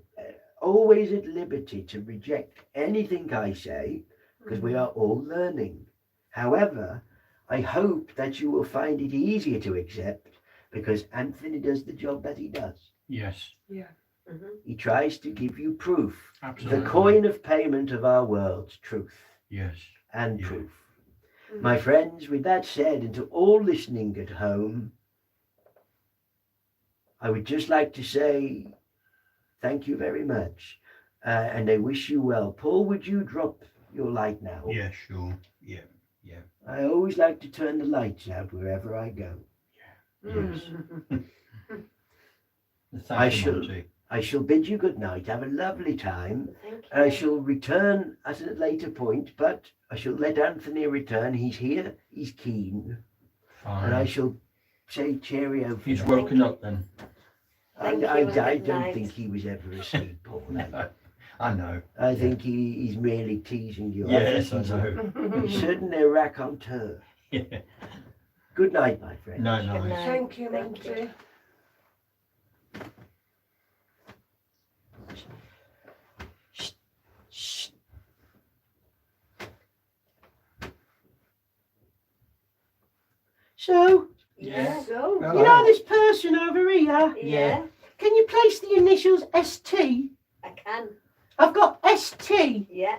always at liberty to reject anything I say, because we are all learning. However, I hope that you will find it easier to accept because Anthony does the job that he does. Yes. Yeah. He tries to give you proof. Absolutely. The coin of payment of our world, truth Yes. and Yeah. proof. My friends, with that said, and to all listening at home, I would just like to say thank you very much. And I wish you well. Paul, would you drop your light now? Yeah, sure. Yeah. I always like to turn the lights out wherever I go. Yes. Thank I you, shall- Monty. I shall bid you good night. Have a lovely time. Thank you. I shall return at a later point, but I shall let Anthony return. He's here. He's keen. And I Fine. shall say cheerio. for He's now. woken up then. Thank you I and good don't night. think he was ever asleep, Paul. No, I know. I think he's merely teasing you. Yes, I think know. he's certainly a raconteur. Yeah. Good night, my friend. No, Good no. night. Thank you, Thank you. Monty. So, Yeah. So, Hello. you know this person over here? Yeah. Can you place the initials ST? I can. I've got ST. Yeah.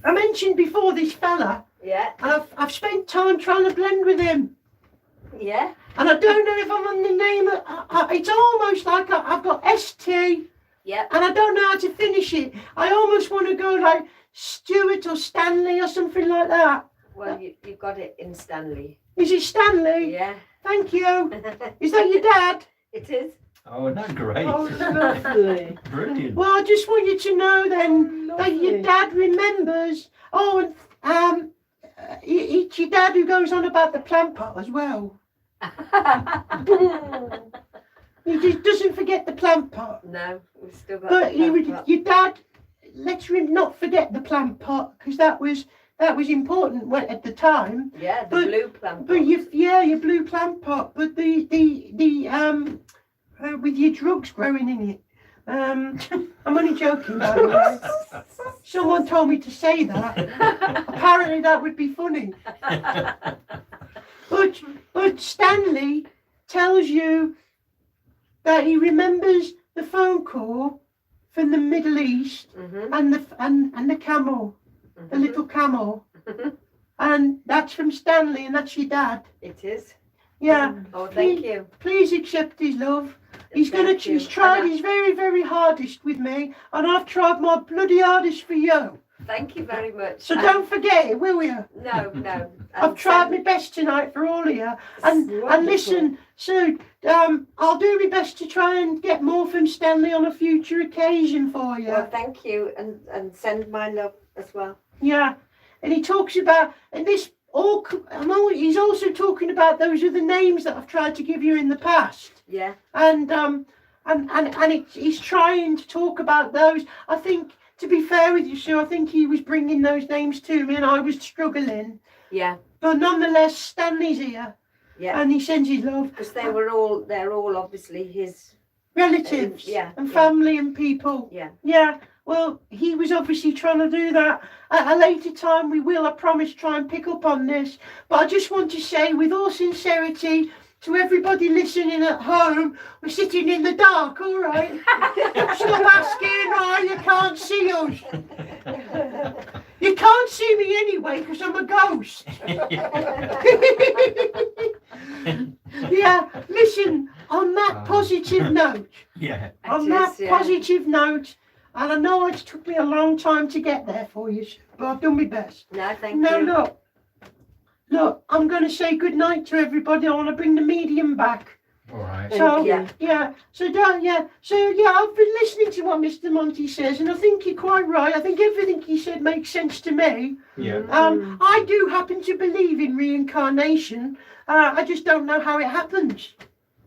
I mentioned before this fella, Yeah. and I've spent time trying to blend with him. Yeah. And I don't know if I'm on the name. It's almost like I've got ST, Yeah. and I don't know how to finish it. I almost want to go like Stuart or Stanley or something like that. Well, you got it in Stanley. Is it Stanley? Yeah. Thank you. Is that your dad? It is. Oh, isn't that great? oh, lovely. Brilliant. Well, I just want you to know then that your Lovely. dad remembers. Oh, and it's your dad who goes on about the plant pot as well. He just doesn't forget the plant pot. No, we've still got. But the plant your pot. dad lets him not forget the plant pot because that was important at the time. Yeah, the but- blue plant. But pot. your blue plant pot. But the with your drugs growing in it. I'm only joking, by the way. Someone told me to say that. Apparently that would be funny. But Stanley tells you that he remembers the phone call from the Middle East Mhm. and the camel, the Mhm. little camel, Mhm. and that's from Stanley, and that's your dad. It is. Yeah, Oh, thank you. please accept his love. He's Thank you. he's tried And his very, very hardest with me, and I've tried my bloody hardest for you. Thank you very much. So don't forget it, will you? No, no. I've tried my best tonight for all of you. And Wonderful. listen, Sue, I'll do my best to try and get more from Stanley on a future occasion for you. Well, thank you, and send my love as well. Yeah, and he talks about, and this all, he's also talking about those other names that I've tried to give you in the past. Yeah. And he's trying to talk about those. I think, to be fair with you, Sue, I think he was bringing those names to me and I was struggling. Yeah. But nonetheless, Stanley's here Yeah. and he sends his love. Because they're all obviously his. Relatives Yeah, and yeah. family and people. Yeah. Yeah, well, he was obviously trying to do that. At a later time, we will, I promise, try and pick up on this. But I just want to say, with all sincerity, to everybody listening at home, we're sitting in the dark, all right? Stop asking why you can't see us. You can't see me anyway, because I'm a ghost. Yeah, listen, on that positive note, Yeah. on It that is, yeah. positive note, and I know it took me a long time to get there for you, but I've done my best. No, thank Now you. look, I'm going to say good night to everybody. I want to bring the medium back. All right. So you. so I've been listening to what Mr. Monty says, and I think you're quite right. I think everything he said makes sense to me. Yeah. I do happen to believe in reincarnation. I just don't know how it happens.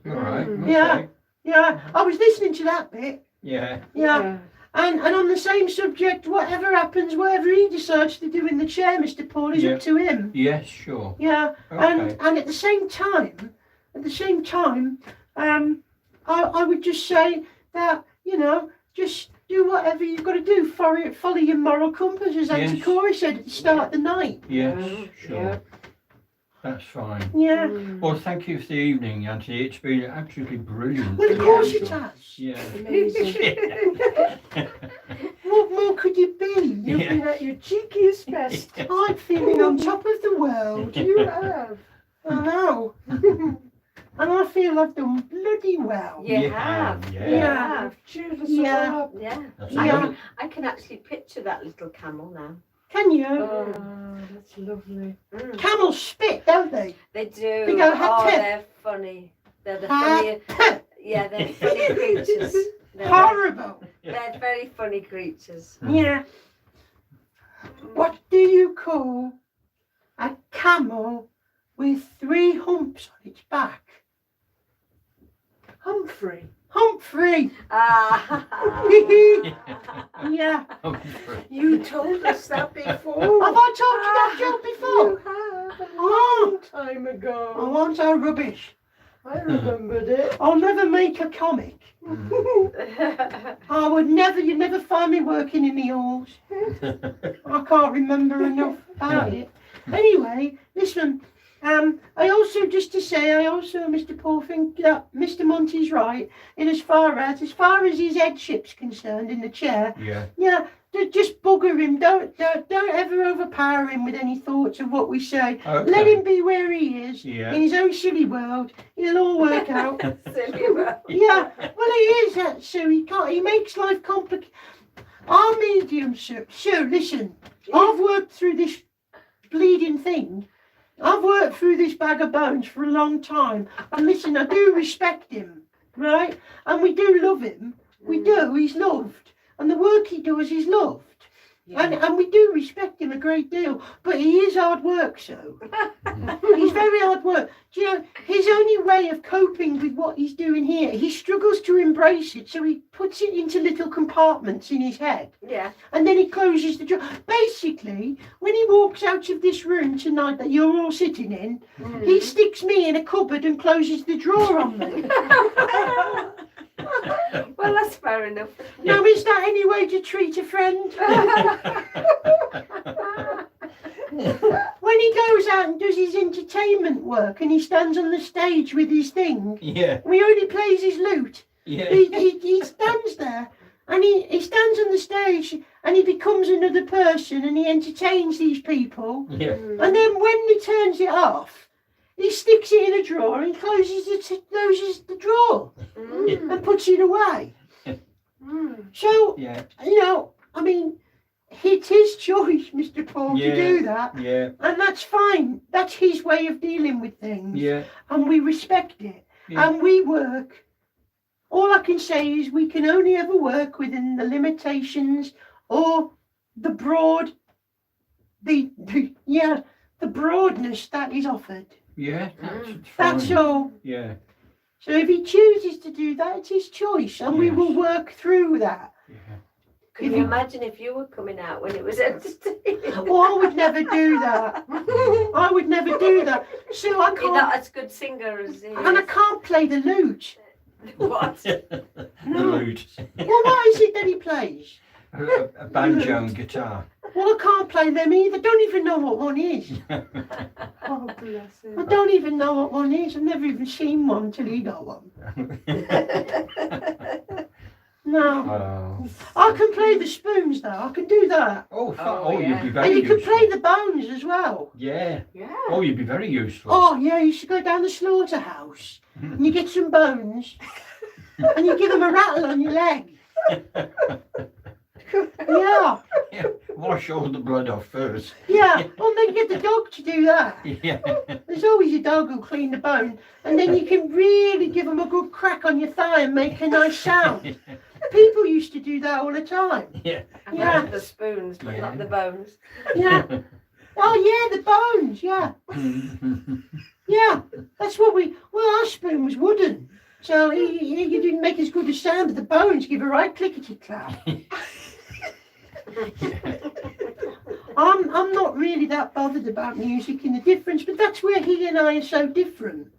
All right. Yeah. Okay. Yeah, I was listening to that bit. Yeah. Yeah. And on the same subject, whatever happens, whatever he decides to do in the chair, Mr. Paul, is Yeah. up to him. Yes, sure. Yeah. Okay. And at the same time, I would just say that, just do whatever you've got to do. Follow your moral compass, as Auntie Yes. Corey said at the start of the night. Yes, Yeah. sure. That's fine. Yeah. Well, thank you for the evening, Auntie. It's been absolutely brilliant. Well, of course it has. Yeah. Amazing. What more could it be? You've been at your cheekiest best. I'm feeling on top of the world. You have. I know. And I feel I've done bloody well. You have. Yeah. You Yeah. have. Cheered us Yeah. all up. Yeah. That's Yeah. lovely. I can actually picture that little camel now. Can you? Oh, that's lovely. Mm. Camels spit, don't they? They do. They go, Oh, "Hap-tip." they're funny. They're the funniest. Yeah, they're funny creatures. They're very, Horrible. they're very funny creatures. Yeah. What do you call a camel with 3 humps on its back? Humphrey. Humphrey. Ah. Yeah. You told us that before. Have I told you that joke You before? have a Oh, long time I ago. want our rubbish. I remembered it. I'll never make a comic. I would never, you'd never find me working in the halls. I can't remember enough about it. Anyway, listen, I also, just to say, Mr. Paul, think that Mr. Monty's right in as far as his headship's concerned in the chair. Yeah. Yeah, just bugger him. Don't ever overpower him with any thoughts of what we say. Okay. Let him be where he is, Yeah. in his own silly world. It'll all work out. Silly world. Yeah, well, he is that, Sue. He makes life complicated. Our medium, Sue. Sue, listen. I've worked through this bleeding thing. I've worked through this bag of bones for a long time. And listen, I do respect him, right? And we do love him. We do. He's loved. And the work he does is loved. And we do respect him a great deal. But he is hard work, so. He's very hard work. Do you know, his only way of coping with what he's doing here, he struggles to embrace it, so he puts it into little compartments in his head. Yeah. And then he closes the door. Basically, when he walks out of this room tonight that you're all sitting in, he sticks me in a cupboard and closes the drawer on me. Well, that's fair enough. Now, is that any way to treat a friend? When he goes out and does his entertainment work and he stands on the stage with his thing, Yeah. he only plays his lute. Yeah. He stands there and he stands on the stage and he becomes another person and he entertains these people. Yeah. And then when he turns it off, he sticks it in a drawer and closes the drawer and puts it away. So, Yeah. you know, I mean, it's his choice, Mr. Paul, to do that. Yeah. And that's fine. That's his way of dealing with things. Yeah. And we respect it. Yeah. And we work. All I can say is we can only ever work within the limitations or the broadness that is offered. Yeah. That's fine. all. Yeah. So if he chooses to do that, it's his choice. And we Yes. will work through that. Yeah. Can you imagine if you were coming out when it was entertaining? Oh, I would never do that. I would never do that. So I You're can't. not as good singer as he And I is. can't play the lute. What? The lute. Well, what is it that he plays? A banjo and guitar. Well, I can't play them either. Don't even know what one is. Oh, bless him. I don't even know what one is. I've never even seen one till he got one. No. Oh. I can play the spoons though. I can do that. Oh, Oh, you'd yeah. be very And you can useful. play the bones as well. Yeah. Yeah. Oh, you'd be very useful. Oh yeah, you should go down the slaughterhouse and you get some bones and you give them a rattle on your leg. Yeah, Yeah. Wash all the blood off first. yeah. Well, then get the dog to do that. Yeah. There's always a dog who'll clean the bone, and then you can really give them a good crack on your thigh and make a nice sound. People used to do that all the time. Yeah. I've Yeah. had the spoons, but Yeah. not the bones. Yeah. Oh yeah, the bones. Yeah, yeah. That's what we. Well, our spoon was wooden, so you didn't make as good a sound. But the bones give a right clickety clap. I'm not really that bothered about music and the difference, but that's where he and I are so different.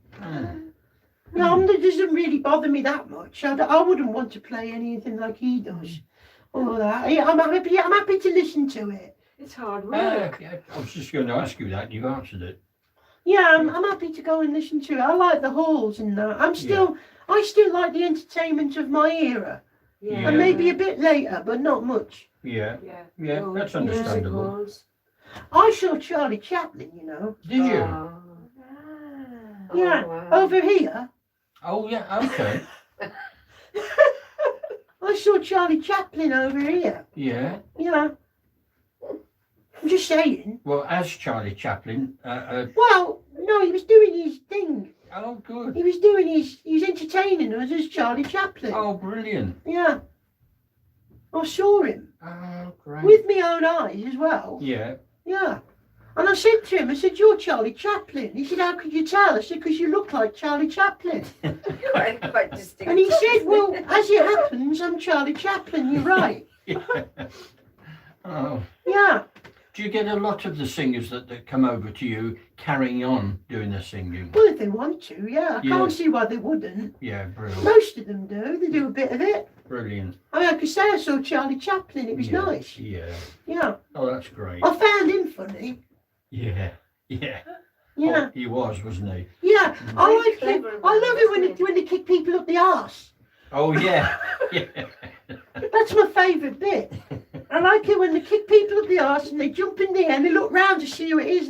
No, it doesn't really bother me that much. I wouldn't want to play anything like he does. All that. I'm happy to listen to it. It's hard work. Yeah, I was just going to ask you that, and you've answered it. Yeah, I'm happy to go and listen to it. I like the halls and that. I still like the entertainment of my era. Yeah. And maybe a bit later, but not much. Yeah. Yeah. Yeah, Oh, that's understandable. musicals. I saw Charlie Chaplin, you know. Did you? Oh, Yeah, wow. over here. Oh, yeah, okay. I saw Charlie Chaplin over here. Yeah. Yeah. I'm just saying. Well, as Charlie Chaplin, Well, no, he was doing his thing. oh, good. He was entertaining us as Charlie Chaplin. Oh, brilliant. Yeah. I saw him Oh, great. with my own eyes as well. Yeah. Yeah. And I said to him, I said, you're Charlie Chaplin. He said, how could you tell? I said, because you look like Charlie Chaplin. quite distinct. And he said, well, as it happens, I'm Charlie Chaplin. You're right. Yeah. Oh. Yeah. Do you get a lot of the singers that come over to you carrying on doing the singing? Well, if they want to, yeah. I Yeah. can't see why they wouldn't. Yeah, brilliant. Most of them do. They do a bit of it. Brilliant. I mean, I could say I saw Charlie Chaplin. It was Yeah, nice. Yeah. Yeah. Oh, that's great. I found him funny. Yeah. Yeah. Yeah. Oh, he was, wasn't he? Yeah. I Very like it. clever, I love it wasn't when they kick people up the arse. Oh, yeah. Yeah. That's my favourite bit. I like it when they kick people up the arse and they jump in the air and they look round to see who it is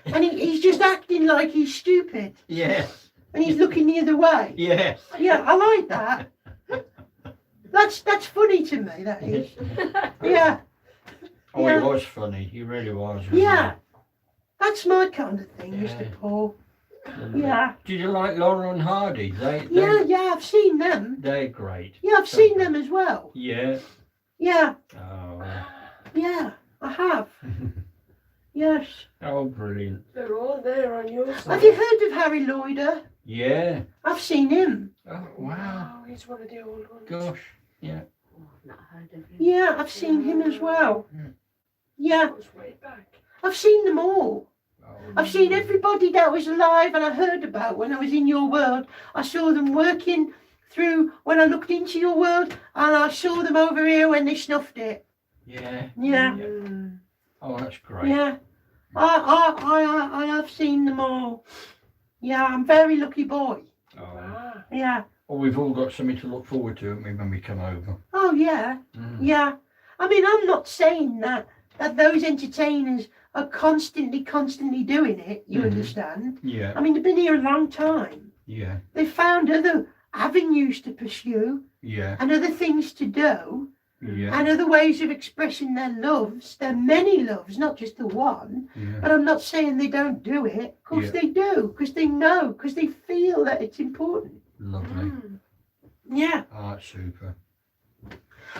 he's just acting like he's stupid Yes. and he's looking the other way. Yes. Yeah, I like that. That's funny to me, that is. Yeah, Oh, Yeah. he was funny. He really was. wasn't yeah. That's my kind of thing, Yeah. Mr. Paul. he? Yeah. Did you like Laura and Hardy? Yeah, I've seen them. They're great. Yeah, I've seen them as well. Yeah. Yeah, Oh. yeah, I have. Yes. Oh, brilliant. They're all there on your side. Have you heard of Harry Lloyder? Yeah. I've seen him. Oh, wow. Oh, he's one of the old ones. Gosh. Yeah. Oh, I've not heard of him. Yeah, I've seen him as well. Yeah, That was way back. I've seen them all. Oh, I've seen everybody that was alive and I heard about when I was in your world. I saw them working through when I looked into your world and I saw them over here when they snuffed it. Yeah. Yeah, Oh, that's great. yeah. I have seen them all. Yeah, I'm a very lucky boy. Oh. Ah, Yeah. Well, we've all got something to look forward to, haven't we, when we come over? Oh yeah. Mm. Yeah. I mean, I'm not saying that those entertainers are constantly doing it, you Mhm. understand? Yeah. I mean, they've been here a long time. Yeah. They've found other avenues to pursue Yeah. and other things to do Yeah. and other ways of expressing their loves. There are many loves, not just the one. Yeah. And I'm not saying they don't do it. Of course Yeah. they do, because they know, because they feel that it's important. Lovely. Yeah. Oh, that's super.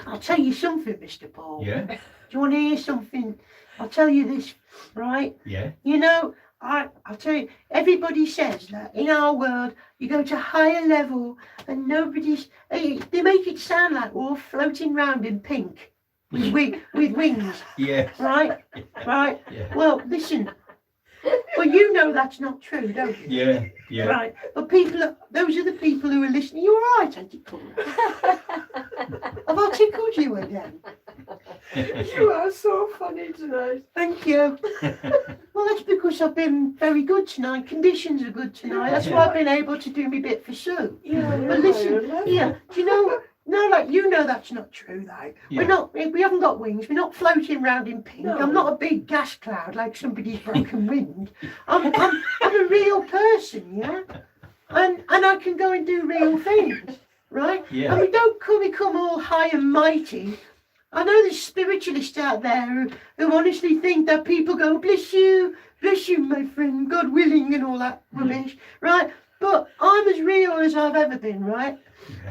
I'll tell you something, Mr. Paul. Yeah. Do you want to hear something? I'll tell you this, right? Yeah. You know, I'll tell you, everybody says that in our world, you go to higher level and they make it sound like we're all floating round in pink with wings, Yeah. right? Right? Yeah. Well, listen, well, you know that's not true, don't you? Yeah. Yeah. Right, but those are the people who are listening. You're all right, Auntie Cora. Have I tickled you again? you are so funny tonight. Thank you. Well, that's because I've been very good tonight. Conditions are good tonight. That's why I've been able to do my bit for Sue. Yeah, But listen, yeah, do you know? No, like you know that's not true. Like Yeah. we haven't got wings. We're not floating around in pink. No. I'm not a big gas cloud like somebody's broken wind. I'm a real person, yeah. And I can go and do real things, right? Yeah. And we don't become all high and mighty. I know there's spiritualists out there who honestly think that people go, bless you, my friend, God willing, and all that rubbish, right? But I'm as real as I've ever been, right?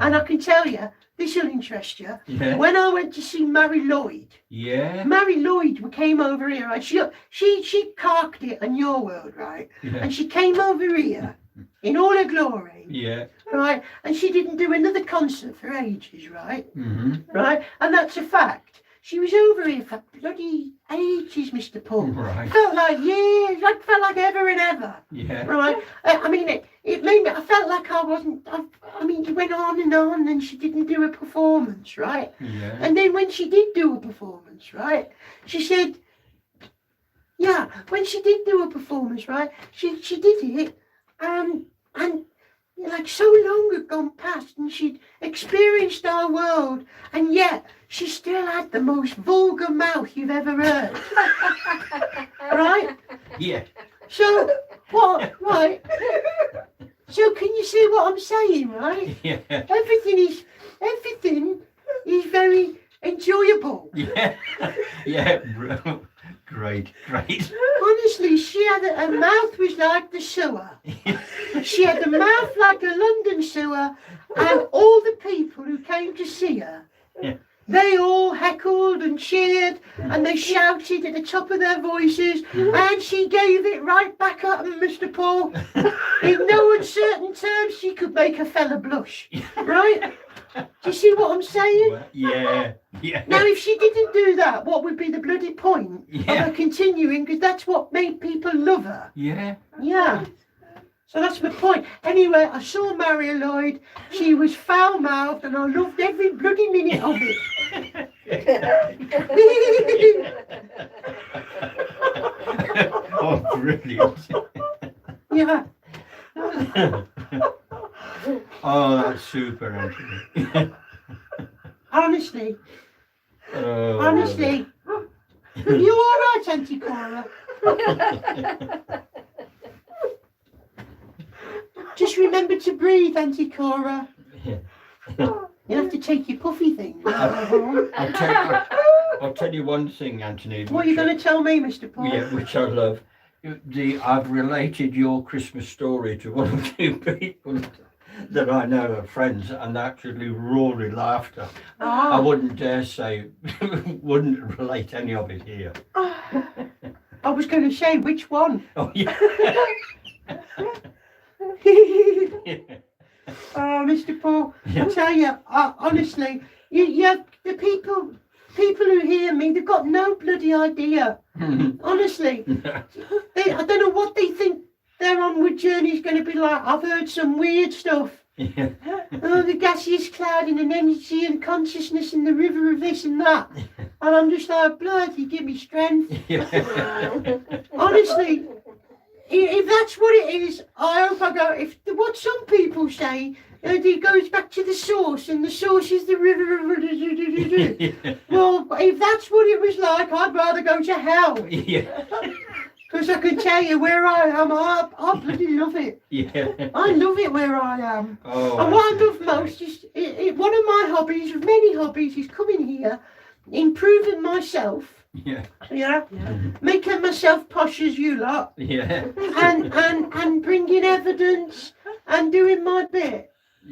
And I can tell you, this will interest you. Yeah. When I went to see Mary Lloyd, Yeah. Mary Lloyd came over here, right? She carked it in your world, right? Yeah. And she came over here in all her glory, Yeah. right? And she didn't do another concert for ages, right? Mm-hmm. Right? And that's a fact. She was over here for bloody ages, Mr. Paul. Right. Felt like years, I felt like ever and ever, Yeah. right? I mean, it made me, I felt like I wasn't, I mean, it went on and she didn't do a performance, right? Yeah. And then when she did do a performance, right, she said, Yeah, when she did do a performance, right? She did it, and like so long had gone past, and she'd experienced our world, and yet she still had the most vulgar mouth you've ever heard, right? Yeah. So what? Right. So can you see what I'm saying, right? Yeah. Everything is very enjoyable. Yeah. Yeah. Great. Honestly, she had her mouth was like the sewer. She had a mouth like a London sewer, and all the people who came to see her, Yeah. they all heckled and cheered, and they shouted at the top of their voices, and she gave it right back at them, Mr. Paul. In no uncertain terms, she could make a fella blush, right? Do you see what I'm saying? Well, yeah. Now, if she didn't do that, what would be the bloody point of Yeah. her continuing? Because that's what made people love her. Yeah. Yeah. So that's my point. Anyway, I saw Maria Lloyd. She was foul-mouthed, and I loved every bloody minute of it. Oh, brilliant. Yeah. Oh, that's super, Anthony. Honestly. Oh. Honestly. You all right, Auntie Cora? Just remember to breathe, Auntie Cora. Yeah. You have to take your puffy thing. I'll tell you one thing, Anthony. What are you going to tell me, Mr. Paul? Yeah, which I love. I've related your Christmas story to one or two people that I know are friends, and actually roaring laughter. I Ah, wouldn't dare say, wouldn't relate any of it here. I was going to say, which one? Oh, yeah. Oh, Mr. Paul, I tell you, honestly, you have the people who hear me, they've got no bloody idea. Honestly, I don't know what they think their onward journey is going to be like. I've heard some weird stuff. Yeah. Oh, the gaseous cloud and an energy and consciousness and the river of this and that. And I'm just like, bloody give me strength. Honestly, if that's what it is, I hope I go. If what some people say, it goes back to the source, and the source is the river. Well, if that's what it was like, I'd rather go to hell. Yeah. Because I can tell you where I am, I bloody love it. Yeah. I love it where I am. Oh, And what I love absolutely. most is one of my hobbies, of many hobbies, is coming here, improving myself. Yeah. Yeah, making myself posh as you lot, Yeah. and bringing evidence and doing my bit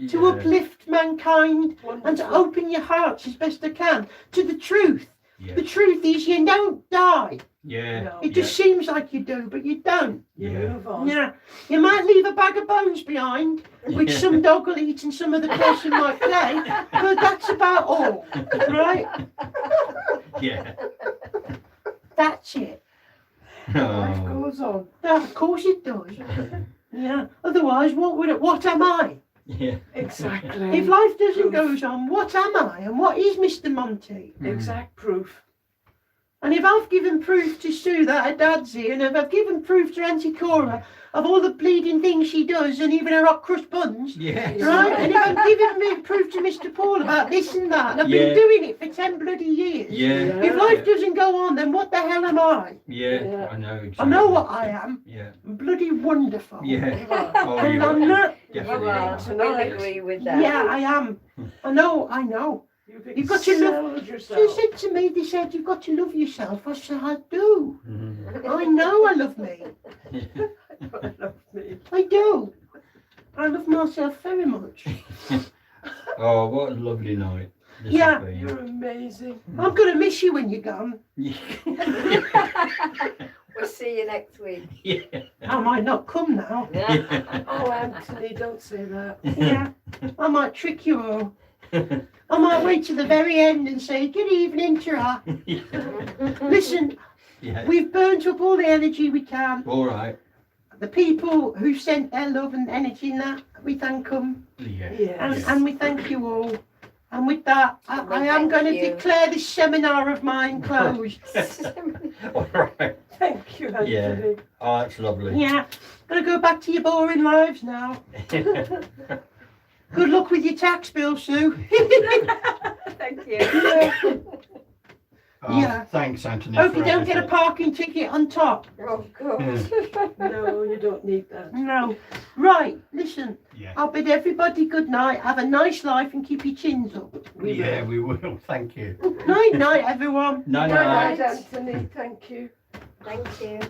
to Yeah. uplift mankind and to open your hearts as best I can to the truth. Yeah. The truth is you don't die. Yeah. No. It just seems like you do, but you don't. You Yeah. move on. Yeah, you might leave a bag of bones behind, which Yeah. some dog will eat and some other person might play, but that's about all, right? Yeah. That's it. Life Oh. goes on. Yeah, of course it does. Yeah. Otherwise, what am I? Yeah. Exactly. If life doesn't Proof. go on, what am I? And what is Mr. Monty? Exact proof. And if I've given proof to Sue that her dad's here, and if I've given proof to Auntie Cora of all the bleeding things she does, and even her hot crust buns, Yeah. right? And if I've given me proof to Mr. Paul about this and that, and I've Yeah. been doing it for 10 bloody years. Yeah. If life doesn't go on, then what the hell am I? Yeah. I know. Exactly. I know what I am. Yeah. I'm bloody wonderful. Yeah. Oh, And you I'm are. not. Definitely. Well, are. I agree with that. Yeah, I am. I know. You've got to excelled She yourself. said to me, they said, you've got to love yourself. I said, I do. Mhm. I know I love me. I love me. I do. I love myself very much. Oh, what a lovely night. This Yeah. has been. You're amazing. I'm going to miss you when you're gone. We'll see you next week. Yeah. I might not come now. Oh, Anthony, don't say that. Yeah. I might trick you all. I might wait to the very end and say, good evening, Tara. Listen, Yeah. we've burnt up all the energy we can. All right. The people who sent their love and energy in that, we thank them. Yeah. Yes. And we thank you all. And with that, I am Thank going to you. declare this seminar of mine closed. All right. Thank you, Anthony. Yeah. Oh, that's lovely. Yeah, gonna go back to your boring lives now. Good luck with your tax bill, Sue. Thank you. Oh, Yeah. Thanks, Anthony. Hope for you don't get a everything. parking ticket on top. Oh, God. No, you don't need that. No. Right, listen, Yeah. I'll bid everybody good night. Have a nice life and keep your chins up. Yeah, we will. Thank you. Night, night, everyone. No, Good no. night, Anthony. Thank you. Thank you.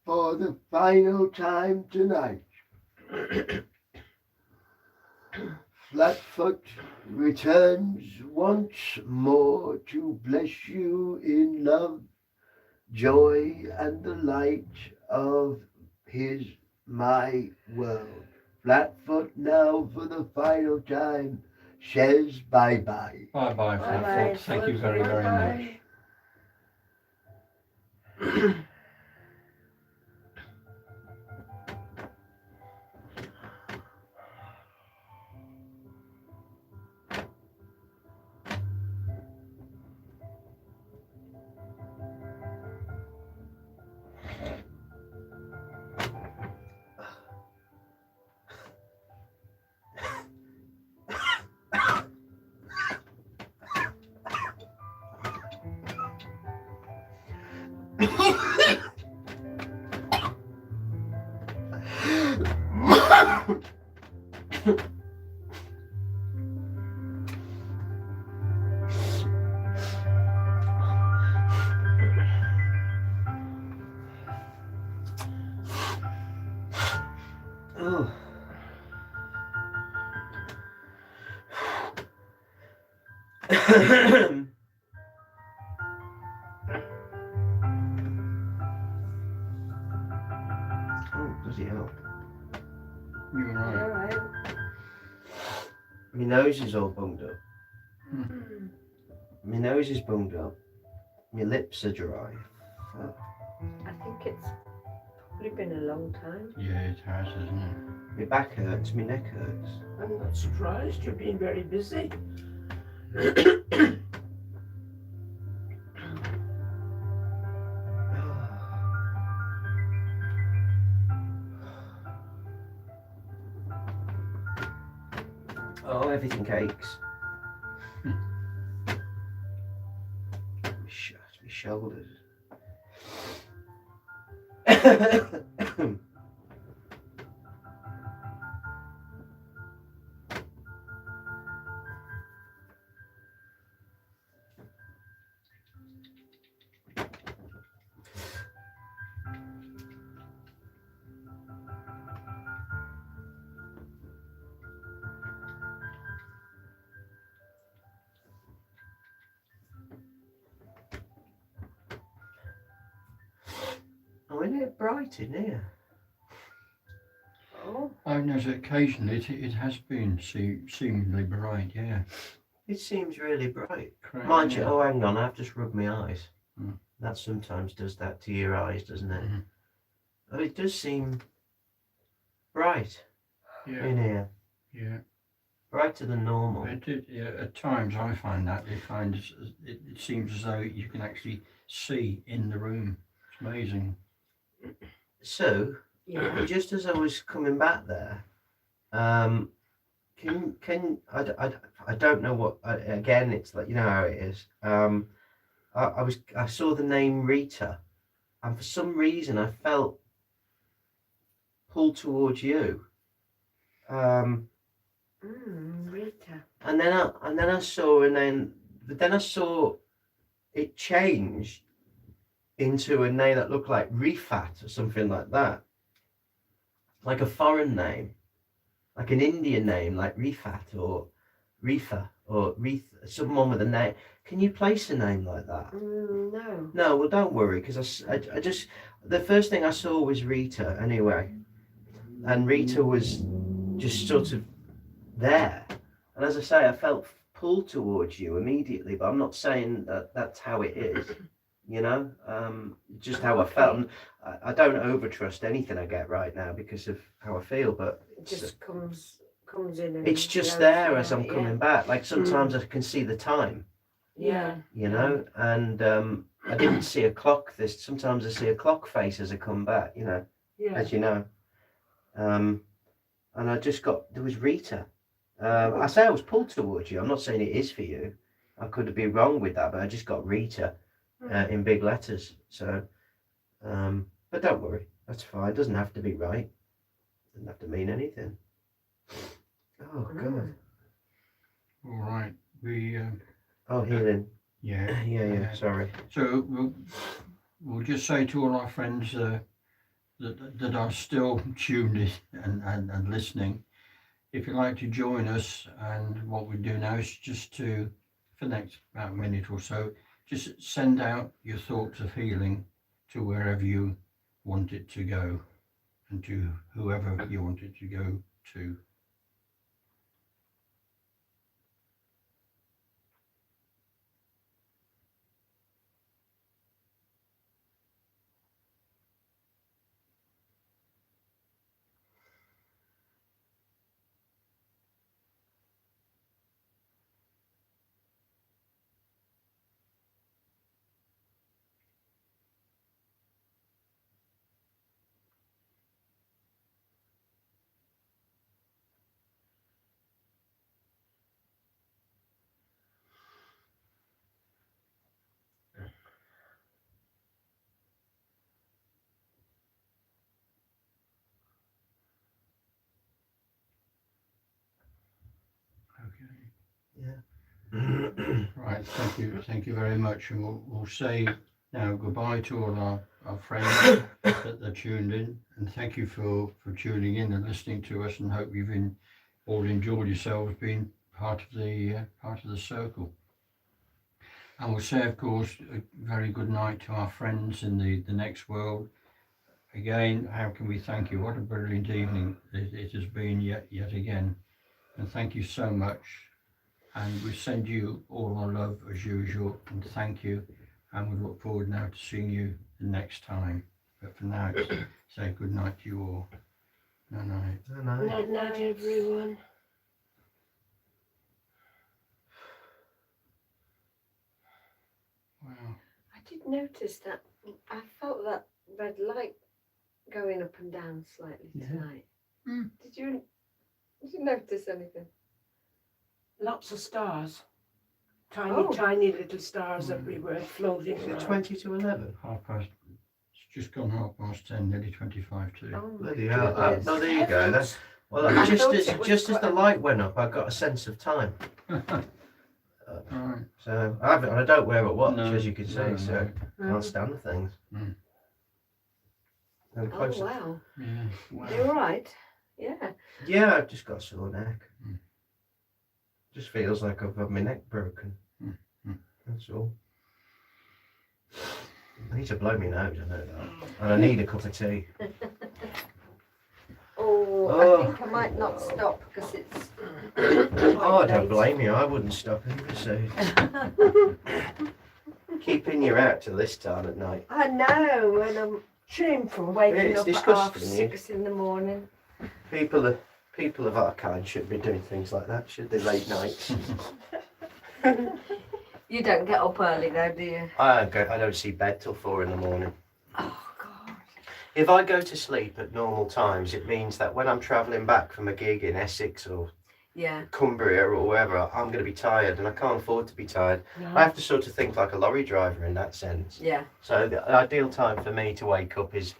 For the final time tonight, Flatfoot returns once more to bless you in love, joy, and the light of his my world. Flatfoot now for the final time says bye-bye. Bye bye, Bye-bye. Flatfoot. Thank you very, very much. Oh. Oh, bloody hell. You're right. All right. My nose is all bunged up. Hmm. My nose is bunged up. My lips are dry. Fuck. I think it's probably been a long time. Yeah, it has, hasn't it? My back hurts, my neck hurts. I'm not surprised. You've been very busy. Oh, everything aches. My shoulders. Oh, isn't it bright in here? Oh, I've noticed occasionally it has been seemingly bright, yeah. It seems really bright. Correct, Mind you, yeah. oh, hang on, I've just rubbed my eyes. Mm. That sometimes does that to your eyes, doesn't it? Mhm. Oh, it does seem bright Yeah, in here. yeah. Brighter than normal. Yeah, at times I find that it seems as though you can actually see in the room. It's amazing. So, yeah. just as I was coming back there, I don't know what, again, it's like, you know how it is. I saw the name Rita, and for some reason I felt pulled towards you. Rita. And then I saw, but then I saw it change into a name that looked like Rifat or something like that, like a foreign name, like an Indian name, like Rifat or Rifa or someone with a name. Can you place a name like that? No. No, well, don't worry, because I just, the first thing I saw was Rita anyway. And Rita was just sort of there. And as I say, I felt pulled towards you immediately, but I'm not saying that that's how it is, you know, just how I felt. And I don't overtrust anything I get right now because of how I feel, but It just comes in. And it's just goes, there yeah, as I'm coming back. Like sometimes I can see the time. Yeah. You know, and I didn't see a clock. Sometimes I see a clock face as I come back. You know, as you know, and I just there was Rita. I say I was pulled towards you. I'm not saying it is for you. I could be wrong with that, but I just got Rita in big letters. So, but don't worry, that's fine. It doesn't have to be right. It doesn't have to mean anything. Oh God. All right. We. Oh, healing. Yeah. Yeah. Sorry. So we'll just say to all our friends that are still tuned in and listening, if you'd like to join us, and what we do now is just for the next about a minute or so, just send out your thoughts of healing to wherever you want it to go, and to whoever you want it to go to. Right, thank you very much, and we'll say now goodbye to all our friends that are tuned in, and thank you for tuning in and listening to us, and hope you've all enjoyed yourselves being part of the circle. And we'll say, of course, a very good night to our friends in the next world. Again, how can we thank you? What a brilliant evening it has been yet again, and thank you so much. And we send you all our love as usual, and thank you, and we look forward now to seeing you the next time. But for now, say good night to you all. Night. Night, night, everyone. Wow. I did notice that I felt that red light going up and down slightly tonight. Did you notice anything? Lots of stars. Tiny little stars everywhere floating Is it around. 20 to 11? It's just gone 10:30, nearly 25 to. Oh my Bloody hell. goodness. No, there you go. That's, well, I just thought as it was just as the quite- light went up, I got a sense of time. Right. So I don't wear a watch, No, as you can see, no, so no. can't stand the things. Mm. And Oh close to- wow. Yeah. Wow. You're all right. Yeah. Yeah, I've just got a sore neck. Mm. Just feels like I've had my neck broken. Mm. That's all. I need to blow my nose, I know that. And I need a cup of tea. Oh, Oh. I think I might not stop because it's. Oh, don't blame you. I wouldn't stop either, so keeping you out till this time at night. I know, and I'm Shameful. waking It's up at half disgusting, 6 in the morning. People of our kind shouldn't be doing things like that, should they? Late nights. You don't get up early though, do you? I don't see bed till 4 in the morning. Oh God. If I go to sleep at normal times, it means that when I'm travelling back from a gig in Essex or Yeah. Cumbria or wherever, I'm going to be tired, and I can't afford to be tired. No. I have to sort of think like a lorry driver in that sense. Yeah. So the ideal time for me to wake up is,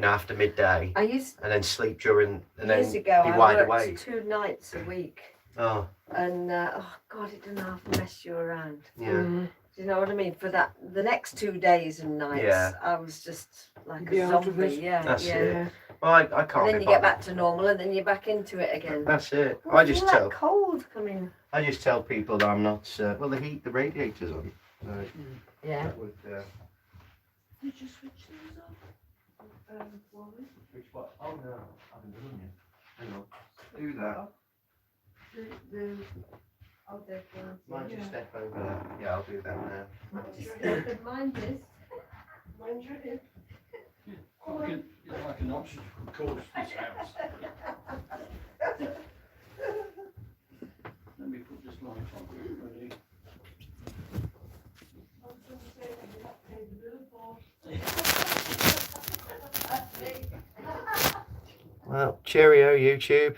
after midday, I used and then sleep during, and then years ago. be I wide worked awake. 2 nights a week, Oh, and oh God, it doesn't half mess you around. yeah. Mm. Do you know what I mean? For that, the next 2 days and nights, Yeah. I was just like Be a out of zombie. it. Yeah, That's yeah. it. Well, I can't And then be you get bothered. back to normal, and then you're back into it again. That's it. Oh, I just feel tell that cold coming. I just tell people that I'm not. Well, the radiator's on. Yeah. That would. Did you switch those off? Wally? Which what? Oh no, I haven't done yet. Hang on. Do that. I'll do it. Might just step over that. Yeah, I'll do that now. Just mind this. Mind your hip. It's like an obstacle course, this house. Let me put this light on. Ready? I was going to say that you're not paying the bill for. Well, cheerio, YouTube.